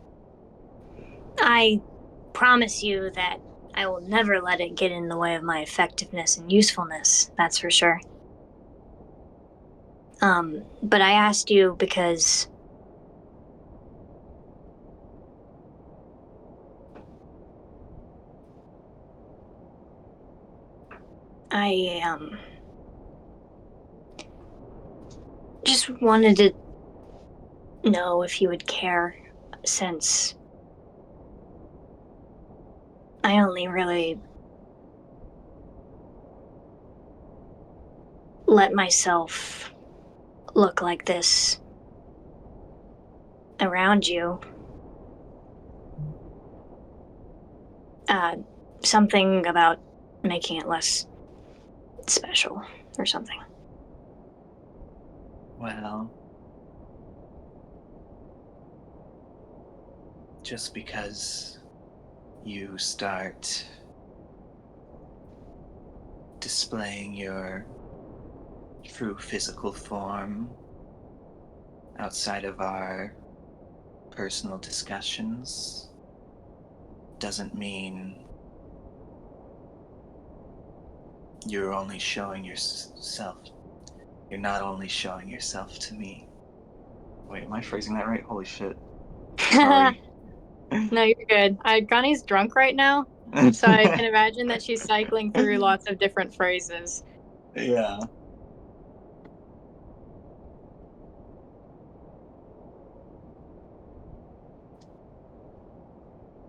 I promise you that I will never let it get in the way of my effectiveness and usefulness, that's for sure. But I asked you because I just wanted to know if you would care, since I only really let myself look like this around you. Something about making it less special or something. Well, just because you start displaying your true physical form outside of our personal discussions doesn't mean you're only showing yourself. You're not only showing yourself to me. Wait, am I phrasing that right? Holy shit. Sorry. No, you're good. Gani's drunk right now, so I can imagine that she's cycling through lots of different phrases. Yeah.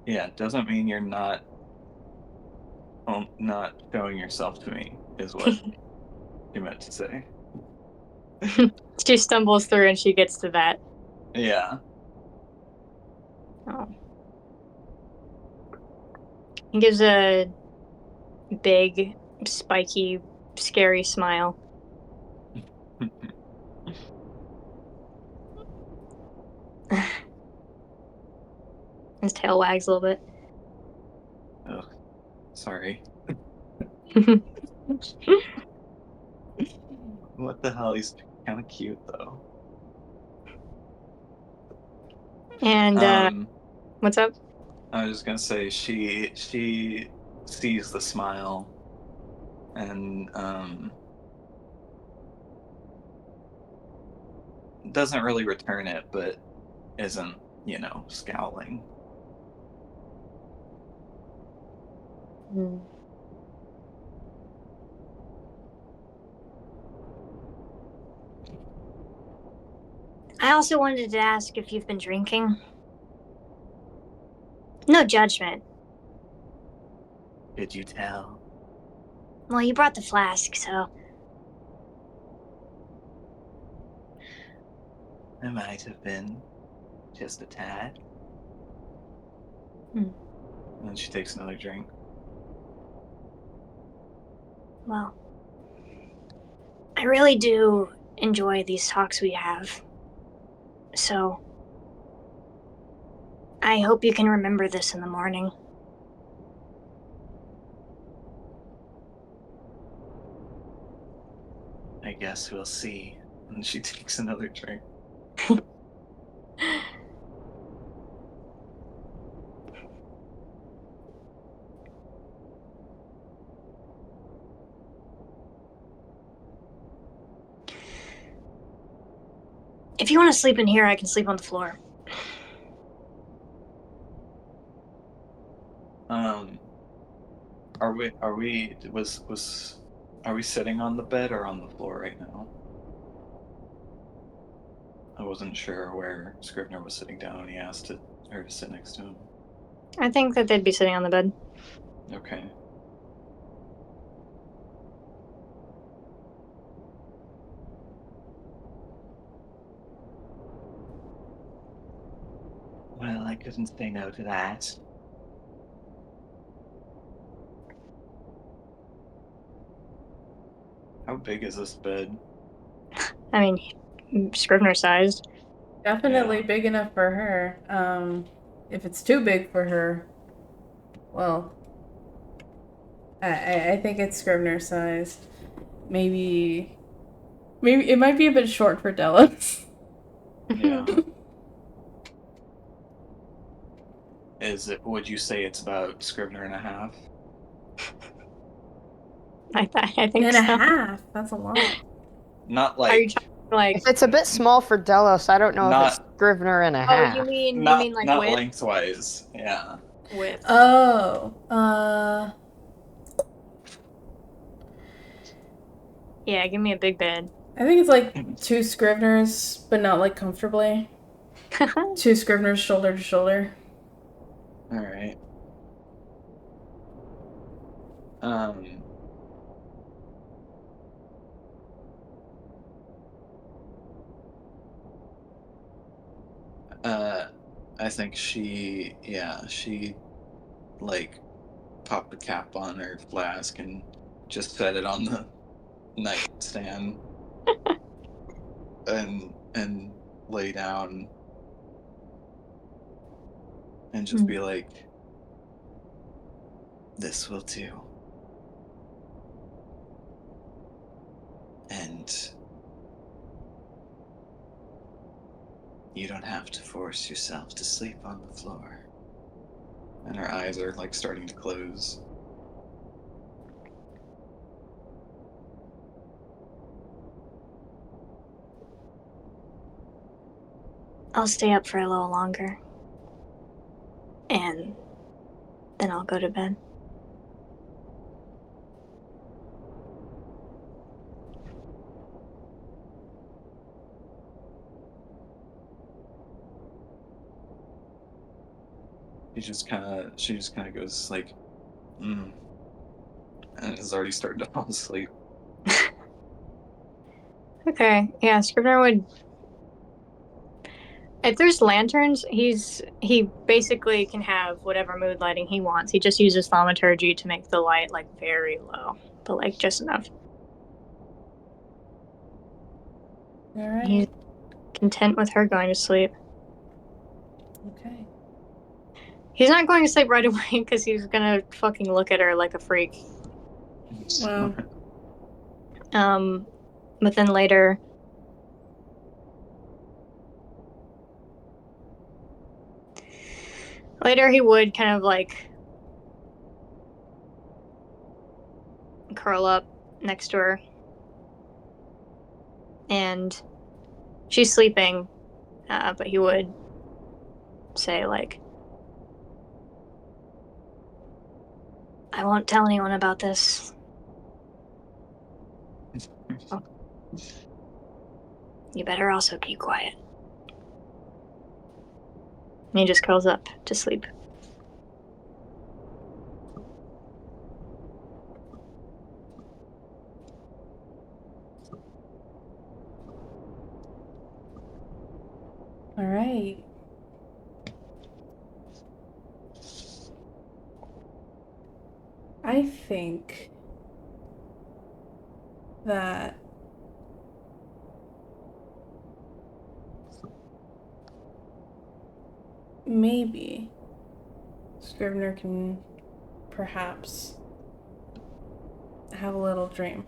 Yeah, it doesn't mean you're not showing yourself to me, is what you meant to say. She stumbles through and she gets to that. Yeah. Oh. He gives a big, spiky, scary smile. His tail wags a little bit. Ugh, sorry. What the hell? He's kind of cute, though. And what's up? I was just gonna say she sees the smile and doesn't really return it, but isn't, scowling. I also wanted to ask if you've been drinking. No judgment. Could you tell? Well, you brought the flask, so. I might have been just a tad. Hmm. And then she takes another drink. Well, I really do enjoy these talks we have. So, I hope you can remember this in the morning. I guess we'll see. And she takes another drink. If you want to sleep in here, I can sleep on the floor. Are we sitting on the bed or on the floor right now? I wasn't sure where Scrivner was sitting down when he asked her to sit next to him. I think that they'd be sitting on the bed. Okay. Well, I couldn't say no to that. How big is this bed? I mean, Scrivener sized. Definitely Yeah. big enough for her. If it's too big for her, well, I think it's Scrivener sized. Maybe it might be a bit short for Delos. Yeah. Would you say it's about Scrivener and a half? I think And so. a half. That's a lot. Not Are you like talking like? If it's a bit small for Delos, I don't know if it's Not- Scrivener and a Oh, half. you mean like not width? lengthwise. Yeah. Width. Oh, Yeah, give me a big bed. I think it's like two Scriveners, but not like comfortably. Two Scriveners shoulder to shoulder. All right. I think she like popped the cap on her flask and just set it on the nightstand and lay down and just be like, this will do. And you don't have to force yourself to sleep on the floor. And her eyes are like starting to close. I'll stay up for a little longer. And then I'll go to bed. She just kind of goes like, and is already starting to fall asleep. Okay, yeah, Scrivener would. If there's lanterns, he basically can have whatever mood lighting he wants. He just uses thaumaturgy to make the light like very low, but like just enough. All right. He's content with her going to sleep. Okay. He's not going to sleep right away because he's gonna fucking look at her like a freak. Wow. But then later, he would kind of like curl up next to her, and she's sleeping, but he would say like, I won't tell anyone about this. Oh. You better also keep quiet. And he just curls up to sleep. All right. I think that maybe Scrivener can perhaps have a little dream.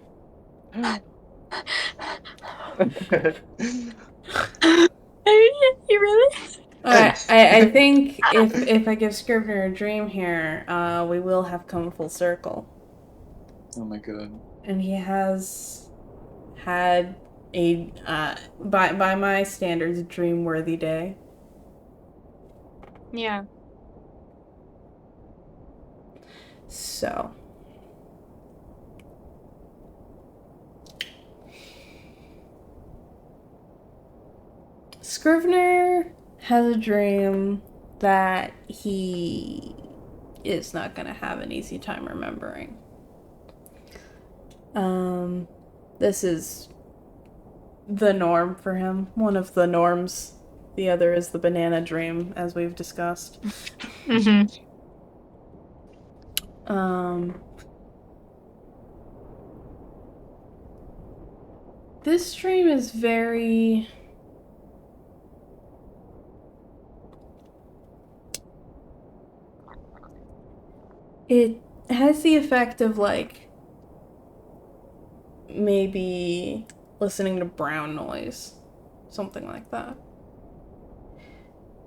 You really? I think if I give Scrivener a dream here, we will have come full circle. Oh my god. And he has had a by my standards, dream-worthy day. Yeah. So Scrivener has a dream that he is not going to have an easy time remembering. This is the norm for him. One of the norms. The other is the banana dream, as we've discussed. Mm-hmm. This dream is very... It has the effect of, like, maybe listening to brown noise. Something like that.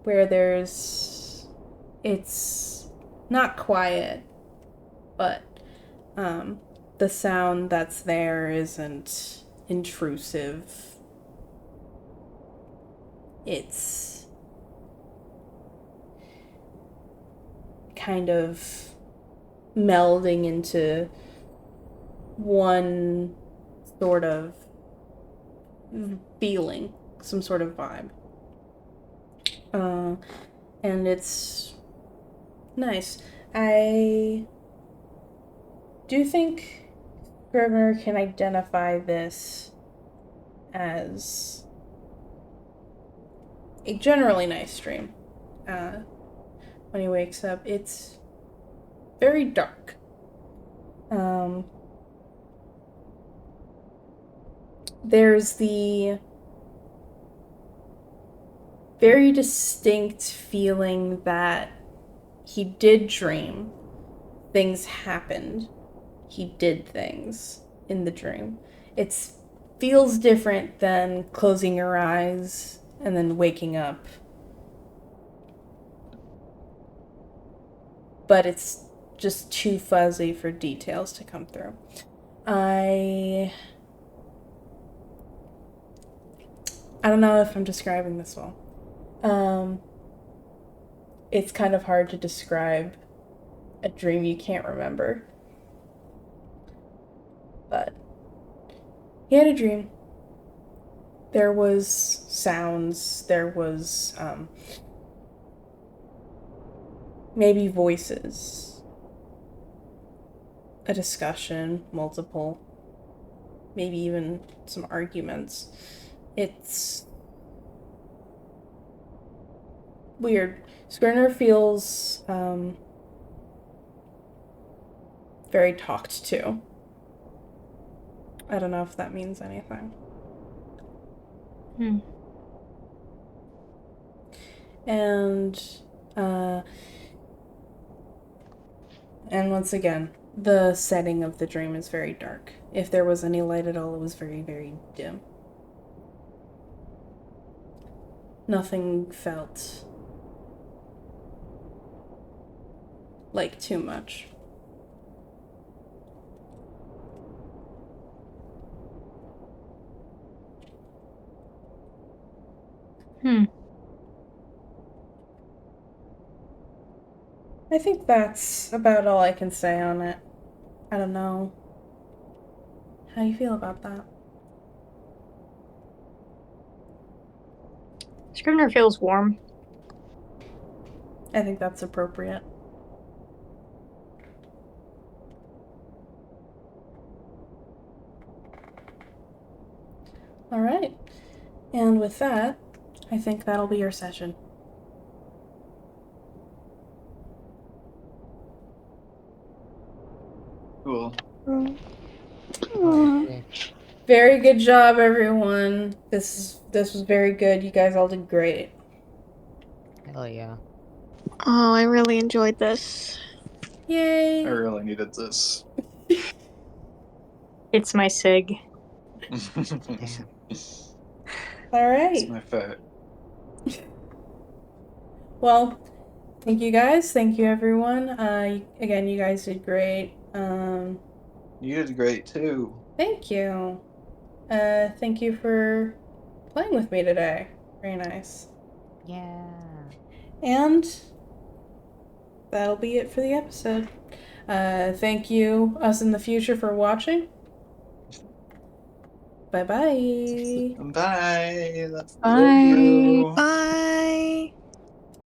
Where it's not quiet, but the sound that's there isn't intrusive. It's kind of melding into one sort of feeling, some sort of vibe. And it's nice. I do think Scrivener can identify this as a generally nice dream. When he wakes up, it's very dark. There's the very distinct feeling that he did dream. Things happened. He did things in the dream. It feels different than closing your eyes and then waking up. But it's just too fuzzy for details to come through. I don't know if I'm describing this well. It's kind of hard to describe a dream you can't remember. But he had a dream. There was sounds, there was maybe voices, a discussion, multiple, maybe even some arguments. It's weird. Scrivner feels very talked to. I don't know if that means anything. And once again, the setting of the dream is very dark. If there was any light at all, it was very, very dim. Nothing felt like too much. I think that's about all I can say on it. I don't know. How do you feel about that? Scrivener feels warm. I think that's appropriate. All right. And with that, I think that'll be your session. Cool. Okay. Very good job, everyone. This was very good. You guys all did great. Hell yeah. Oh, I really enjoyed this. Yay! I really needed this. It's my sig. Damn. All It's right. my fat. Well, thank you guys. Thank you, everyone. Again, you guys did great. You did great too. Thank you. Thank you for playing with me today. Very nice. Yeah. And that'll be it for the episode. Thank you, us in the future, for watching. Bye-bye. Bye. Love Bye. you. Bye.